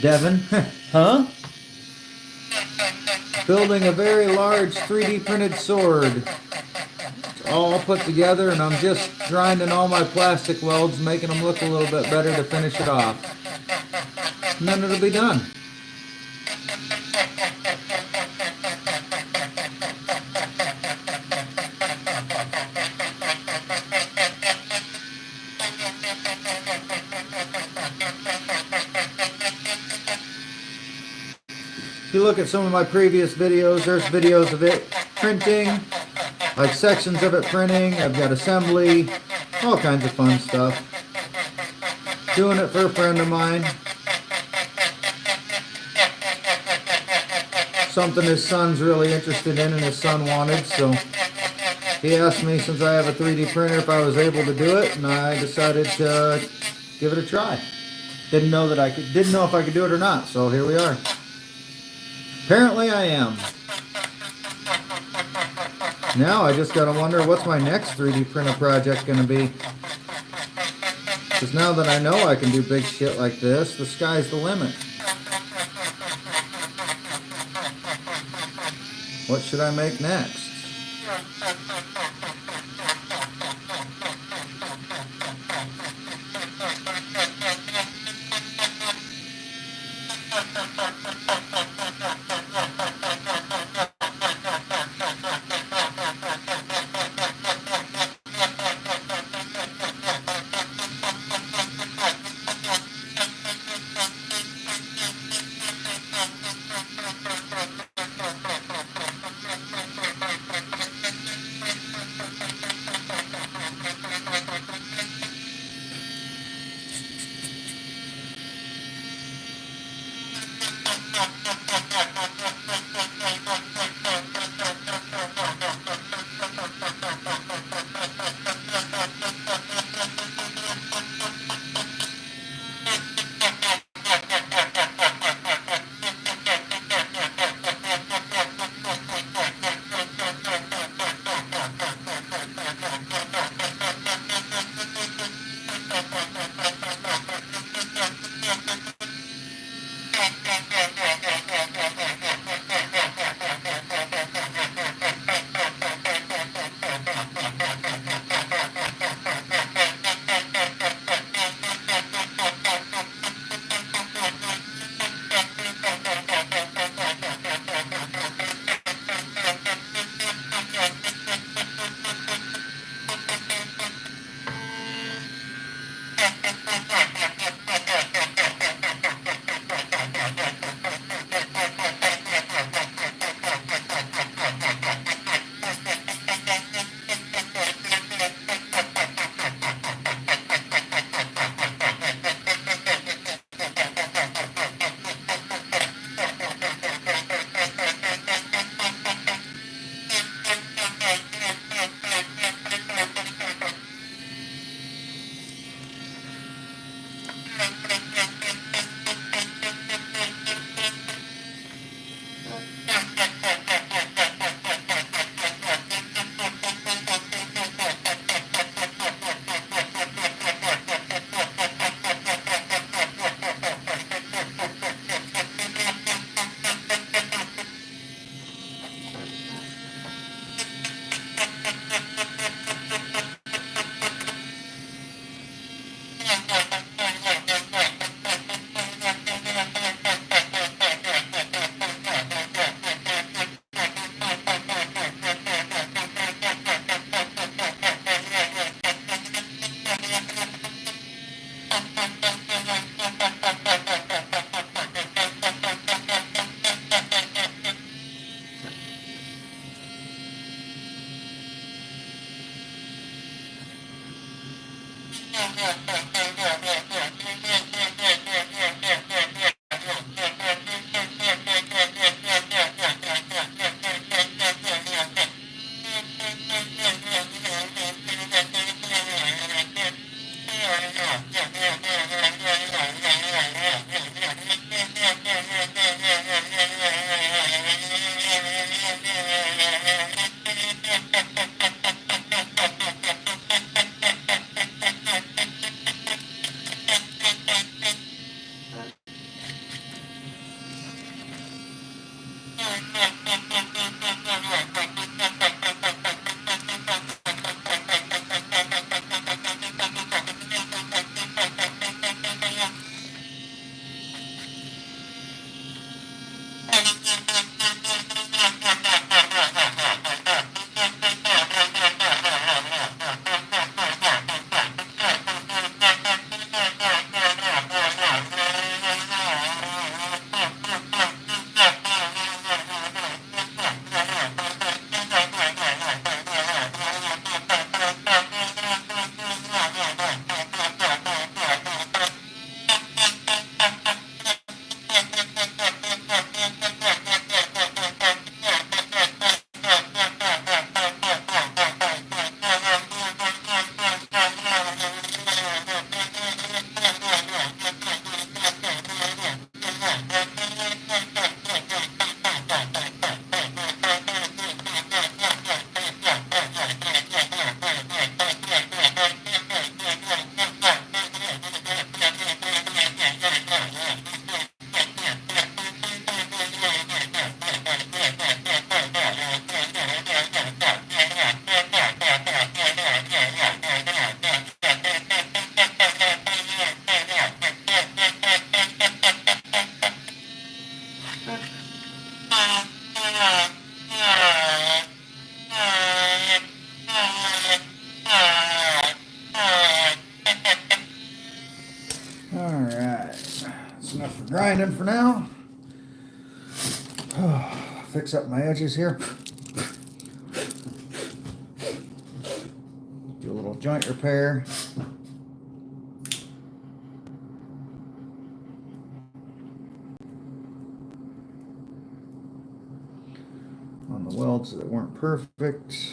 Devin, Huh? building a very large 3D printed sword. It's all put together and I'm just grinding all my plastic welds, making them look a little bit better to finish it off. And then it'll be done. If you look at some of my previous videos, there's videos of it printing, like sections of it printing. I've got assembly, all kinds of fun stuff. Doing it for a friend of mine. Something his son's really interested in and his son wanted, so he asked me, since I have a 3D printer, if I was able to do it, and I decided to give it a try. Didn't know if I could do it or not, so here we are. Apparently I am. Now I just gotta wonder, what's my next 3D printer project gonna be? Because now that I know I can do big shit like this, the sky's the limit. What should I make next? Grinding for now. Fix up my edges here. Do a little joint repair. On the welds that weren't perfect.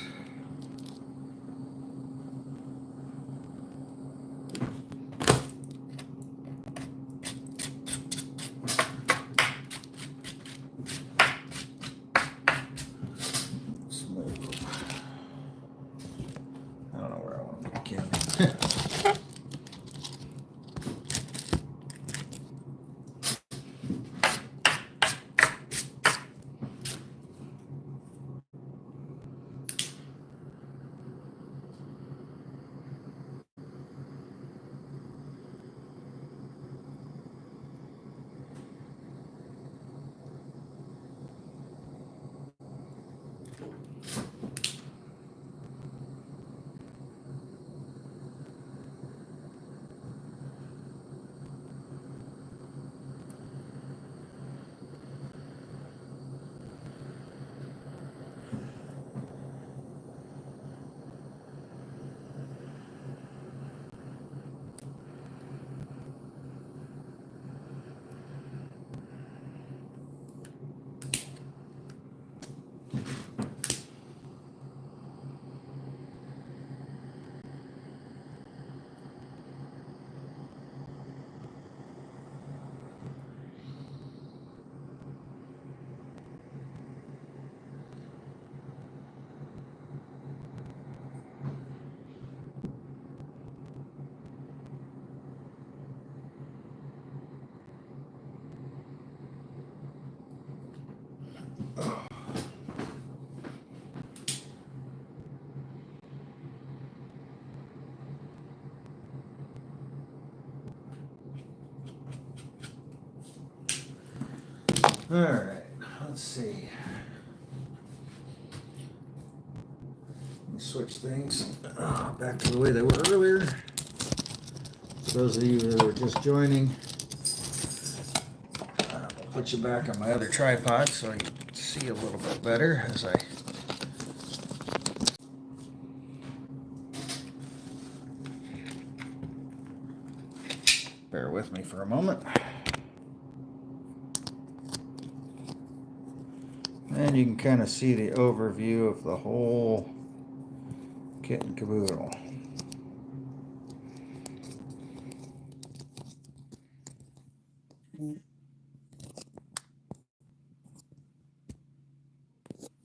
All right, let's see. Let me switch things back to the way they were earlier. For those of you that are just joining, I'll put you back on my other tripod so I can see a little bit better as I bear with me for a moment. And you can kind of see the overview of the whole kit and caboodle.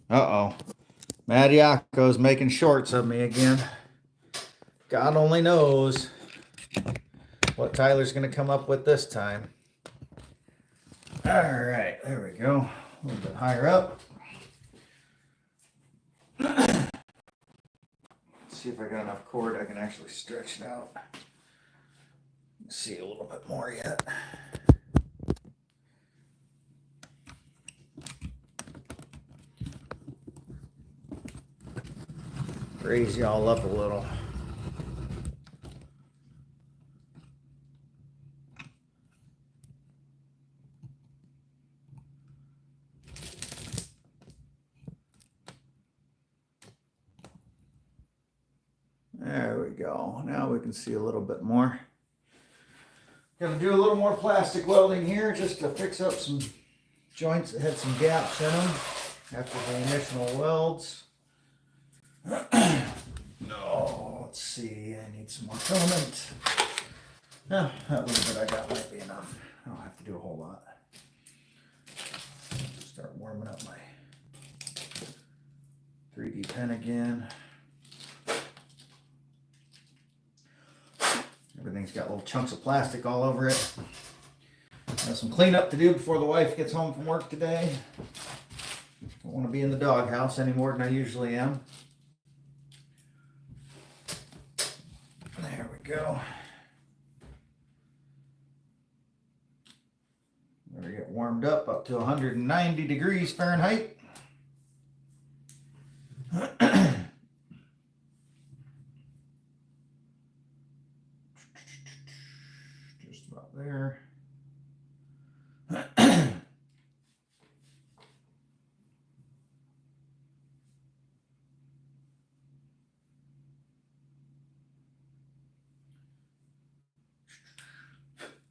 Uh-oh. Madiako's making shorts of me again. God only knows what Tyler's going to come up with this time. All right, there we go. A little bit higher up. See if I got enough cord I can actually stretch it out. See a little bit more yet. Raise y'all up a little. There we go. Now we can see a little bit more. Gonna do a little more plastic welding here just to fix up some joints that had some gaps in them after the initial welds. No, let's see. I need some more filament. Oh, that little bit I got might be enough. I don't have to do a whole lot. Start warming up my 3D pen again. Everything's got little chunks of plastic all over it. Got some cleanup to do before the wife gets home from work today. Don't want to be in the doghouse any more than I usually am. There we go. Better get warmed up to 190 degrees Fahrenheit. Just about there.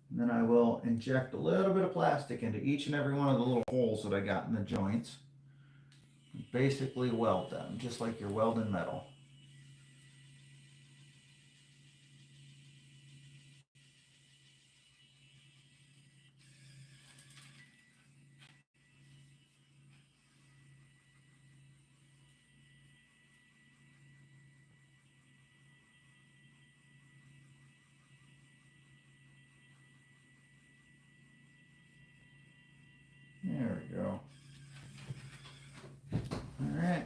And then I will inject a little bit of plastic into each and every one of the little holes that I got in the joints. Basically weld them, just like you're welding metal. There we go. All right.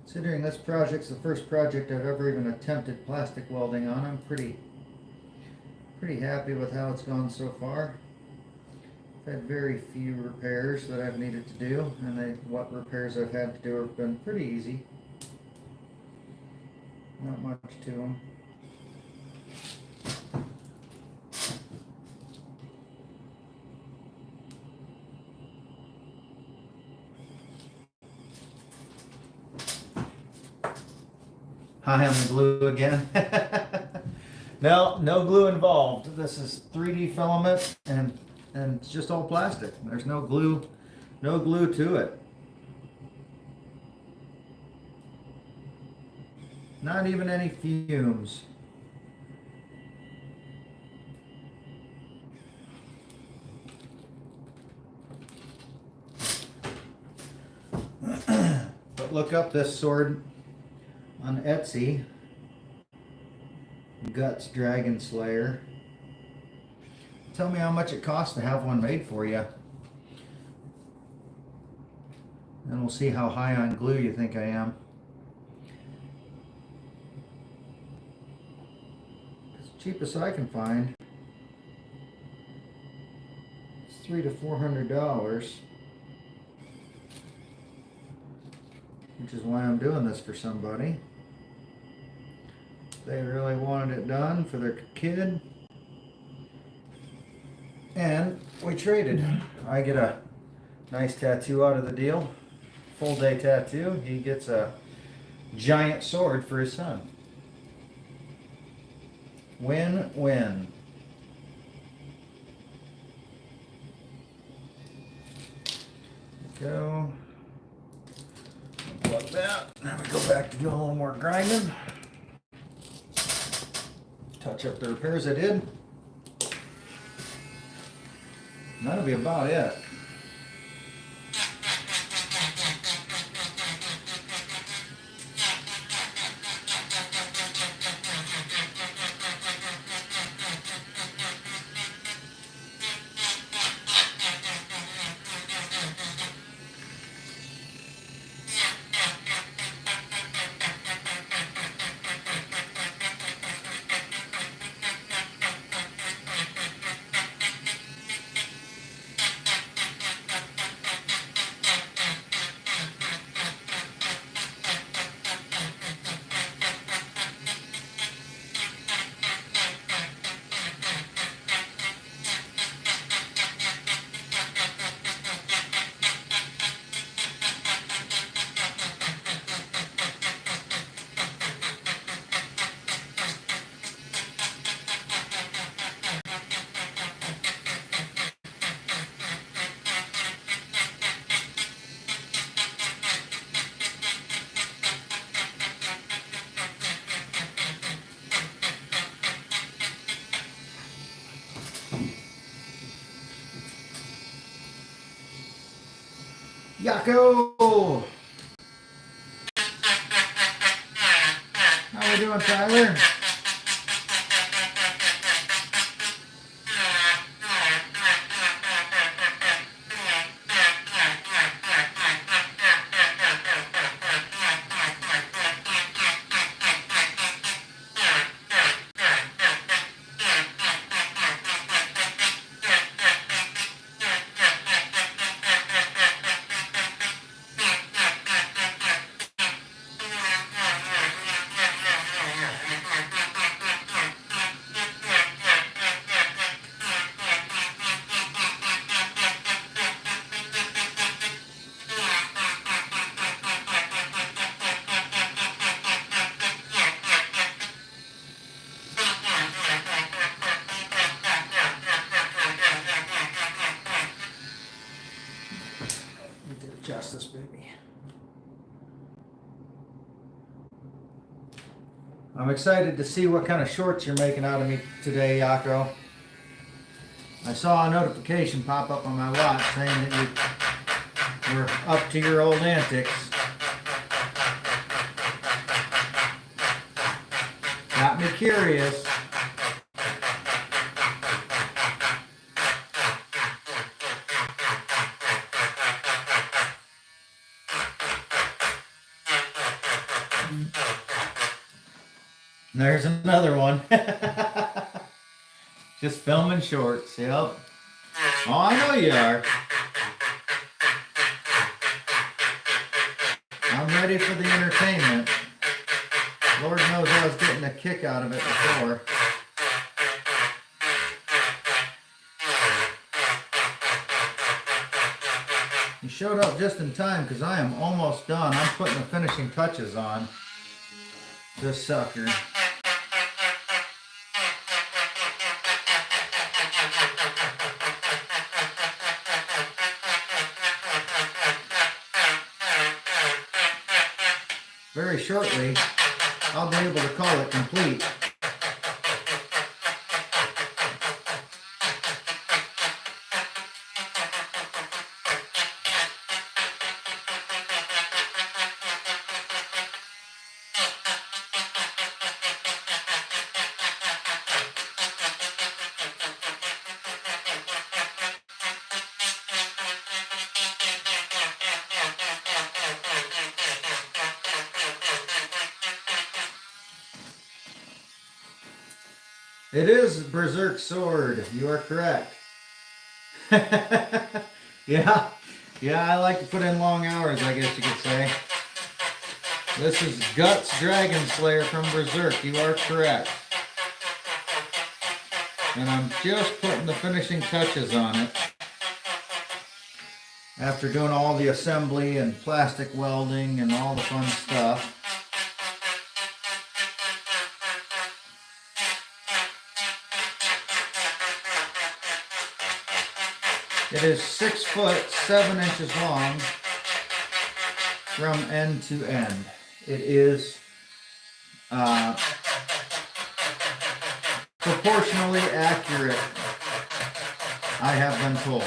Considering this project's the first project I've ever even attempted plastic welding on, I'm pretty happy with how it's gone so far. I've had very few repairs that I've needed to do, and what repairs I've had to do have been pretty easy. Not much to them. Hi, I'm the glue again. No glue involved. This is 3D filament and it's just all plastic. There's no glue to it. Not even any fumes. But look up this sword on Etsy. Guts Dragonslayer. Tell me how much it costs to have one made for you. And we'll see how high on glue you think I am. It's the cheapest I can find. It's $300 to $400. Which is why I'm doing this for somebody. They really wanted it done for their kid. And we traded. I get a nice tattoo out of the deal. full day tattoo. He gets a giant sword for his son. Win-win. Go. Unplug that. Now we go back to do a little more grinding. Touch up the repairs I did. That'll be about it. Yako! How we doing, Tyler? Adjust this baby. I'm excited to see what kind of shorts you're making out of me today, Yako. I saw a notification pop up on my watch saying that you were up to your old antics. Got me curious. There's another one. Just filming shorts, yep. Oh, I know you are. I'm ready for the entertainment. Lord knows I was getting a kick out of it before. You showed up just in time because I am almost done. I'm putting the finishing touches on this sucker. Very shortly, I'll be able to call it complete. It is Berserk sword. You are correct. Yeah, I like to put in long hours, I guess you could say. This is Guts Dragonslayer from Berserk. You are correct. And I'm just putting the finishing touches on it. After doing all the assembly and plastic welding and all the fun stuff. It is 6 foot 7 inches long from end to end. It is proportionally accurate, I have been told.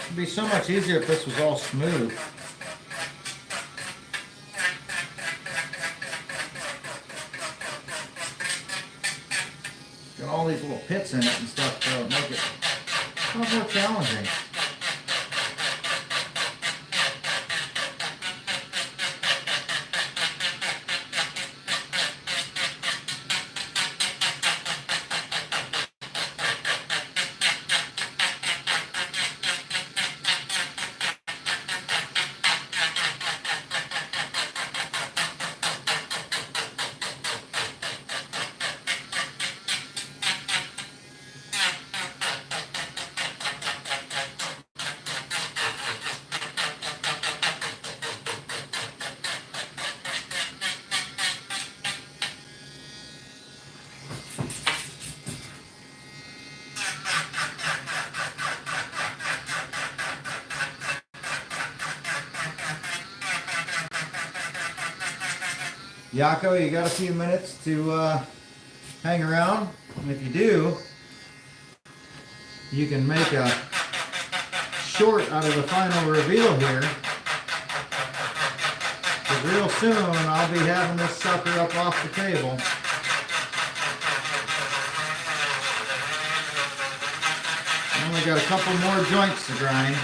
It'd be so much easier if this was all smooth. Got all these little pits in it and stuff to make it a lot more challenging. Yako, you got a few minutes to hang around? And if you do, you can make a short out of the final reveal here. Because real soon I'll be having this sucker up off the table. I only got a couple more joints to grind.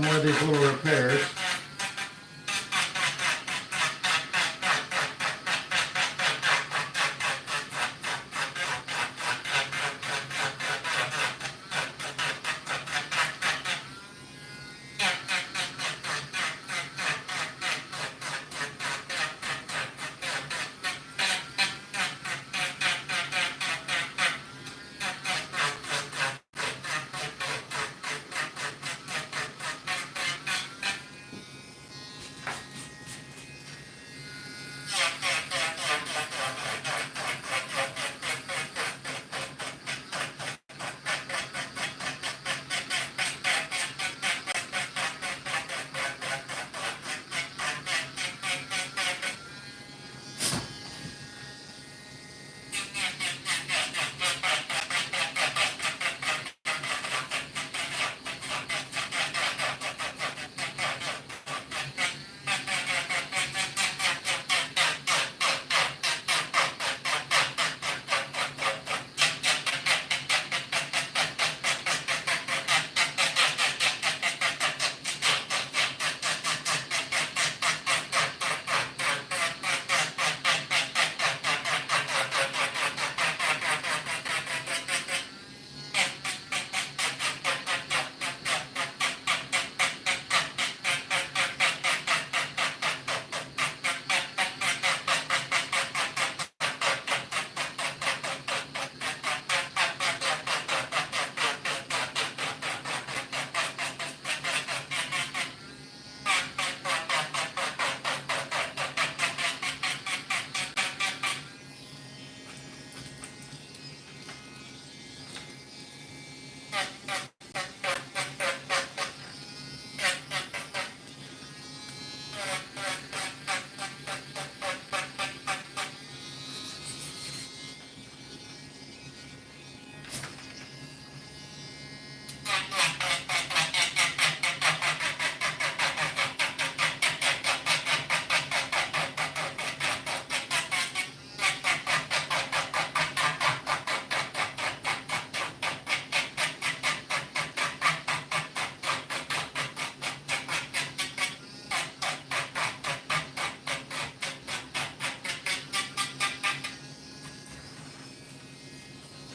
More of these little repairs.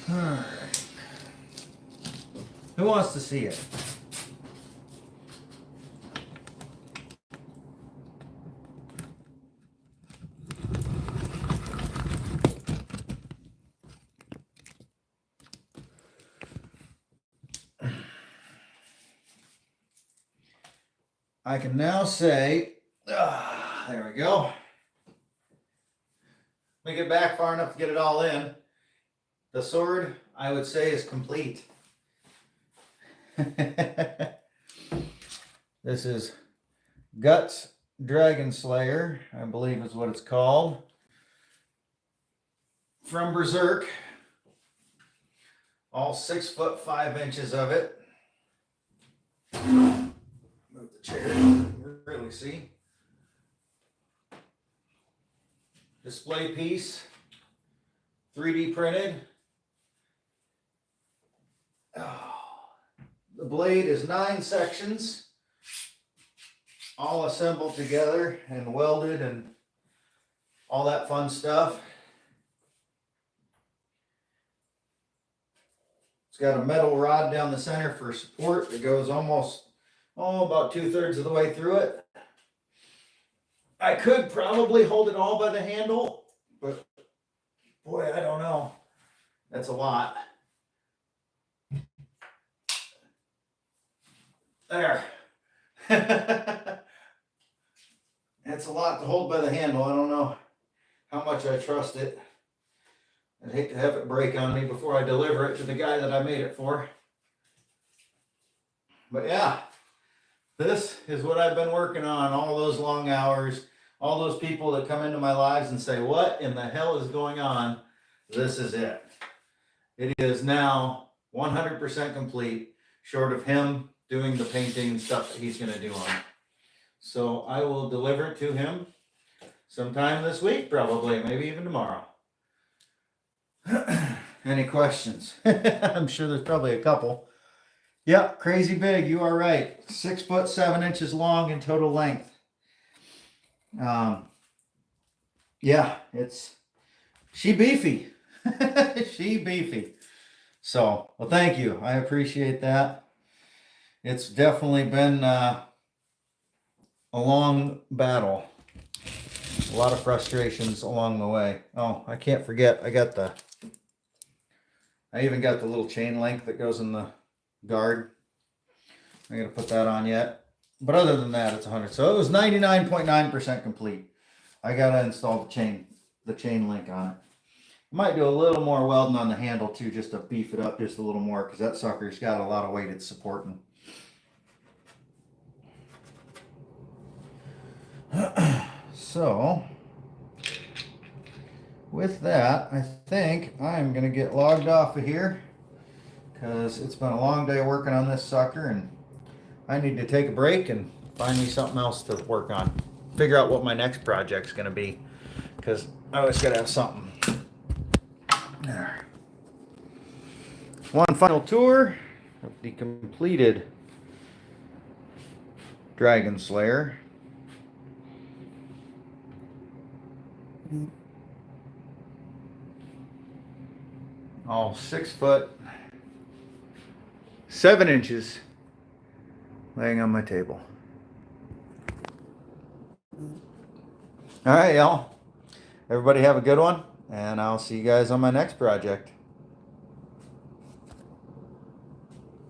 All right. Who wants to see it? I can now say, there we go. Let me get back far enough to get it all in. The sword, I would say, is complete. This is Guts Dragonslayer, I believe is what it's called. From Berserk. All 6 foot 5 inches of it. Move the chair, you can really see. Display piece, 3D printed. The blade is 9 sections, all assembled together and welded and all that fun stuff. It's got a metal rod down the center for support that goes almost, about 2/3 of the way through it. I could probably hold it all by the handle, but boy, I don't know. That's a lot. There. It's a lot to hold by the handle. I don't know how much I trust it. I'd hate to have it break on me before I deliver it to the guy that I made it for. But yeah, this is what I've been working on all those long hours. All those people that come into my lives and say, what in the hell is going on? This is it. It is now 100% complete, short of him doing the painting and stuff that he's going to do on it. So I will deliver it to him sometime this week, probably, maybe even tomorrow. Any questions? I'm sure there's probably a couple. Yep, crazy big. You are right. 6 foot 7 inches long in total length. Yeah, she beefy. She beefy. So, well, thank you. I appreciate that. It's definitely been a long battle. A lot of frustrations along the way. Oh, I can't forget. I even got the little chain link that goes in the guard. I gotta put that on yet. But other than that, it's 100. So it was 99.9% complete. I gotta install the chain link on it. I might do a little more welding on the handle too, just to beef it up just a little more, because that sucker's got a lot of weight it's supporting. So, with that, I think I'm going to get logged off of here, because it's been a long day working on this sucker, and I need to take a break and find me something else to work on. Figure out what my next project's going to be, because I always got to have something. There. One final tour of the completed Dragonslayer. All 6 foot 7 inches laying on my table. All right, y'all. Everybody have a good one, and I'll see you guys on my next project.